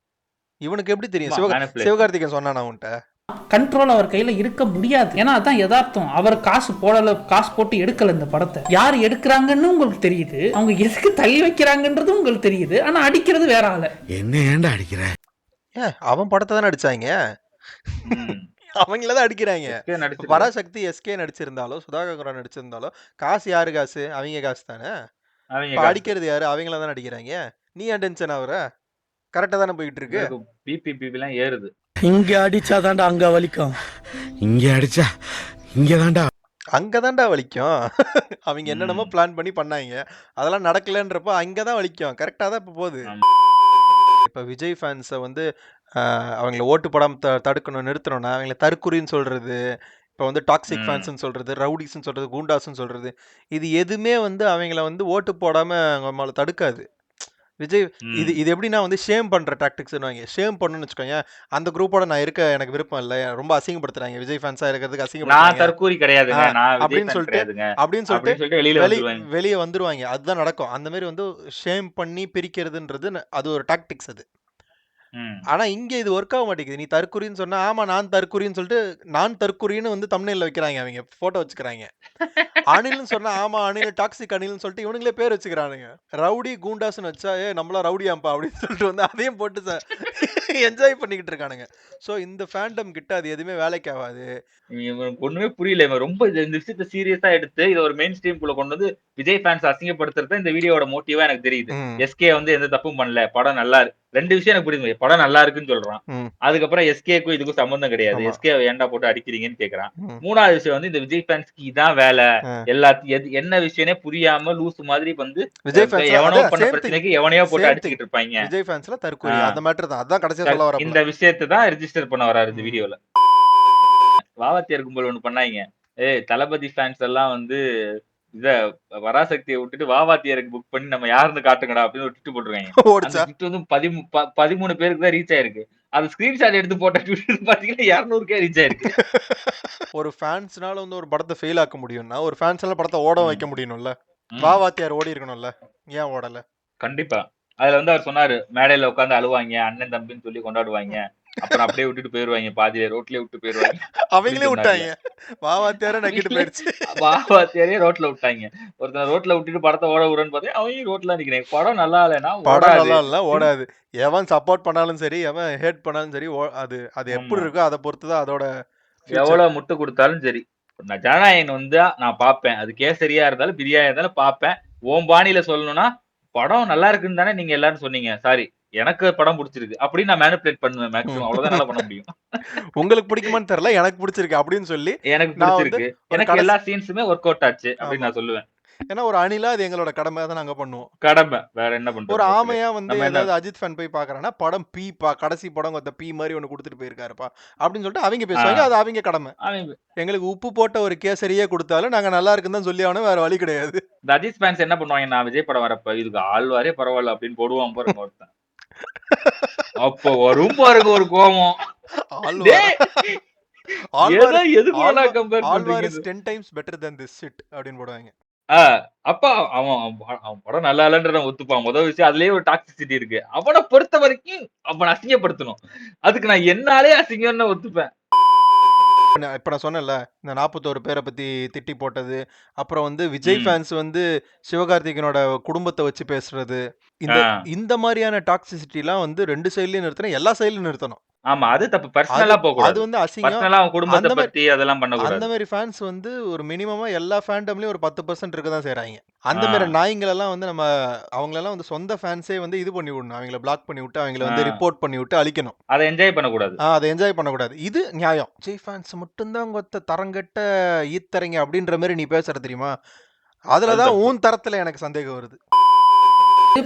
இவனுக்கு எப்படி தெரியும்? சும்மா மேனிபுலேஷன். சிவகார்த்திகேயன் சொன்னானா உன்கிட்ட? கண்ட்ரோல் அவர் கையில இருக்க முடியாது. ஏன்னா அதான் யதார்த்தம். அவர் காசு போட்டு எடுக்கல இந்த படத்தை. யார் எடுக்கிறாங்கன்னு உங்களுக்கு தெரியுது, அவங்க எதுக்கு தள்ளி வைக்கிறாங்கன்றது உங்களுக்கு தெரியுது, ஆனா அடிக்கிறது வேற ஆள. என்ன ஏன்டா அடிக்கிற? அவன் படத்தை தானே அடிச்சாங்க, ம். அவங்களதான் அடிக்கிறாங்க. எஸ்கே நடிச்சிருக்காரு. பராசக்தி எஸ்கே நடிச்சிருந்தாலும் சுதாகரன் நடிச்சிருந்தாலும் காசு யாரு காசு? அவங்க காசு தானே. அவங்க இப்ப காசு. அடிக்கிறது யாரு? அவங்கள தான் அடிக்கிறாங்க. நீ ஏன் டென்ஷன் ஆகுற? கரெக்டா தானே போயிட்டு இருக்கு. பிபி எல்லாம் ஏறுது. இங்க அடிச்சாதான்டா அங்க வலிக்கும், இங்க அடிச்சா இங்கதான்டா. அங்கதான்டா வலிக்கும். அவங்க என்னென்னமோ ம். பிளான் பண்ணி பண்ணாங்க, அதெல்லாம் நடக்கலன்றப்ப அங்கதான் வலிக்கும். கரெக்டா தான் இப்ப போகுது. ஆமா. இப்ப விஜய் ஃபேன்ஸை வந்து அவங்கள ஓட்டு படம் தடுக்கணும், நிறுத்தணும்னா அவங்கள தற்குறின்னு சொல்றது, இப்போ வந்து டாக்ஸிக் ம். ஃபேன்ஸ்னு சொல்றது, ரவுடிஸ்ன்னு சொல்றது, கூண்டாஸ்ன்னு சொல்றது, இது எதுவுமே வந்து அவங்கள வந்து ஓட்டு போடாம நம்மளை தடுக்காது. விஜய் இது ம். இது எப்படின்னா வந்து ஷேம் பண்ற டாக்டிக்ஸ்னுவாங்க. ஷேம் பண்ணணும்னு வச்சுக்கோங்க, அந்த குரூப்போட நான் இருக்க எனக்கு விருப்பம் இல்லை, ரொம்ப அசிங்கப்படுத்துறாங்க, விஜய் ஃபேன்ஸா இருக்கிறதுக்கு நான் அசிங்கப்படுத்துறாங்க தற்கூரி கிடையாதுங்க. நான் விஜய் அப்படின்னு ஃபேன் சொல்லிட்டு கிடையாதுங்க. அப்படின்னு சொல்லிட்டு அப்படின்னு சொல்லிட்டு வெளியில வந்துருவாங்க. வெளியே வந்துருவாங்க. அதுதான் நடக்கும். அந்த மாதிரி வந்து ஷேம் பண்ணி பிரிக்கிறதுன்றது அது ஒரு டாக்டிக்ஸ் அது. ம். ஆனா இங்க இது ஒர்க் ஆக மாட்டேங்குது. நீ தற்குறின்னு சொன்னா, ஆமா நான் தற்குறின்னு சொல்லிட்டு நான் தற்குறின்னு வந்து தம்ப்நெயில்ல வைக்கிறாங்க, அவங்க போட்டோ வச்சுக்கிறாங்க. அணில்னு சொன்னா ஆமா அணில் டாக்ஸிக் அணில்னு சொல்லிட்டு இவனுங்களே பேர் வச்சுக்கிறானுங்க. ரவுடி கூண்டாஸ்ன்னு வச்சா நம்மளா ரவுடியாம்பா அப்படின்னு சொல்லிட்டு வந்து அதையும் போட்டு என்ஜாய் பண்ணிக்கிட்டு இருக்கானுங்க. ஸோ இந்த ஃபேண்டம் கிட்ட அது எதுவுமே வேலைக்கு ஆகாது. இவனுக்கு ஒண்ணுமே புரியல. இவன் ரொம்ப இந்த விஷயத்த சீரியஸா எடுத்து இத ஒரு மெயின் ஸ்ட்ரீம் குள்ள கொண்டு வந்து விஜய் ஃபேன்ஸ் அசிங்கப்படுத்துறது இந்த வீடியோட மோட்டிவா எனக்கு தெரியுது. எஸ்கே வந்து எந்த தப்பும் பண்ணல, படம் நல்லா இருக்கு. 2 விஷயம் எனக்கு புரியுது. படம் நல்லா இருக்குன்னு சொல்றான். அதுக்கப்புறம் எஸ்கேக்கும் இதுக்கும் சம்பந்தம் கிடையாது. எஸ்கே ஏன்டா போட்டு அடிக்கிறீங்கன்னு கேக்குறான். 3வது விஷயம் வந்து இந்த விஜய் ஃபேன்ஸ்க்கு இதான் வேலை. எல்லாத்தையும் என்ன விஷயமே புரியாம லூசு மாதிரி வந்து விஜய் ஃபேன்ஸ் எவனோ பண்ண பிரச்சனைக்கு எவனையோ போட்டு அடிச்சுக்கிட்டு இருப்பாங்க. விஜய் ஃபேன்ஸ்ல தற்குறி அந்த மேட்டர் தான். அதான் கடைசியா சொல்ல வரேன். இந்த விஷயத்தை தான் ரெஜிஸ்டர் பண்ண வராரு இந்த வீடியோல. வாவாத்தியார் கும்பல் ஒண்ணு பண்ணாங்க. தளபதி ஃபேன்ஸ் எல்லாம் வந்து இத பராசக்தியை விட்டுட்டு வாவாத்தியாருக்கு புக் பண்ணி நம்ம யாருன்னு காட்டுங்கடா அப்படின்னு ஒரு ட்விட் போட்டுருக்காங்க. அந்த ட்விட் வந்து 13 பேருக்கு தான் ரீச் ஆயிருக்கு. அது ஸ்கிரீன்ஷாட் எடுத்து போட்ட ட்விட் பாத்தீங்கன்னா 200K ரீச் ஆயிருக்கு. ஒரு ஃபேன்ஸ்னால வந்து ஒரு படத்தை ஃபெயில் ஆக்க முடியும்னா ஒரு ஃபேன்ஸ்னால படத்தை ஓட வைக்க முடியணும்ல. வா வாத்தியார் ஓடி இருக்கணும்ல, ஏன் ஓடல? கண்டிப்பா. அதுல வந்து அவர் சொன்னாரு, மேடையில உட்கார்ந்து அழுவாய்ங்க, அண்ணன் தம்பின்னு சொல்லி கொண்டாடுவாய்ங்க. அப்புறம் அப்படியே விட்டுட்டு போயிருவாய்ங்க. பாதியில ரோட்லயே விட்டு போயிருவாய்ங்க. அப்படின்னு அவங்களே சொன்னாருல்ல. விட்டாங்க. வா வாத்தியார நக்கிட்டு அவங்களே போயிடுச்சு. வாத்தியாரே ரோட்ல விட்டாய்ங்க. ஒருத்தன் ரோட்ல விட்டுட்டு படத்த ஓட விடுறேன்னு பார்த்தா, அவங்க ரோட்ல நிக்கிறாங்க. படம் நல்லா இல்லன்னா படம் ஓடாது. நல்லா இல்ல ஓடாது. எவன் சப்போர்ட் பண்ணாலும் சரி, எவன் ஹேட் பண்ணாலும் சரி, அது அது எப்படி ஆமா. இருக்கோ அத பொறுத்து தான் அதோட ஃபியூச்சர். எவ்வளவு முட்டு குடுத்தாலும் சரி. நான் ஜனநாயகன் வந்தா நான் பார்ப்பேன். அது கேசரியா இருந்தாலும், பிரியாணியா இருந்தாலும் பார்ப்பேன். உன் பாணியில சொல்லணும்னா, படம் நல்லா இருக்குன்னு தானே நீங்க எல்லாரும் சொன்னீங்க. சாரி. எனக்கு படம் புடிச்சிருக்கு. அப்படின்னு நான் மேனிபுலேட் பண்ணுவேன் மேக்ஸிமம். அவ்வளவுதான் என்னால பண்ண முடியும். உங்களுக்கு பிடிக்குமான்னு தெரியல, எனக்கு பிடிச்சிருக்கு அப்படின்னு சொல்லி எனக்கு நான் வந்து பிடிச்சிருக்கு. ஒரு எனக்கு எல்லா சீன்ஸுமே ஒர்க் அவுட் ஆச்சு அப்படின்னு ஆமா. நான் சொல்லுவேன். ஏன்னா ஒரு அணிலா அது எங்களோட கடமை தான் நாங்க பண்ணுவோம். கடமை. வேற என்ன ஒரு பண்றது மக்களே? ஆமையா வந்து நம்ம என்ன ஏதாவது அஜித் ஃபேன் போய் பார்க்கறான்னா, படம் பீப்பா, கடைசி படம் கொத்த பீ மாரி ஒண்ணு குடுத்துட்டு போயிருக்காருப்பா அப்படின்னு சொல்லிட்டு அவங்க பேசுவாங்க. ஆ. அது அவங்க கடமை. அவன் எங்களுக்கு உப்பு போட்ட ஒரு கேசரியே குடுத்தாலும் நாங்க நல்லா இருக்குன்னு தான் சொல்லி ஆகணும். வேற வழி கிடையாது. இந்த அஜித் ஃபேன்ஸ் என்ன பண்ணுவாங்க, நான் விஜய் படம் வரப்ப, இதுக்கு ஆழ்வாரே பரவால்ல அப்படின்னு போடுவான் பாருங்க ஒருத்தன். அப்ப வரும் பாருங்க ஒரு கோவம். ஆழ்வார் டேய்! ஆழ்வார் எத எதுக்குடா கம்பேர் ஆழ்வார் பண்றீங்க? Is 10 times better than this shit அப்படின்னு போடுவாங்க. ஆ, அப்ப அவன் அவன் படம் நல்லா இல்லன்றத ஒத்துப்பான். முதல் விஷயம் அதுலயே ஒரு டாக்ஸிசிட்டி இருக்கு. அவன பொறுத்தவரைக்கும் அவன அசிங்கப்படுத்தணும். அதுக்கு நான் என்னாலே அசிங்கம்னு ஒத்துப்பேன். இப்ப நான் சொன்னேன்ல, இந்த 41 பேர பத்தி திட்டி போட்டது. அப்புறம் வந்து விஜய் ம். ஃபேன்ஸ் வந்து சிவகார்த்திகேயனோட குடும்பத்த வச்சு பேசுறது. இந்த ஆ. இந்த மாரியான டாக்ஸிசிட்டிலாம் வந்து 2 சைடுலயும் நிறுத்தணும். எல்லா சைடுலயும் நிறுத்தணும். ஆமா. அது தப்பு. அது பர்சனலா அது போக்கூடாது. வந்து அசிங்கம். பர்சனலா அவன் குடும்பத்த அந்த மாரி பத்தி அதெல்லாம் அந்த பண்ணக்கூடாது. மாரி ஃபேன்ஸ் வந்து ஒரு மினிமமா எல்லா ஃபேண்டம்லயும் ஒரு 10% இருக்க தான் செய்றாங்க. அந்த ஆ. மாரி நாய்ங்களெல்லாம் வந்து நம்ம அவங்களெல்லாம் வந்து சொந்த ஃபேன்ஸே வந்து இது பண்ணி விடணும். அவங்கள பிளாக் பண்ணி விட்டு, அவங்கள வந்து ஆ. ரிப்போர்ட் பண்ணி விட்டு அழிக்கணும். அத என்ஜாய் பண்ணக்கூடாது. அத என்ஜாய் பண்ணக்கூடாது. இது நியாயம். விஜய் ஃபேன்ஸ் மட்டும் தான் கொத்த தரங்கெட்ட ஈத்தரைங்க அப்படின்ற மாரி நீ பேசுற தெரியுமா? அதுல அது தான் தப்பு. உன் தரத்துல எனக்கு சந்தேகம் வருது.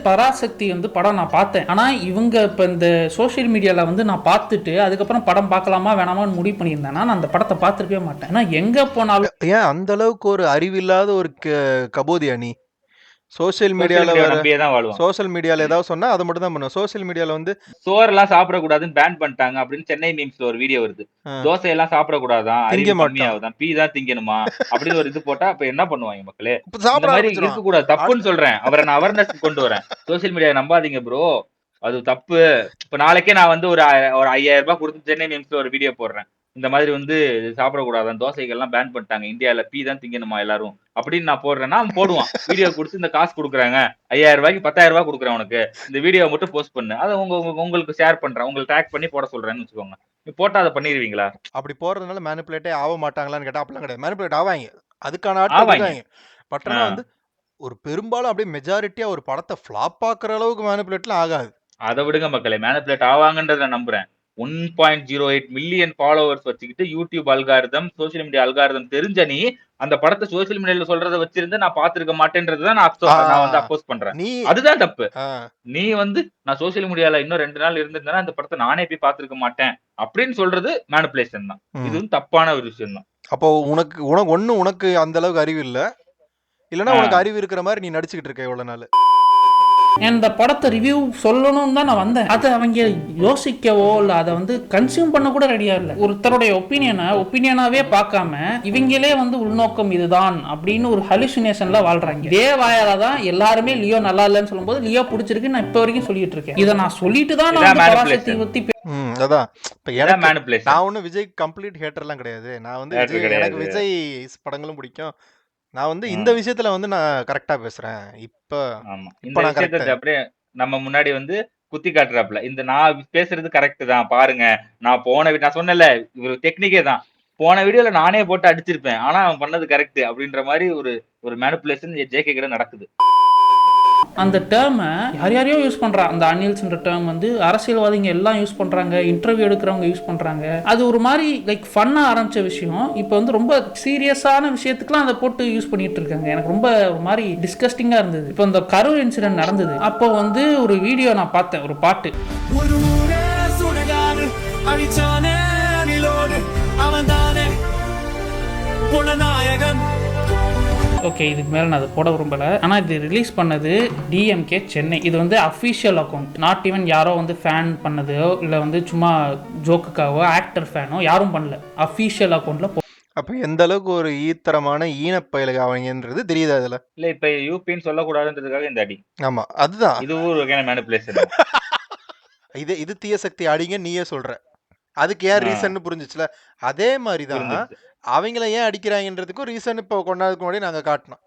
பராசக்தி வந்து படம் நான் பார்த்தேன். ஆனா இவங்க இப்ப இந்த சோஷியல் மீடியால வந்து நான் பார்த்துட்டு அதுக்கப்புறம் படம் பார்க்கலாமா வேணாமான்னு முடிவு பண்ணியிருந்தேன்னா நான் அந்த படத்தை பார்த்திருக்கவே மாட்டேன். ஏன்னா எங்க போனாலும் ஏன் அந்த அளவுக்கு ஒரு அறிவில்லாத ஒரு கபோதியா நீ? சோஷியல் சோசியல் மீடியால மீடியாவ வர நம்பியே தான் வாழ்வான். சோஷியல் மீடியால ஏதாவது சொன்னா அத மட்டும் தான் பண்ணுவேன். சோஷியல் மீடியால வந்து சோறெல்லாம் சாப்பிடக்கூடாதுன்னு பேன் பண்ணிட்டாங்க அப்படின்னு சென்னை மீம்ஸ்ல ஒரு வீடியோ வருது. அ தோசையெல்லாம் சாப்பிடக்கூடாதாம். திங்க அறிவு மாட்டான். கம்மியாகுதாம். பீ தான் திங்கணுமா? அப்படின்னு ஒரு இது போட்டா அப்ப என்ன பண்ணுவாங்க மக்களே? இப்ப இந்த சாப்பிட மாரி ஆரம்பிச்சிருவான். இருக்கக்கூடாது. தப்புன்னு சொல்றேன். அவர நான் அவேர்னஸ்க்கு கொண்டு வரேன். சோசியல் மீடியாவ நம்பாதீங்க ப்ரோ. அது தப்பு. இப்ப நாளைக்கே நான் வந்து ஒரு ஒரு ரூ. 5000 குடுத்து சென்னை மீம்ஸ்ல ஒரு வீடியோ போடுறேன். இந்த மாதிரி வந்து சாப்பிடக்கூடாதாம். தோசைகள்லாம் பேன் பண்ணிட்டாங்க. இந்தியால பீ தான் திங்கணுமா எல்லாரும். அப்படின்னு நான் போடுறேன்னா, அவன் போடுவான். வீடியோ குடுத்து இந்த காசு குடுக்குறாங்க. ரூ. 5000க்கு ரூ. 10,000 குடுக்குறேன் உனக்கு. இந்த வீடியோவ மட்டும் போஸ்ட் பண்ணு. அத உங்களுக்கு ஷேர் பண்றேன். உங்கள டேக் பண்ணி போட சொல்றேன்னு வச்சுக்கோங்க. நீ போட்டா அத பண்ணிருவீங்களா? அப்படி போறதுனால மேனிபுலேட்டே ஆக மாட்டாங்களான்னு கேட்டா அப்படிலாம் கிடையாது. மேனிபுலேட் ஆவாங்க. அதுக்கான ஆட்கள் ஆவாய்ங்க. இருக்காங்க. பட் ஆ. ஆனா வந்து ஒரு பெரும்பாலும் அப்படியே மெஜாரிட்டியா ஒரு படத்த ஃப்ளாப் ஆக்குற அளவுக்கு மேனிபுலேட்லாம் ஆகாது. அத விடுங்க மக்களே. மேனிபுலேட் ஆவாங்கன்றத நான் நம்புறேன். 1.08 மில்லியன் ஃபாலோவர்ஸ் வச்சுக்கிட்டு YouTube algorithm, social media algorithm தெரிஞ்ச நீ, அந்த படத்த சோசியல் மீடியால சொல்றத வச்சிருந்து நான் பார்த்திருக்க மாட்டேன்றத தான் நான் வந்து ஆ அப்போஸ் பண்றேன். நீ அதுதான் தப்பு. ஆ நீ வந்து நான் சோசியல் மீடியால இன்னும் 2 நாள் இருந்திருந்தேன்னா, அந்த படத்த நானே போய் பார்த்திருக்க மாட்டேன். அப்படின்னு சொல்றது மேனிபுலேஷன் தான். இது ம். வந்து தப்பான ஒரு விஷயம் தான். அப்போ உனக்கு அந்த அளவுக்கு அறிவு இல்ல. இல்லன்னா ஆ. உனக்கு அறிவு இருக்கிற மாரி நீ நடிச்சுக்கிட்டு இருக்க இவ்வளவு நாள். இந்த படத்தை ரிவ்யூ சொல்லணும்னு தான் நான் வந்தேன். அதை அவங்க யோசிக்கவோ இல்லை அதை வந்து கன்சியூம் பண்ண கூட ரெடியா இல்லை. ஒருத்தருடைய ஒப்பீனியனாவே பார்க்காம இவங்களே வந்து உள்நோக்கம் இதுதான் அப்படின்னு ஒரு ஹலுசினேஷன்ல வாழ்றாங்க. இதே வாயால தான் எல்லாருமே லியோ நல்லா இல்லைன்னு சொல்லும்போது லியோ பிடிச்சிருக்கு நான் இப்ப வரைக்கும் சொல்லிட்டு இருக்கேன். இதை நான் சொல்லிட்டு தான் நான் வந்து பராசக்தி பத்தி அதான் இப்ப இதான் எனக்கு மேனிபுலேஷன். நான் ஒன்னும் விஜய் கம்ப்ளீட் ஹேட்டர்லாம் கிடையாது. நான் வந்து Hater எனக்கு கிடையாது. விஜய் படங்களும் பிடிக்கும். நான் வந்து இந்த விஷயத்துல வந்து நான் கரெக்டா பேசுறேன். ஆமா. இப்ப இந்த நான் விஷயத்த கரெக்டா அப்படியே நம்ம முன்னாடி வந்து குத்தி காட்டுறாப்ல. இந்த நான் பேசுறது கரெக்ட் தான் பாருங்க. நான் சொன்னேன்ல இவரு டெக்னிக்கே தான். போன வீடியோல நானே போட்டு அடிச்சிருப்பேன். ஆனா அவன் பண்ணது கரெக்ட் அப்படின்ற மாரி ஒரு மேனிபுலேஷன் ஜேகே கிட்ட நடக்குது. அந்த டேர்மை யாரையோ யூஸ் பண்றா. அந்த அனில்ஸ்ன்ற டேர்ம் வந்து அரசியல்வாதிங்க எல்லாம் யூஸ் பண்றாங்க, இன்டர்வியூ எடுக்கிறவங்க யூஸ் பண்றாங்க. அது ஒரு மாதிரி லைக் ஃபன்னா ஆரம்பிச்ச விஷயம் இப்போ வந்து ரொம்ப சீரியஸான விஷயத்துக்குலாம் அதை போட்டு யூஸ் பண்ணிட்டு இருக்காங்க. எனக்கு ரொம்ப ஒரு மாதிரி டிஸ்கஸ்டிங்கா இருந்தது. இப்போ இந்த கரூர் இன்சிடென்ட் நடந்தது. அப்போ வந்து ஒரு வீடியோ நான் பார்த்தேன், ஒரு பாட்டு. ஓகே, இதுக்கு மேலே நான் அதை போட விரும்பலை. ஆனால் இது ரிலீஸ் பண்ணது டிஎம்கே சென்னை. இது வந்து அஃபீஷியல் அக்கௌண்ட், நாட் ஈவன் யாரோ வந்து ஃபேன் பண்ணதோ இல்லை வந்து சும்மா ஜோக்குக்காகவோ ஆக்டர் ஃபேனோ யாரும் பண்ணல. அஃபீஷியல் அக்கௌண்ட்டில் அப்ப எந்த அளவுக்கு ஒரு ஈத்தரமான ஈனப்பயலுக அவங்கன்றது தெரியுது அதுல. இல்ல இப்ப யூபின்னு சொல்லக்கூடாதுன்றதுக்காக இந்த அடி. ஆமா, அதுதான். இதுவும் ஒரு வகையான மேனிபுலேஷன். இது தீய சக்தி அடிங்க நீயே சொல்ற. அதுக்கு ஏன் ரீசன் புரிஞ்சிச்சுல? அதே மாதிரி தான் புரிஞ்சிருச்சு. அவங்கள ஏன் அடிக்கிறாங்கன்றதுக்கும் ரீசன் இப்போ கொண்டாதுக்கு முன்னாடி நாங்க காட்டினோம்.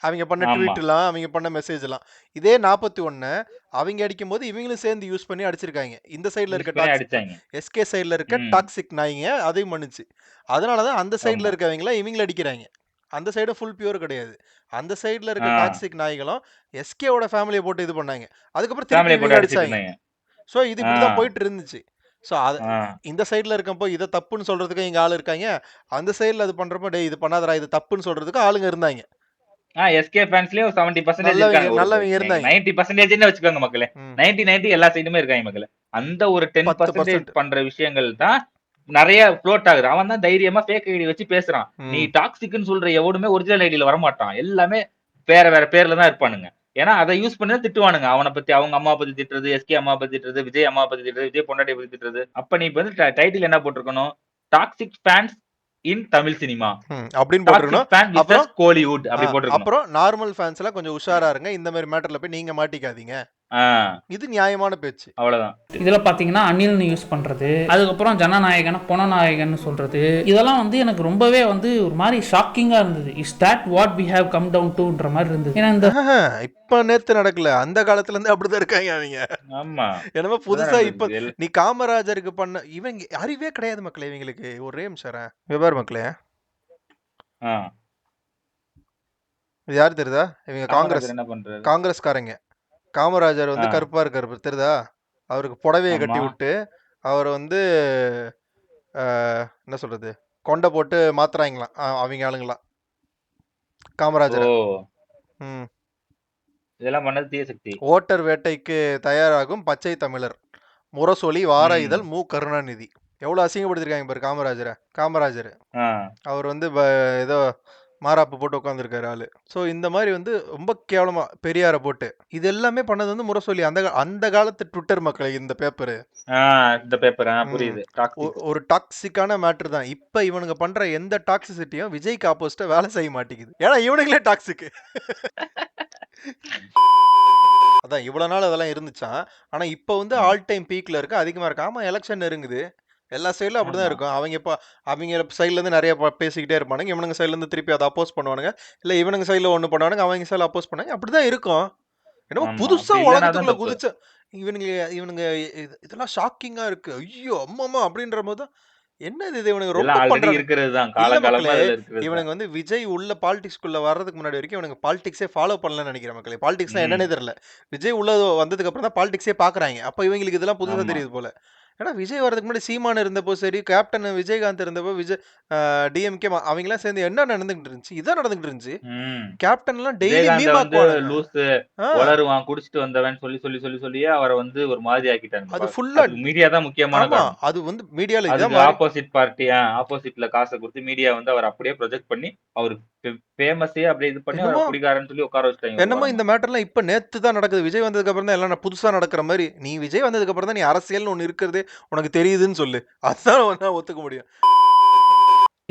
அவங்க பண்ண ஆமா. ட்வீட்லாம், அவங்க பண்ண மெசேஜ்லாம். இதே 41 அவங்க அடிக்கும்போது இவங்களும் சேர்ந்து யூஸ் பண்ணி அடிச்சிருக்காங்க. இந்த சைடுல இருக்க யூஸ் பண்ணி டாக்ஸிக் அடிச்சாங்க. எஸ்கே சைடுல இருக்க ம். டாக்ஸிக் நாய்ங்க அதையும் பண்ணுச்சு. அதனால தான் அந்த சைடுல ஆமா. இருக்கவங்கள இவங்கள அடிக்கிறாங்க. அந்த சைடு ஃபுல் பியூர் கிடையாது. அந்த சைடுல இருக்க ஆ. டாக்ஸிக் நாய்களும் எஸ்கேவோட ஃபேமிலியை போட்டு இது பண்ணாங்க. அதுக்கப்புறம் திருப்பி ஃபேமிலிய இவங்க போட்டு அடிச்சிட்டு அடிச்சாங்க. இருந்தாங்க. ஸோ இது இப்படி தான் ஆ. போயிட்டு இருந்துச்சு. ஸோ அது ஆ. இந்த சைடுல இருக்கப்போ இதை தப்புன்னு சொல்றதுக்கு இங்க ஆள் இருக்காங்க. அந்த சைடுல அது பண்றப்போ டேய் இது பண்ணாதடா இது தப்புன்னு சொல்றதுக்கு ஆளுங்க இருந்தாங்க. எஸ்கே ஃபேன்ஸ்லயும் 70% நல்லவங்க இருக்காங்க. ஒரு நல்லவங்க இருந்தாங்க. 90%ன்னு வச்சுக்கோங்க மக்களே. ம். 90 எல்லா சைடுமே இருக்காங்க மக்களே. அந்த ஒரு 10% 10% பண்ற விஷயங்கள் தான் நெறைய ஃப்ளோட் ஆகுது. அவன் தான் தைரியமா ஃபேக் ஐடி வச்சு பேசுறான். நீ ம். டாக்ஸிக்ன்னு சொல்ற எவனுமே ஒரிஜினல் ஐடில வரமாட்டான். எல்லாமே வேற வேற பேர்ல தான் இருப்பானுங்க. ஏன்னா அத யூஸ் பண்ணி தான் திட்டுவானுங்க. அவன பத்தி அவங்க அம்மா பத்தி திட்டுறது, எஸ்கே அம்மா பத்தி திட்டுறது, விஜய் அம்மா பத்தி திட்டுறது, விஜய் பொண்டாட்டிய பத்தி திட்டுறது. அப்ப நீ வந்து டைட்டில் என்ன போட்டிருக்கணும்? டாக்ஸிக் ஃபேன்ஸ் இன் தமிழ் சினிமா. அப்படின்னு டாக்ஸிக் போட்டுருக்கணும். ஃபேன் அப்புறம் விசஸ் கோலிவுட் அப்படி போட்டிருக்கணும். அப்புறம் நார்மல் ஃபேன்ஸ் எல்லாம் கொஞ்சம் உஷாரா இருங்க. இந்த மாதிரி மேட்டர்ல போய் நீங்க மாட்டிக்காதீங்க. ஆ. இது நியாயமான பேச்சு. அவ்வளவுதான். இதில் பார்த்தீங்கன்னா அனில்னு யூஸ் பண்ணுறது, அதுக்கப்புறம் ஜனநாயகன் பொனநாயகன் சொல்கிறது, இதெல்லாம் வந்து எனக்கு ரொம்பவே வந்து ஒரு மாதிரி ஷாக்கிங்காக இருந்தது. Is that what we have come down டுன்ற மாதிரி இருந்தது. ஏன்னா இந்த இப்ப நேத்து நடக்கல, அந்த காலத்துல இருந்து அப்படிதான் இருக்காங்க அவங்க. ஆமா. என்னமோ புதுசா இப்ப எல்- நீ காமராஜருக்கு பண்ண இவங்க அறிவே கிடையாது மக்களே இவங்களுக்கு. ஒரே நிமிஷம் விவரம் மக்களே. ஆ. இது யாரு தெரியுதா? இவங்க காங்கிரஸ் காமராஜர் என்ன பண்றாரு? காங்கிரஸ்காரங்க. காமராஜர் வந்து ஆ. கருப்பா இருக்காரு தெரியுதா? அவருக்கு புடவையை கட்டி ஆமா. விட்டு அவர் வந்து என்ன சொல்றது கொண்டை போட்டு மாத்துறாங்களாம் அவங்க ஆளுங்களாம் ஓ, காமராஜரை. ம். இதெல்லாம் பண்ணது தீய சக்தி. ஓட்டர் வேட்டைக்கு தயாராகும் பச்சை தமிழர் முரசொலி வார ம். இதழ் மு கருணாநிதி. எவ்வளவு அசிங்கப்படுத்திருக்காங்க பாரு காமராஜர். ஆ. அவர் வந்து ஏதோ மாறாப்பு போட்டு உட்காந்துருக்காரு ஆளு. ஸோ இந்த மாதிரி வந்து ரொம்ப கேவலமா பெரியாரை போட்டு இது எல்லாமே பண்ணது வந்து முரசொலி. அந்த காலத்து ட்விட்டர் மக்களை இந்த பேப்பரு இந்த பேப்பர் புரியுது. டாக்ஸிக். ஒரு டாக்ஸிக்கான மேட்ரு தான். இப்ப இவனுங்க பண்ற எந்த டாக்ஸிசிட்டியும் விஜய்க்கு ஆப்போசிட்டா வேலை செய்ய மாட்டேங்குது. ஏன்னா இவனுங்களே டாக்ஸிக். அதான் இவ்வளவு நாள் அதெல்லாம் இருந்துச்சான். ஆனா இப்ப வந்து ஆல் டைம் பீக்ல இருக்கு, அதிகமா இருக்கு. ஆமா, எலெக்ஷன் நெருங்குது. எல்லா சைடுல அப்படிதான் ஆமா. இருக்கும். அவங்க சைடுல இருந்து நிறைய பேசிக்கிட்டே இருப்பானுங்க. இவனுங்க சைடுல இருந்து திருப்பி அதை அப்போஸ் பண்ணுவானுங்க. இல்ல இவனுங்க சைடுல ஒண்ணு பண்ணுவானுங்க, அவங்க சைடுல அப்போஸ் பண்ணுவாங்க. அப்படிதான் இருக்கும். என்னமோ ஆமா. புதுசா அப்படி இல்லைன்னா தான் உலகத்துக்குள்ள தப்பு. குதிச்ச இவனுங்க இதெல்லாம் ஷாக்கிங்கா இருக்கு. ஐயோ அம்மா அப்படின்ற போது என்னது இது இவனுங்க ரொம்ப இதெல்லாம் ஆல்ரெடி பண்றாங்க. இருக்கிறது தான். இல்ல காலங்காலமா மக்களே, இதுல இருக்கிறது தான். இவனுங்க வந்து விஜய் உள்ள பாலிடிக்ஸ்குள்ள வர்றதுக்கு முன்னாடி வரைக்கும் இவனுங்க பாலிடிக்ஸே ஃபாலோ பண்ணலன்னு நினைக்கிறேன் மக்களே. பாலிடிக்ஸ்னா ம். என்னன்னே தெரியல. விஜய் உள்ள வந்ததுக்கு அப்புறம் தான் பாலிடிக்ஸே பாக்குறாங்க. அப்ப இவங்களுக்கு இதெல்லாம் புதுசா ஆமா. தெரியுது போல. ஏன்னா விஜய் வரதுக்கு முன்னாடி சீமான் இருந்தப்போ சரி, கேப்டன் விஜயகாந்த் இருந்தப்போ டிஎம்கே அவங்கலாம் சேர்ந்து என்ன நடந்துகிட்டு இருந்துச்சு? இதான் நடந்துகிட்டு இருந்துச்சு. ம். கேப்டன் எல்லாம் டெய்லி விஜயகாந்த மீம் வந்து ஆக்குவானுங்க. லூசு, ஆ, உளருவான், குடிச்சிட்டு வந்தவன் சொல்லியே அவரை வந்து ஒரு மாதிரி ஆக்கிட்டாங்க. அது ஃபுல்லா அதுக்கு மீடியா தான் முக்கியமான ஆமா. காரணம். அது வந்து மீடியால இதான் அதுக்கு மாறி ஆப்போசிட் பார்ட்டி ஆப்போசிட்ல காசை கொடுத்து மீடியா வந்து அவர் அப்படியே ப்ரொஜெக்ட் பண்ணி அவர் ஃபேமஸே அப்படியே இது பண்ணி அவரை என்னமோ குடிகாரன்னு சொல்லி உட்கார வச்சுட்டாங்க ஒரு என்னமோ வாரமா. இந்த மேட்டர்லாம் இப்ப நேத்து தான் நடக்குது. விஜய் வந்ததுக்கு அப்புறம் தான் எல்லாம் புதுசா நடக்கிற மாதிரி. நீ விஜய் வந்ததுக்கு அப்புறம் தான் நீ அரசியல்னு ஒண்ணு இருக்கிறது உனக்கு தெரியுதுன்னு சொல்லு. அதான் நான் ஒத்துக்க முடியும்.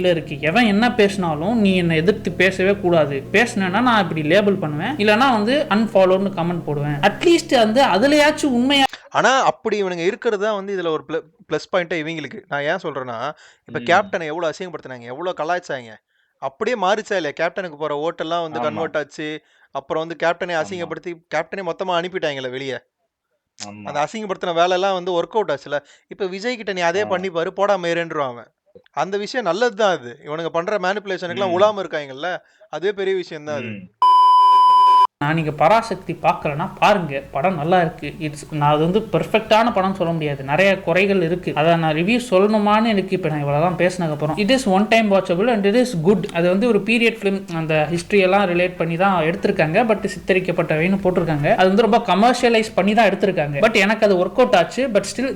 இருக்கு. எவன் என்ன பேசினாலும் நீ என்னை எதிர்த்து பேசவே கூடாது. பேசினேன்னா நான் இப்படி லேபிள் பண்ணுவேன், இல்லைன்னா வந்து அன்ஃபாலோன்னு கமெண்ட் போடுவேன். அட்லீஸ்ட் வந்து அதுலயாச்சும் உண்மையா ஆனா அப்படி இவனுங்க இருக்கிறது தான் வந்து இதுல ஒரு பிளஸ் பாயிண்டா இவங்களுக்கு. நான் ஏன் சொல்றேன்னா, இப்ப ம். கேப்டனை எவ்வளவு அசிங்கப்படுத்தினாங்க, எவ்வளவு கலாய்ச்சாங்க. அப்படியே மாறிச்சா இல்லையா? கேப்டனுக்கு போற ஓட்டெல்லாம் வந்து ஆமா. கன்வெர்ட் ஆச்சு. அப்புறம் வந்து கேப்டனை ஆமா. அசிங்கப்படுத்தி கேப்டனை மொத்தமா அனுப்பிட்டாங்கல்ல வெளியே. ஆமா. அந்த அசிங்கப்படுத்தின வேலை எல்லாம் வந்து ஒர்க் அவுட் ஆச்சுல. இப்ப விஜய் கிட்ட நீ அதே ஆ. பண்ணி பாரு, போடாம இருன்றுவான் அவன். அந்த விஷயம் நல்லதுதான். அது இவனுங்க பண்ற மேனிபுலேஷனுக்குலாம் ம். உலாம இருக்காங்கல்ல, அதுவே பெரிய விஷயம் தான் அது. ம். நான் நீங்கள் பராசக்தி பார்க்கலன்னா பாருங்க, படம் நல்லா இருக்கு. நான் அது வந்து பெர்ஃபெக்டான படம் சொல்ல முடியாது, நிறைய குறைகள் இருக்கு. அதை நான் ரிவ்யூ சொல்லணுமான்னு எனக்கு இப்போ நான் இவ்வளோதான் பேசினதுக்கு அப்புறம் it is one time watchable and it is good. அது வந்து ஒரு பீரியட் ஃபிலிம், அந்த ஹிஸ்ட்ரியெல்லாம் ரிலேட் பண்ணி தான் எடுத்திருக்காங்க. பட் சித்தரிக்கப்பட்டவைன்னு போட்டிருக்காங்க. அது வந்து ரொம்ப கமர்ஷியலைஸ் பண்ணி தான் எடுத்திருக்காங்க. பட் எனக்கு அது ஒர்க் அவுட் ஆச்சு. பட் ஸ்டில்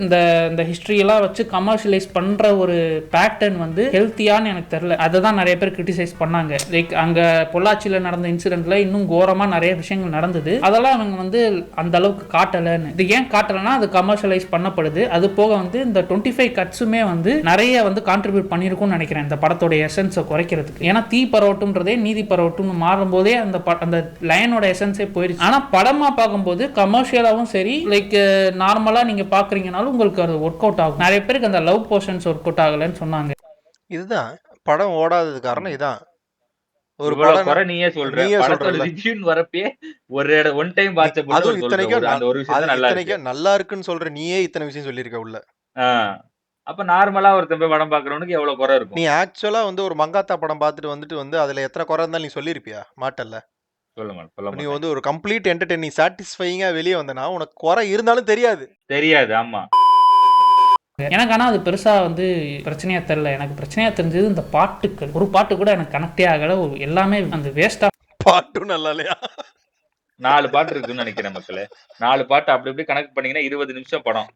இந்த ஹிஸ்ட்ரியெல்லாம் வச்சு கமர்ஷியலைஸ் பண்ணுற ஒரு பேட்டர்ன் வந்து ஹெல்த்தியான்னு எனக்கு தெரியல. அதை தான் நிறைய பேர் கிரிட்டிசைஸ் பண்ணாங்க. லைக் அங்கே பொள்ளாச்சியில் நடந்த இன்சிடென்ட்ல இன்னும் கோரமாக நிறைய விஷயங்கள் நடந்தது. அதெல்லாம் அவங்க வந்து அந்த அளவுக்கு காட்டலைன்னு. இது ஏன் காட்டலைன்னா அது கமர்ஷியலைஸ் பண்ணப்படுது. அது போக வந்து இந்த 25 கட்ஸுமே வந்து நிறைய வந்து கான்ட்ரிபியூட் பண்ணியிருக்கும்னு நினைக்கிறேன் இந்த படத்தோட எசன்ஸை குறைக்கிறதுக்கு. ஏன்னா தீ பரவட்டும்ன்றதே நீதி பரவட்டும்னு மாறும்போதே அந்த லைனோட எசன்ஸே போயிடுச்சு. ஆனால் படமாக பார்க்கும்போது கமர்ஷியலாகவும் சரி, லைக் நார்மலாக நீங்கள் பார்க்குறீங்கனாலும் உங்களுக்கு அது ஒர்க் அவுட் ஆகும். நிறைய பேருக்கு அந்த லவ் போர்ஷன்ஸ் ஒர்க் அவுட் ஆகலைன்னு சொன்னாங்க. இதுதான் படம் ஓடாதது காரணம் இதான். ஒரு இவ்வளவு படம் குறை நீயே சொல்ற. நீயே படத்தோட சொல்றல, ரிவ்யூன்னு வரப்பே ஒன் டைம் வாட்ச போட்டு அதுவும் சொல்ற இத்தனைக்கும் அந்த ஒரு விஷயம் நல்லா இருக்கு. இத்தனைக்கும் நல்லா இருக்குன்னு சொல்ற நீயே இத்தனை விஷயம் சொல்லியிருக்க உள்ள. அப்ப நார்மலா ஒருத்தன் போய் படம் பாக்குறவனுக்கு எவ்வளவு குறை நீ இருக்கும்? ஆக்சுவலா வந்து ஒரு மங்காத்தா படம் பார்த்துட்டு வந்துட்டு அதுல எத்தனை குறை இருந்தாலும் நீ சொல்லியிருப்பியா? மாட்டல்ல. சொல்ல நீ மாட்டேன். வந்து ஒரு கம்ப்ளீட் என்டர்டெய்னிங் சாட்டிஸ்ஃபைங்கா வெளியே வந்தனா உனக்கு குறை இருந்தாலும் தெரியாது. தெரியாது. ஆமா. எனக்கு ஆனால் அது பெருசாக வந்து பிரச்சனையாக தெரில. எனக்கு பிரச்சனையாக தெரிஞ்சது இந்த பாட்டுக்கள். ஒரு பாட்டு கூட எனக்கு கனெக்டே ஆகலை. எல்லாமே அந்த வேஸ்ட்டாக. பாட்டும் நல்லா இல்லையா? 4 பாட்டு இருக்குன்னு நினைக்கிறேன் மக்களே. 4 பாட்டு அப்படி இப்படி கணக்கு பண்ணீங்கன்னா 20 நிமிஷம் படம்.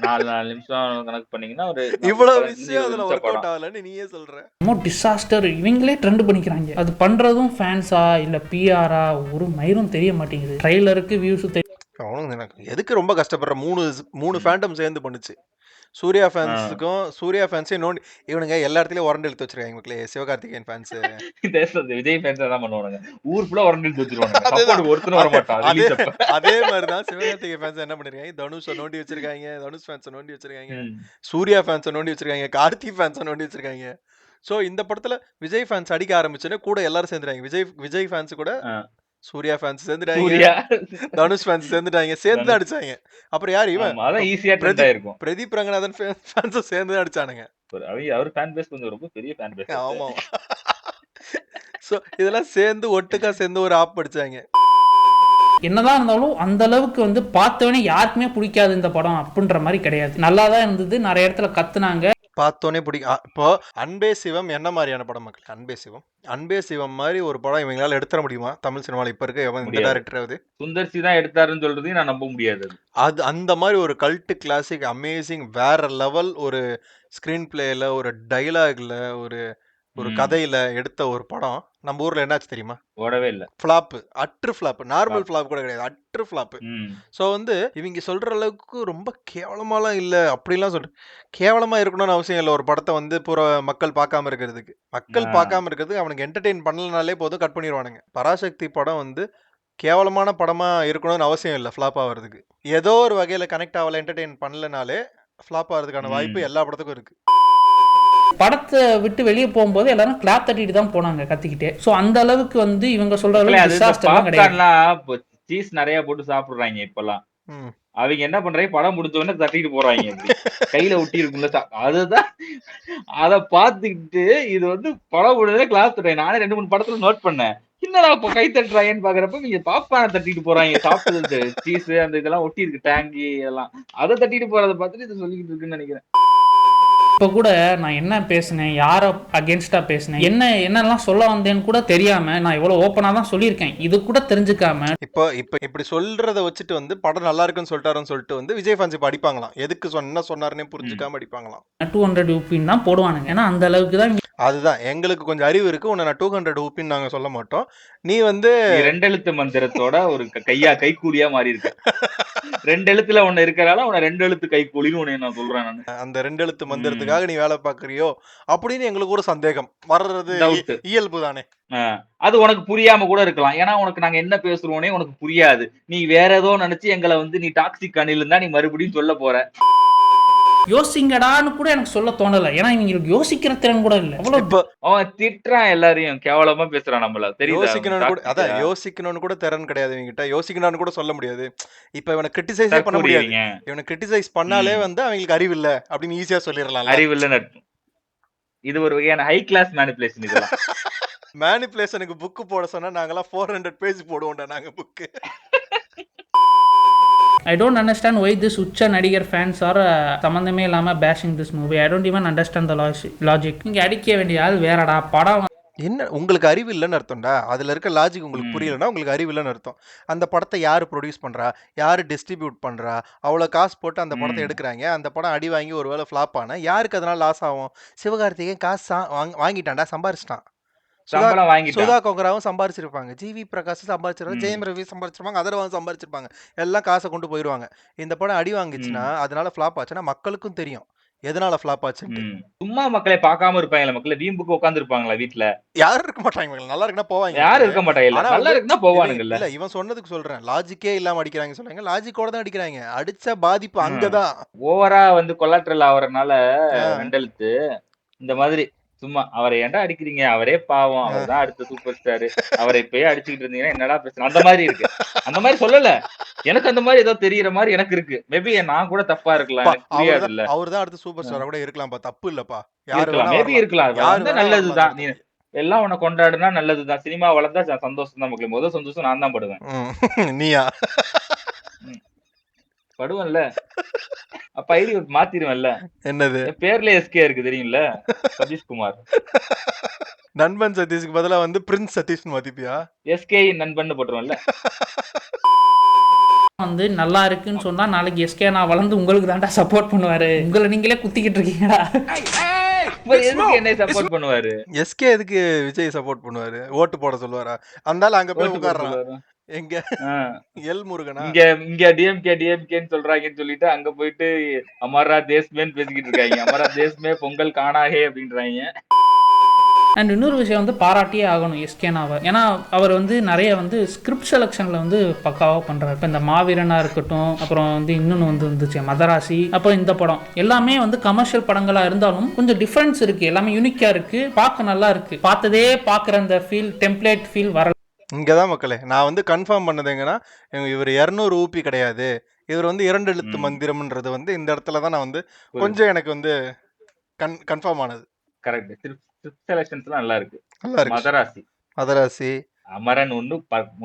4 நிமிஷம் கணக்கு பண்ணீங்கன்னா ஒரு இவ்வளவு 15 விஷயம் 20 அதுல நிமிஷம் ஒர்க் அவுட் படம். ஆகலன்னு நீயே சொல்ற. ரொம்ப டிசாஸ்டர். இவங்களே ட்ரெண்ட் பண்ணிக்கிறாங்க. அது பண்ணுறதும் ஃபேன்ஸா இல்லை பிஆரா ஒரு மயிரும் தெரிய மாட்டேங்குது. ட்ரைலருக்கு வியூஸும் அவனும் எனக்கு எதுக்கு ரொம்ப கஷ்டப்படுற? மூணு ஃபேண்டம் சேர்ந்து பண்ணுச்சு. சூர்யா ஃபேன்ஸுக்கும் சூர்யா ஃபேன்ஸே நோண்டி இவனுங்க எல்லா இடத்துலயும் உரண்டு எடுத்து வச்சிருக்காங்க மக்களே. சிவகார்த்திகேயன் ஃபேன்ஸ் விஜய் ஃபேன்ஸ் தான் பண்ணுவானுங்க. ஊர் ஃபுல்லா உரண்டு வச்சிருவானுங்க. சப்போர்ட் ஒருத்தனும் வர மாட்டான் ரிலீஸ் அப்ப. அதே மாதிரிதான் சிவகார்த்திகேயன் ஃபேன்ஸ் என்ன பண்ணிருக்காங்க? தனுஷை நோண்டி வச்சிருக்காங்க, தனுஷ் ஃபேன்ஸை நோண்டி வச்சிருக்காங்க, சூர்யா ஃபேன்ஸை நோண்டி வச்சிருக்காங்க, கார்த்தி ஃபேன்ஸை நோண்டி வச்சிருக்காங்க. சோ இந்த படத்துல விஜய் ஃபேன்ஸ் அடிக்க ஆரம்பிச்சுன்னு கூட எல்லாரும் சேர்ந்துட்டாங்க. விஜய் ஃபேன்ஸ் கூட சூர்யா ஃபேன்ஸ் சேர்ந்துட்டாங்க, தனுஷ் ஃபேன்ஸ் சேர்ந்துட்டாங்க, சேர்ந்து அடிச்சாங்க. அப்புறம் யார் இவன்? அதான் ஈஸியா ட்ரெண்ட் ஆயிருக்கும். பிரதீப் ரங்கநாதன் ஃபேன்ஸ் சேர்ந்து அடிச்சானுங்க. அவர் ஃபேன் பேஸ் கொஞ்சம் ரொம்ப பெரிய ஃபேன் பேஸ். ஆமா. சோ இதெல்லாம் சேர்ந்து ஒட்டுக்கா சேர்ந்து ஒரு ஆப் அடிச்சாங்க. என்னதான் இருந்தாலும் அந்த அளவுக்கு வந்து பார்த்தவனே யாருக்குமே பிடிக்காது இந்த படம் அப்படின்ற மாதிரி கிடையாது. நல்லா தான் இருந்தது. நிறைய இடத்துல கத்துனாங்க. பார்த்தோன்னே பிடிக்கும். இப்போ அன்பே சிவம் என்ன மாதிரியான படம் மக்கள்? அன்பே சிவம் மாதிரி ஒரு படம் இவங்களால எடுத்துட முடியுமா தமிழ் சினிமாவில்? இப்ப இருக்க எந்த டைரக்டராவது? சுந்தர்சி தான் எடுத்தாருன்னு சொல்றதையும் நான் நம்ப முடியாது. அது அந்த மாதிரி ஒரு கல்ட் கிளாசிக் அமேசிங் வேற லெவல் ஒரு ஸ்கிரீன் பிளேல, ஒரு டைலாக்ல, ஒரு கதையில எடுத்த ஒரு படம் நம்ம ஊர்ல என்னாச்சு தெரியுமா? ஓடவே இல்ல. Flop, utter flop. Normal flop கூட கிடையாது, அட்ரு ஃபிளாப். சோ வந்து இவங்க சொல்ற அளவுக்கு ரொம்ப கேவலமாலாம் இல்ல அப்படிலாம் சொல்ற. கேவலமா இருக்கணும்னு அவசியம் இல்லை ஒரு படத்தை வந்து பூரா மக்கள் பார்க்காம இருக்கிறதுக்கு. அவனுக்கு என்டர்டெயின் பண்ணலனாலே போதும், கட் பண்ணிடுவானுங்க. பராசக்தி படம் வந்து கேவலமான படமா இருக்கணும்னு அவசியம் இல்லை ஃபிளாப் ஆகிறதுக்கு. ஏதோ ஒரு வகையில கனெக்ட் ஆகல, என்டர்டெயின் பண்ணலனாலே ஃபிளாப் ஆகிறதுக்கான வாய்ப்பு எல்லா படத்துக்கும் இருக்கு. படத்தை விட்டு வெளியே போகும்போது எல்லாரும் கிளாப் தட்டிட்டு தான் போனாங்க கத்திக்கிட்டே. சோ அந்த அளவுக்கு வந்து இவங்க சொல்ற அளவுக்கு டிசாஸ்டர்லாம் கிடையாது. சீஸ் நிறைய போட்டு சாப்பிடுறாங்க இப்பெல்லாம். அவங்க என்ன பண்றாங்க, படம் முடிஞ்ச உடனே தட்டிட்டு போறாங்க. கையில ஒட்டி இருக்குல்ல, அதுதான் அத பாத்துக்கிட்டு இது வந்து படம் முடிஞ்சே கிளாஸ் தட்டுறாங்க. நானே 2-3 படத்துல நோட் பண்ணேன். என்னடா இப்ப கை தட்டுறாங்கன்னு பாக்குறப்ப நீங்க பாப்கார்னை தட்டிட்டு போறாங்க. சாப்பிட்டது சீஸ் அந்த இதெல்லாம் ஒட்டி இருக்கு, டேங்கி எல்லாம், அதை தட்டிட்டு போறதை பார்த்துட்டு இதை சொல்லிக்கிட்டு இருக்குன்னு நினைக்கிறேன். இப்போ கூட நான் என்ன பேசினேன், யாரை அகேன்ஸ்டா பேசினேன், என்னெல்லாம் சொல்ல வந்தேன்னு கூட தெரியாம நான் இவ்வளவு ஓப்பனா தான் சொல்லியிருக்கேன். இது கூட தெரிஞ்சுக்காம இப்போ இப்படி சொல்றத வச்சுட்டு வந்து படம் நல்லா இருக்குன்னு சொல்லிட்டாருன்னு சொல்லிட்டு வந்து விஜய் ஃபேன்ஸ் இப்போ அடிப்பாங்களாம். எதுக்கு என்ன சொன்னாருன்னே புரிஞ்சுக்காம அடிப்பாங்களாம். 200 ஊப்பின்னு தான் போடுவானுங்க. ஏன்னா அந்த அளவுக்கு தான். அதுதான் எங்களுக்கு கொஞ்சம் அறிவு இருக்கு. உன்னை நான் 200 ஊப்பின்னு நாங்க சொல்ல மாட்டோம். நீ வந்து 2 எழுத்து மந்திரத்தோட ஒரு கைக்கூலியா மாறி இருக்க. 2 எழுத்துல ஒண்ணு இருக்கறனால உன்னை 2 எழுத்து கைக்கூலின்னு உன்னை நான் சொல்றேன். அந்த 2 எழுத்து மந்திரத்துக்காக நீ வேலை பாக்குறியோ அப்படின்னு எங்களுக்கு ஒரு சந்தேகம் வர்றது இயல்பு தானே. அது உனக்கு புரியாம கூட இருக்கலாம். ஏன்னா உனக்கு நாங்க என்ன பேசுறோனே உனக்கு புரியாது. நீ வேற ஏதோ நினைச்சு எங்களை வந்து நீ டாக்ஸிக் அணில் இருந்தா நீ மறுபடியும் சொல்ல போற. யோசிங்கடான்னு கூட எனக்கு சொல்ல தோணல. ஏன்னா இவங்களுக்கு யோசிக்கிற திறன் கூட இல்ல. அவன் திட்டுறான், எல்லாரையும் கேவலமா பேசுறான். நம்மள யோசிக்கணும்னு கூட திறன் கிடையாது இவங்கிட்ட. யோசிக்கணும்னு கூட சொல்ல முடியாது. இப்ப இவனை கிரிட்டிசைஸ் பண்ண முடியாது. இவனை கிரிட்டிசைஸ் பண்ணாலே வந்து அவங்களுக்கு அறிவு இல்ல அப்படின்னு ஈஸியா சொல்லிடலாம். அறிவு இல்லன்னு அர்த்தம். இது ஒரு வகையான ஹை கிளாஸ் மேனிபுலேஷன். இதெல்லாம் மேனிபுலேஷனுக்கு புக் போட சொன்னா நாங்கெல்லாம் 400 பேஜ் போடுவோம்டா நாங்க book. I don't understand why this உச்ச நடிகர் fans are சம்பந்தமே இல்லாம bashing this movie. I don't even understand the logic. நீங்க அடிக்க வேண்டிய ஆள் வேறடா. படம் என்ன உங்களுக்கு அறிவு இல்லைன்னு அர்த்தம்டா. அதுல இருக்க லாஜிக் உங்களுக்கு புரியலன்னா உங்களுக்கு அறிவு இல்லைன்னு அர்த்தம். அந்த படத்தை யாரு ப்ரொடியூஸ் பண்றா, யாரு டிஸ்ட்ரிபியூட் பண்றா, அவ்வளவு காசு போட்டு அந்த படத்தை எடுக்கிறாங்க. அந்த படம் அடி வாங்கி ஒருவேளை ஃபிளாப் ஆனா யாருக்கு அதனால லாஸ் ஆகும்? சிவகார்த்திகேயன் காசு வாங்கிட்டான்டா, சம்பாரிச்சிட்டான். சம்பளம் வாங்கிட்டான். சுதா கொங்கராவும் சம்பாரிச்சிருப்பாங்க, ஜிவி பிரகாஷ் சம்பாரிச்சிருப்பாங்க, ஜெயம் ரவி சம்பாரிச்சிருப்பாங்க, அதர்வான் சம்பாரிச்சிருப்பாங்க, எல்லாம் காசை கொண்டு போயிடுவாங்க. இந்த படம் அடி வாங்கிச்சுன்னா அதனால ஃபிளாப் ஆச்சுன்னா மக்களுக்கும் தெரியும் எதனால ஃபிளாப் ஆச்சுன்ட்டு. சும்மா மக்களை பார்க்காம இருப்பாங்களா? மக்கள் வீம்புக்கு உட்கார்ந்து இருப்பாங்களா வீட்டுல? யாரும் இருக்க மாட்டாங்க, நல்லா இருக்குன்னா போவாங்க. யாரும் இருக்க மாட்டாங்க. ஆனா நல்லா இருக்குன்னா போவானுங்கல்ல. இல்ல இவன் சொன்னதுக்கு சொல்றேன், லாஜிக்கே இல்லாம அடிக்கிறாங்க சொல்றாங்க, லாஜிக்கோட தான் அடிக்கிறாங்க. அடிச்ச பாதிப்பு அங்கதான். ஓவரா வந்து கொலாட்ரல் ஆவறனால மெண்டல்த்து இந்த மாதிரி சும்மா அவரை ஏன்டா அடிக்கிறீங்க, அவரே பாவம், அவர் தான் அடுத்த சூப்பர் ஸ்டார், அவரை இப்பயே அடிச்சுக்கிட்டு இருந்தீங்கன்னா என்னடா பிரச்சனை, அந்த மாதிரி இருக்கு. அந்த மாதிரி சொல்லல, எனக்கு அந்த மாதிரி ஏதோ தெரியற மாதிரி எனக்கு இருக்கு. மேபி நான் கூட தப்பா இருக்கலாம், எனக்கு புரியாது இல்ல. அவர் தான் அடுத்த சூப்பர் ஸ்டார் கூட இருக்கலாம்ப்பா, தப்பு இல்லப்பா. இருக்கலாம், மேபி இருக்கலாம். அது நல்லதுதான். நீ எல்லாம் உன்னை கொண்டாடுனா நல்லதுதான். சினிமா வளர்ந்தா சந்தோஷம் தான் மக்களே. முதல் சந்தோஷம் நான் தான் படுவேன். நீயா படுவேன்ல, அப்ப ஐடி மாத்திருவேன்ல. என்னது பேர்ல எஸ்கே இருக்கு தெரியும்ல, சதீஷ்குமார். நண்பன் சதீஷ்க்கு பதிலா வந்து பிரின்ஸ் சதீஷ் மாத்திப்பியா? எஸ்கே நண்பன் போட்டுருவேன்ல. வந்து நல்லா இருக்குன்னு சொன்னா நாளைக்கு எஸ்கே நான் வளர்ந்து உங்களுக்கு தான்டா சப்போர்ட் பண்ணுவாரு. உங்களை நீங்களே குத்திக்கிட்டு இருக்கீங்கடா. எதுக்கு என்ன சப்போர்ட் பண்ணுவாரு? எஸ்கே எதுக்கு விஜய் சப்போர்ட் பண்ணுவாரு? ஓட்டு போட சொல்லுவாரா? அந்தால அங்க போய் உட்கார்றான். எங்க எல் முருகனா? இங்க டிஎம்கேன்னு சொல்றாங்கன்னு சொல்லிட்டு அங்க போயிட்டு அமரா தேஸ்மேன்னு பேசிக்கிட்டு இருக்காங்க. அமரா தேஸ்மே பொங்கல் காணாகே அப்படின்றாங்க. அண்ட் இன்னொரு விஷயம் வந்து பாராட்டியே ஆகணும் எஸ்கேனாவை. ஏன்னா அவர் வந்து நிறைய வந்து ஸ்கிரிப்ட் செலெக்ஷனில் வந்து பக்காவாக பண்ணுறாரு. இப்போ இந்த மாவீரனாக இருக்கட்டும், அப்புறம் வந்து இன்னொன்று வந்துச்சு மதராசி, அப்புறம் இந்த படம் எல்லாமே வந்து கமர்ஷியல் படங்களாக இருந்தாலும் கொஞ்சம் டிஃப்ரென்ஸ் இருக்குது, எல்லாமே யூனிக்காக இருக்குது, பார்க்க நல்லா இருக்குது. பார்த்ததே பார்க்குற அந்த ஃபீல், டெம்ப்ளேட் ஃபீல் வர. இங்கே தான் மக்களே நான் வந்து கன்ஃபார்ம் பண்ணது எங்கன்னா, இவர் 200 ஊபி கிடையாது, இவர் வந்து 2 எழுத்து மந்திரம்ன்றது வந்து இந்த இடத்துல தான் நான் வந்து கொஞ்சம் எனக்கு வந்து கன்ஃபார்ம் ஆனது. கரெக்ட். ஸ்கிரிப்ட் செலக்ஷன்ஸ்லாம் நல்லா இருக்கு. நல்லா இருக்கு. மதராசி அமரன் ஒண்ணு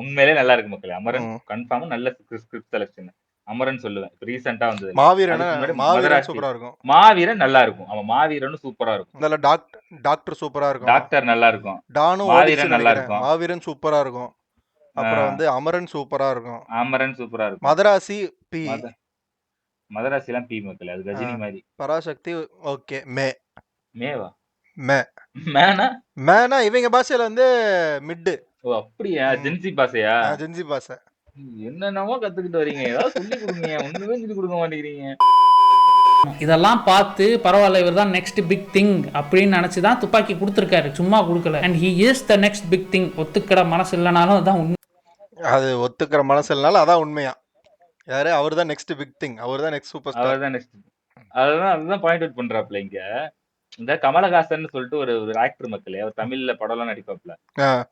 உண்மையிலே நல்லா இருக்கு மக்களே. அமரன் கன்ஃபார்ம் நல்ல ஸ்கிரிப்ட் செலக்ஷன். அமரன் சொல்லுவேன். ரீசெண்டா வந்தது மாவீரன் சூப்பரா இருக்கும். மாவீரன் நல்லா இருக்கும். அவன் மாவீரனும் சூப்பரா இருக்கும். நல்ல டாக்டர் சூப்பரா இருக்கும். டாக்டர் நல்லா இருக்கும். டானும் மாவீரன் நல்லா இருக்கும். மாவீரன் சூப்பரா இருக்கும். அப்புறம் வந்து அமரன் சூப்பரா இருக்கும். அமரன் சூப்பரா இருக்கும். மதராசி பி. மதராசி எல்லாம் பி மக்களே. அது கஜினி மாதிரி. பராசக்தி ஓகே. மேவா மேனா இவங்க பாஷையில வந்து மிட். ஓ அப்படியா? ஜென்சி பாஷையா? ஜென்சி பாஷை. என்னென்னமோ கத்துக்கிட்டு வரீங்க. ஏதாவது சொல்லி கொடுங்க. ஒண்ணுமே சொல்லி கொடுக்க மாட்டேங்கிறீங்க. இதெல்லாம் பார்த்து பரவாயில்ல, இவர் தான் நெக்ஸ்ட் பிக் திங் அப்படின்னு நினைச்சு தான் துப்பாக்கி கொடுத்துருக்காரு, சும்மா கொடுக்கல. And he is the next big thing. ஒத்துக்கிற மனசு இல்லைனாலும் அதான் உண்மை. அது ஒத்துக்கிற மனசு இல்லைனாலும் அதான் உண்மையா. யாரு? அவர் தான் நெக்ஸ்ட் பிக் திங், அவர் தான் நெக்ஸ்ட் சூப்பர் ஸ்டார், அவர் தான் நெக்ஸ்ட். அதுதான் பாயிண்ட் அவுட் பண்றாப்ல இங்க. இந்த கமலஹாசன் சொல்லிட்டு ஒரு ஆக்டர் மக்களே, அவர் தமிழ்ல படம் எல்லாம் நடிப்பாப்ல.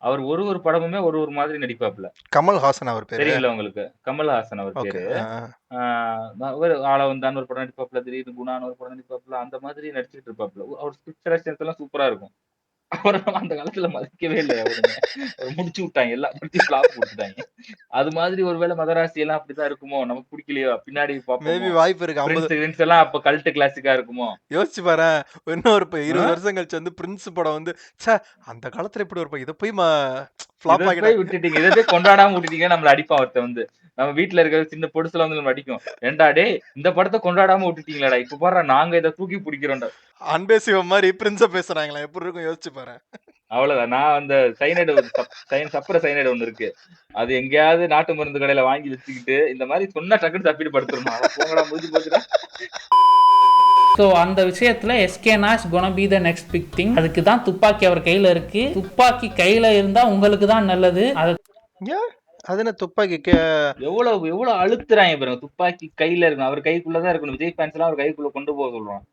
அவர் ஒரு படமுமே ஒரு மாதிரி நடிப்பாப்ல. கமல்ஹாசன் அவர் பேரு தெரியல உங்களுக்கு? கமல்ஹாசன் அவர் பேரு. அவர் ஆள வந்தான் ஒரு படம் நடிப்பாப்ல, திடீர்னு குணான்னு ஒரு படம் நடிப்பாப்ல, அந்த மாதிரி நடிச்சுட்டு இருப்பாப்ல. அவர் ஸ்கிரிப்ட் செலக்ஷன்ஸ் எல்லாம் சூப்பரா இருக்கும். அவரை அந்த காலத்துல மதிக்கவே இல்லை. முடிச்சு விட்டாங்க, எல்லாம் முடிச்சு ஃபிளாப் கொடுத்துட்டாங்க. அது மாதிரி ஒருவேளை மதராசி எல்லாம் அப்படிதான் இருக்குமோ? நமக்கு பிடிக்கலையோ, பின்னாடி வாய்ப்பு இருக்கு. பிரின்ஸ் எல்லாம் அப்ப கல்ட் கிளாசிக்கா இருக்குமோ? யோசிச்சு பாரு. இன்னும் ஒரு 20 வருஷம் கழிச்சு வந்து பிரின்ஸ் படம் வந்து அந்த காலத்துல இப்படி ஒரு இதை போய் ஃபிளாப் ஆகி விட்டுட்டீங்க, இதை போய் கொண்டாடாம விட்டுட்டீங்க. நம்மள அடிப்பா ஒருத்த வந்து, நம்ம வீட்டுல இருக்கிற சின்ன பொடுசுல வந்து நம்ம அடிக்கும். ஏண்டா டே இந்த படத்தை கொண்டாடாம விட்டுட்டீங்களாடா, இப்ப பாரு நாங்க இதை தூக்கி பிடிக்கிறோம்டா. அன்பே சிவம் மாதிரி பிரின்ஸ பேசுறாங்களா, எப்படி இருக்கும் யோசிச்சு பாரு. அவ்வளவுதான். நான் அந்த சைனைடு சப்பர சைனைடு ஒண்ணு இருக்கு, அது எங்கேயாவது நாட்டு மருந்து கடையில வாங்கி வச்சுக்கிட்டு இந்த மாதிரி சொன்னா டக்குன்னு தப்பிட்டு படுத்துருமா, போங்கடா முடிஞ்சு போச்சுடா. ஸோ அந்த விஷயத்துல எஸ்கேனா is gonna be the next big thing. அதுக்கு தான் துப்பாக்கி அவர் கையில இருக்கு. துப்பாக்கி கையில இருந்தா உங்களுக்கு தான் நல்லது. அது என்ன துப்பாக்கி எவ்வளவு அழுத்துறாங்க பாருங்க. துப்பாக்கி கையில இருக்கணும், அவர் கைக்குள்ளதான் இருக்கணும். விஜய் ஃபேன்ஸ் எல்லாம் அவர் கைக்குள்ள கொண்டு போக சொல்றோம்.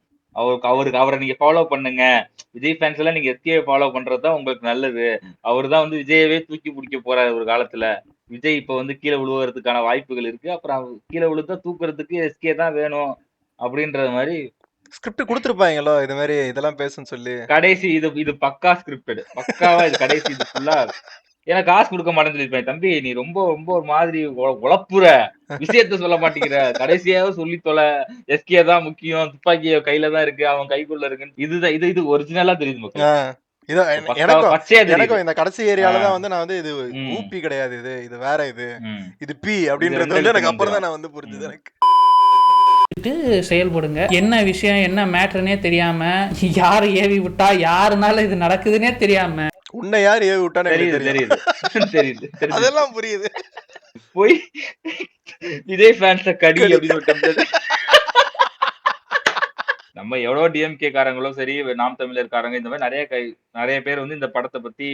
அவரை நீங்க ஃபாலோ பண்ணுங்க. விஜய் ஃபேன்ஸ் எல்லாம் நீங்க எஸ்கே ஃபாலோ பண்றதுதான் உங்களுக்கு நல்லது. அவர் தான் வந்து விஜயவே தூக்கி பிடிக்க போறாரு ஒரு காலத்துல. விஜய் இப்ப வந்து கீழே விழுவதற்கான வாய்ப்புகள் இருக்கு. அப்புறம் கீழே விழுந்தா தூக்குறதுக்கு எஸ்கே தான் வேணும் அப்படின்றது மாதிரி ஸ்கிரிப்ட் கொடுத்துருப்பாங்களோ, இது மாதிரி இதெல்லாம் பேசுன்னு சொல்லி. கடைசி இது பக்கா ஸ்கிரிப்டட், பக்காவா இது கடைசி இது ஃபுல்லா. எனக்கு காசு கொடுக்க மாட்டேன்னு சொல்லிருப்பேன். தம்பி நீ ரொம்ப ரொம்ப ஒரு மாதிரி உழப்புற, விஷயத்த சொல்ல மாட்டேங்கிற, கடைசியாவது சொல்லி தொலை, எஸ்கே தான் முக்கியம், துப்பாக்கி கையில தான் இருக்கு, அவன் கைக்குள்ள இருக்குன்னு. இதுதான் இது ஒரிஜினலா தெரியுது மக்கள். எனக்கும் இந்த கடைசி ஏரியால தான் வந்து நான் வந்து இது ஊபி கிடையாது, இது வேற, இது பி அப்படின்றது வந்து எனக்கு அப்புறம் தான் நான் வந்து புரிஞ்சது. எனக்கு செயல்படுங்க. என்ன விஷயம் என்ன மேட்டர்னே தெரியாம, யாரு ஏவி விட்டா யாருனால இது நடக்குதுன்னே தெரியாம உன்னை யார் ஏவி விட்டான்னு எனக்கு தெரியுது தெரியும். தெரியுது தெரியுது அதெல்லாம் புரியுது. போய் விஜய் ஃபேன்ஸ கடி கடி. அப்படின்னு ஒரு டம்ளர். நம்ம எவ்வளோ டிஎம்கே காரங்களும் சரி, நாம் தமிழர்காரங்க இந்த மாதிரி நிறைய பேர் வந்து இந்த படத்த பத்தி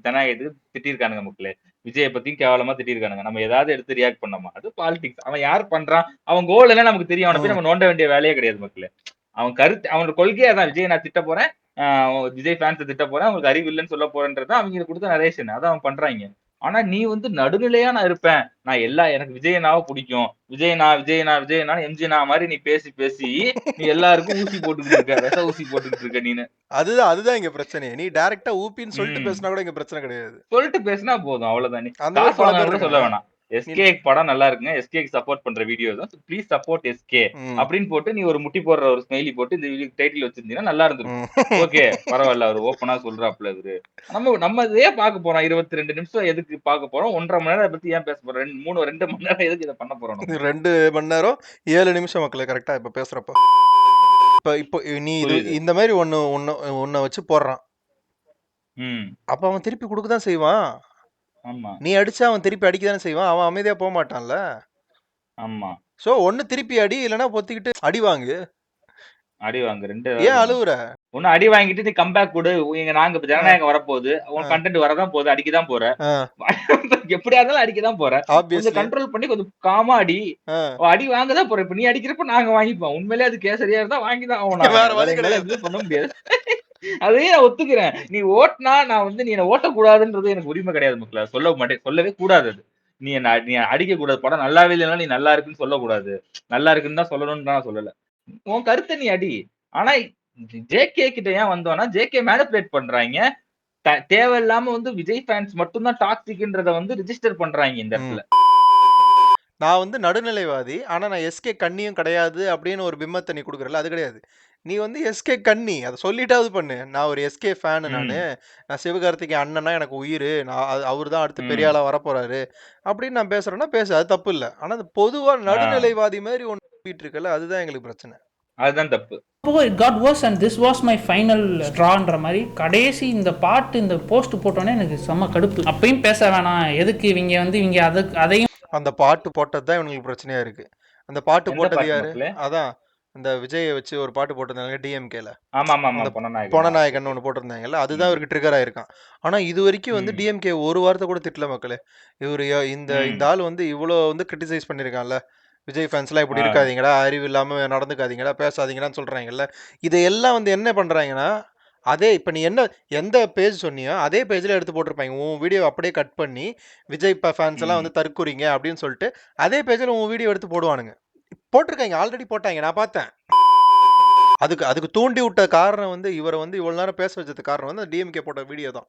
ஜனநாயகத்துக்கு திட்டியிருக்கானுங்க மக்களே. விஜய பத்தியும் கேவலமா திட்டியிருக்கானுங்க. நம்ம ஏதாவது எடுத்து ரியாக்ட் பண்ணோமா? அது பாலிடிக்ஸ். அவன் யார் பண்றான்? அவன் கோல் எல்லாம் நமக்கு தெரியும். அவன போய் நம்ம நோண்ட வேண்டிய வேலையே கிடையாது மக்களே. அவன் கருத்து அவனோட கொள்கையே அதான். விஜய் நான் திட்ட போறேன். விஜய் ஃபேன்ஸ திட்ட போறேன். அவங்களுக்கு அறிவு இல்லன்னு சொல்ல போறேன்றது தான் அவங்களுக்கு குடுத்த நரேஷன். அதான் அவன் பண்றாய்ங்க. ஆனா நீ வந்து நடுநிலையா நான் இருப்பேன். நான் எனக்கு விஜயண்ணாவ புடிக்கும். விஜயண்ணா, எம்ஜிண்ணா மாரி நீ பேசி நீ எல்லாருக்கும் ஊசி போட்டுக்கிட்டு இருக்க. விஷ ஊசி போட்டுக்கிட்டு இருக்க நீனு. அதுதான் இங்க பிரச்சனையே. நீ டைரக்டா ஊபின்னு சொல்லிட்டு பேசினா கூட இங்க பிரச்சனை கிடையாது. சொல்லிட்டு பேசினா போதும். அவ்வளவுதான். நீ அந்த மாதிரி காசு பல வாங்க பேர் கூட சொல்ல வேணாம். எஸ்கே படம் நல்லா இருக்குங்க. எஸ்கேக்கு சப்போர்ட் பண்ற வீடியோ தான். ப்ளீஸ் சப்போர்ட் எஸ்கே அப்படின்னு போட்டு நீ ஒரு முட்டி போடுற ஒரு ஸ்மைலி போட்டு இந்த வீடியோ டைட்டில் வச்சிருந்தீங்கன்னா நல்லா இருந்திருக்கும். ஓகே பரவாயில்ல. அவர் ஓப்பனா சொல்றாப்ல இவரு. நம்ம இதே பார்க்க போறோம். 22 நிமிஷம் எதுக்கு பார்க்க போறோம்? 1.5 மணி நேரம் பத்தி ஏன் பேச போறோம்? 2 மணி நேரம் எதுக்கு இதை பண்ண போறோம்? 2 மணி நேரம் 7 நிமிஷம் மக்களே கரெக்டா இப்ப பேசுறப்ப. இப்போ நீ இந்த மாதிரி ஒன்னு வச்சு போடுறான். அப்ப அவன் திருப்பி கொடுக்க தான் செய்வான். ஆமா. நீ அடிச்சா அவன் திருப்பி அடிக்க தானே செய்வான். அவன் அமைதியா போக மாட்டான்ல. ஆமா. சோ ஒன்னு திருப்பி அடி, இல்லனா பொத்திக்கிட்டு அடி வாங்கு. அடி வாங்கு. 2 ஏன் அழுவுற? ஒன்னு அடி வாங்கிட்டு நீ கம்பேக் கொடு. நாங்க இப்ப ஜனநாயகம் வரப்போகுது. உன் கண்டென்ட் வரதான் போகுது. அடிக்கதான் போற. எப்படியா இருந்தாலும் அடிக்கதான் போற. கொஞ்சம் கண்ட்ரோல் பண்ணி கொஞ்சம் காமா அடி. அடி வாங்கதான் போற. இப்ப நீ அடிக்கிறப்ப நாங்க வாங்கிப்போம். உண்மையிலே அது கேசரியா இருந்தா வாங்கிதான் ஆகணும். வேற வழி கிடையாது. பண்ண முடியாது. அதையே நான் ஒத்துக்கிறேன். நீ ஓட்டினா நான் வந்து நீ என்ன ஓட்டக்கூடாதுன்றது எனக்கு உரிமை கிடையாது மக்களே. சொல்லவே கூடாது. அது நீ அடிக்க கூடாது. படம் நல்லாவே இல்லைன்னா நீ நல்லா இருக்குன்னு சொல்லக்கூடாது. நல்லா இருக்குன்னு தான் சொல்லணும்னு நான் சொல்லல. உன் கருத்தை நீ அடி. ஆனா ஜேகே கிட்ட ஏன் வந்தோம்னா ஜேகே மேனிபுலேட் பண்றாங்க. தேவையில்லாம வந்து விஜய் ஃபேன்ஸ் மட்டும் தான் டாக்ஸிக்ன்றத வந்து ரிஜிஸ்டர் பண்றாங்க இந்த இடத்துல. நான் வந்து நடுநிலைவாதி. ஆனா நான் எஸ்கே கண்ணியும் கிடையாது அப்படின்னு ஒரு பிம்பத்தை நீ கொடுக்குறல, அது கிடையாது. நீ வந்து எஸ்கே கண்ணி அதை சொல்லிட்டாவது பண்ணு. நான் ஒரு எஸ்கே ஃபேனு. நான் சிவகார்த்திகேயன் அண்ணனா எனக்கு உயிர். நான் அவர் தான் அடுத்து பெரிய ஆளா வரப்போறாரு அப்படின்னு நான் பேசுறேன்னா பேசு, அது தப்பு இல்லை. ஆனா அது பொதுவா நடுநிலைவாதி மாதிரி ஒன்று சொல்லிட்டு இருக்கல, அதுதான் எங்களுக்கு பிரச்சனை. அதுதான் தப்பு. it got worse and this was my final strawன்ற மாதிரி கடைசி இந்த பாட்டு இந்த போஸ்ட் போட்டோன்னே எனக்கு செம்ம கடுப்பு. அப்பயும் பேச வேணாம். எதுக்கு இவங்க அதையும் அந்த பாட்டு போட்டது தான் இவங்களுக்கு பிரச்சனையா இருக்கு. அந்த பாட்டு போட்டது யாரு? அதான் இந்த விஜயை வச்சு ஒரு பாட்டு போட்டிருந்தாங்க டிஎம்கேல. பொனநாயகன் ஒன்று போட்டிருந்தாங்கல்ல, அதுதான் இவருக்கு ட்ரிகர் ஆயிருக்கான். ஆனா இது வரைக்கும் வந்து டிஎம்கே ஒரு வார்த்தை கூட திட்டல மக்களே. இவரு இந்த ஆள் வந்து இவ்வளோ வந்து கிரிட்டிசைஸ் பண்ணியிருக்கான்ல, விஜய் ஃபேன்ஸ்லாம் இப்படி இருக்காதீங்கடா, அறிவு இல்லாமல் நடந்துக்காதீங்கடா, பேசாதீங்கடான்னு சொல்கிறாங்கல்ல. இதையெல்லாம் வந்து என்ன பண்ணுறாங்கன்னா, அதே இப்போ நீ எந்த பேஜ் சொன்னியோ அதே பேஜில் எடுத்து போட்டிருப்பாங்க. உன் வீடியோ அப்படியே கட் பண்ணி விஜய் ஃபேன்ஸ் எல்லாம் வந்து தற்குறிங்க அப்படின்னு சொல்லிட்டு அதே பேஜில் உன் வீடியோ எடுத்து போடுவானுங்க. போட்டிருக்காங்க, ஆல்ரெடி போட்டாங்க, நான் பார்த்தேன். அதுக்கு தூண்டி விட்ட காரணம் வந்து இவரை வந்து இவ்வளோ நேரம் பேச வச்சது காரணம் வந்து டிஎம்கே போட்ட வீடியோ தான்.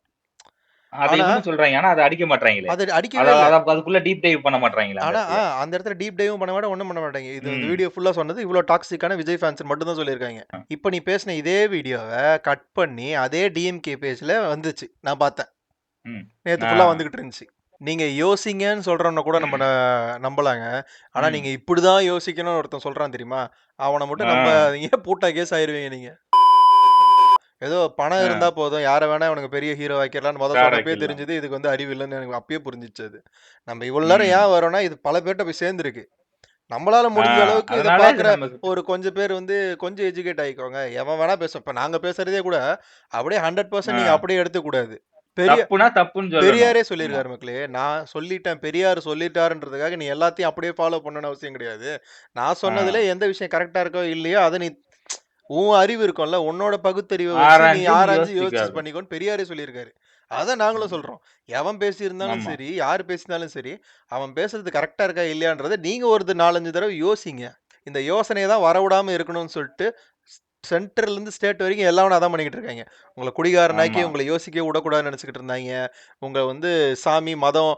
சொல்றாங்க. ஆனா அதை அடிக்க மாட்டாங்களே. அது அடிக்கவே இல்ல. அதுக்குள்ள டீப் டைவ் பண்ண மாட்டாங்களே. ஆனா அந்த இடத்துல டீப் டைவும் பண்ண மாட்டாங்க, ஒண்ணும் பண்ண மாட்டாங்க. இது வீடியோ ஃபுல்லா சொன்னது இவ்வளவு டாக்ஸிக்கான விஜய் ஃபேன்ஸ் மட்டும் தான் சொல்லியிருக்காங்க. இப்போ நீ பேசின இதே வீடியோவை கட் பண்ணி அதே டிஎம்கே பேஜ்ல வந்துச்சு, நான் பார்த்தேன். நேற்று ஃபுல்லா வந்துகிட்டு இருந்துச்சு. நீங்க யோசிங்கன்னு சொல்றவன கூட நம்ம நம்பலாங்க. ஆனா நீங்க இப்படிதான் யோசிக்கணும்னு ஒருத்தன் சொல்றான் தெரியுமா, அவனை மட்டும் நம்பாதீங்க. பூட்டா கேஸ் ஆயிருவீங்க நீங்க. ஏதோ பணம் இருந்தா போதும், யாரை வேணா உனக்கு பெரிய ஹீரோ வைக்கலாம்னு சொன்னப்பே தெரிஞ்சது. இதுக்கு வந்து அறிவு இல்லைன்னு எனக்கு அப்பயே புரிஞ்சிச்சு. அது நம்ம இவ்வளவு நேரம் ஏன் வரோம்னா இது பல பேர்ட்ட போய் சேர்ந்துருக்கு. நம்மளால முடிஞ்ச அளவுக்கு இதை பாக்குற ஒரு கொஞ்சம் பேர் வந்து கொஞ்சம் எஜுகேட் ஆகிக்கோங்க. எவன் வேணா பேசும். இப்ப நாங்க பேசுறதே கூட அப்படியே 100% நீங்க அப்படியே எடுத்துக்கூடாது. பெரியாரே சொல்லியிருக்காரு மக்களே, நான் சொல்லிட்டேன், பெரியார் சொல்லிட்டாருன்றதுக்காக நீ எல்லாத்தையும் அப்படியே ஃபாலோ பண்ணணும்னு அவசியம் கிடையாது. நான் சொன்னதுல எந்த விஷயம் கரெக்டா இருக்கோ இல்லையோ அதை நீ உன் அறிவு இருக்கும்ல, உன்னோட பகுத்தறிவை நீ ஆராய்ச்சி யோசிச்சு பண்ணிக்கோன்னு பெரியாரே சொல்லியிருக்காரு. அதான் நாங்களும் சொல்றோம். எவன் பேசியிருந்தாலும் சரி, யார் பேசினாலும் சரி, அவன் பேசுறது கரெக்டா இருக்கா இல்லையான்றதை நீங்க ஒரு 4-5 தடவை யோசிங்க. இந்த யோசனையை தான் வரவிடாம இருக்கணும்னு சொல்லிட்டு சென்ட்ரல்ல இருந்து ஸ்டேட் வரைக்கும் எல்லாரும் அதான் பண்ணிக்கிட்டு இருக்காங்க. உங்களை குடிகாரனாக்கி உங்களை யோசிக்க விடக்கூடாதுன்னு நினைச்சுக்கிட்டு இருந்தாங்க. உங்களை வந்து சாமி, மதம்,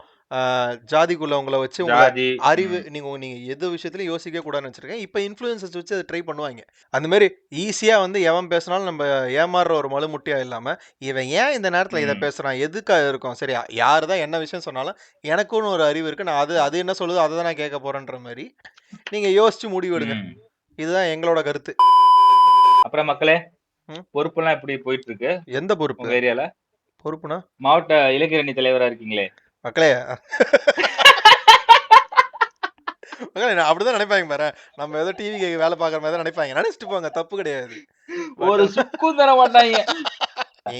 ஜாதிக்குள்ள உங்களை வச்சு அறிவு நீங்க எது விஷயத்துலயும் யோசிக்க கூடாதுன்னு வச்சிருக்கேன். இப்ப இன்ஃபுளுசர்ஸ் வச்சு அதை ட்ரை பண்ணுவாங்க. அந்த மாதிரி ஈஸியா வந்து எவன் பேசினாலும் நம்ம ஏமாறுற ஒரு மலுமுட்டியா இல்லாம, இவன் ஏன் இந்த நேரத்துல இதை பேசுறான், எதுக்காக இருக்கும், சரி யாருதான் என்ன விஷயம் சொன்னாலும் எனக்குன்னு ஒரு அறிவு இருக்கு, நான் அது என்ன சொல்லுதோ அதை தான் நான் கேட்க போறேன்ற மாதிரி நீங்க யோசிச்சு முடிவெடுங்க. இதுதான் எங்களோட கருத்து. அப்புறம் மக்களே, பொறுப்பெல்லாம் எப்படி போயிட்டு இருக்கு? எந்த பொறுப்பு? ஏரியால பொறுப்புனா மாவட்ட இளைஞரணி தலைவரா இருக்கீங்களே. மக்களே மக்களே அப்படிதான் நினைப்பாங்க பாரு. நம்ம ஏதோ டிவி கேக்கு வேலை பார்க்குற மாதிரி தான் நினைப்பாங்க. நினைச்சிட்டு போங்க, தப்பு கிடையாது. ஒரு சுக்கும் தர மாட்டாங்க.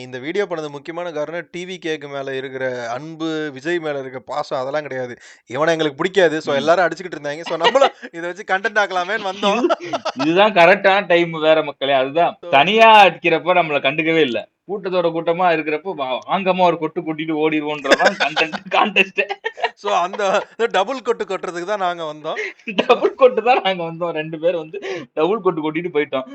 இந்த வீடியோ பண்ணது முக்கியமான காரணம் டிவி கேக்கு மேல இருக்கிற அன்பு, விஜய் மேல இருக்க பாசம் அதெல்லாம் கிடையாது. இவனை எங்களுக்கு பிடிக்காது. ஸோ எல்லாரும் அடிச்சுக்கிட்டு இருந்தாங்க. ஸோ நம்மளும் இதை வச்சு கண்டென்ட் ஆக்கலாமேன்னு வந்தோம். இதுதான் கரெக்டான டைம் வேற மக்களே. அதுதான் தனியா அடிக்கிறப்ப நம்மள கண்டுக்கவே இல்ல. கூட்டத்தோட கூட்டமா இருக்கிறப்போ வாங்கம்மா ஒரு கொட்டு கொட்டிட்டு ஓடிடுவோன்றதான் கான்டெஸ்ட். ஸோ அந்த டபுள் கொட்டு கொட்டுறதுக்கு தான் நாங்க வந்தோம். டபுள் கொட்டு தான் நாங்க வந்தோம். 2 பேர் வந்து டபுள் கொட்டு கொட்டிட்டு போயிட்டோம்.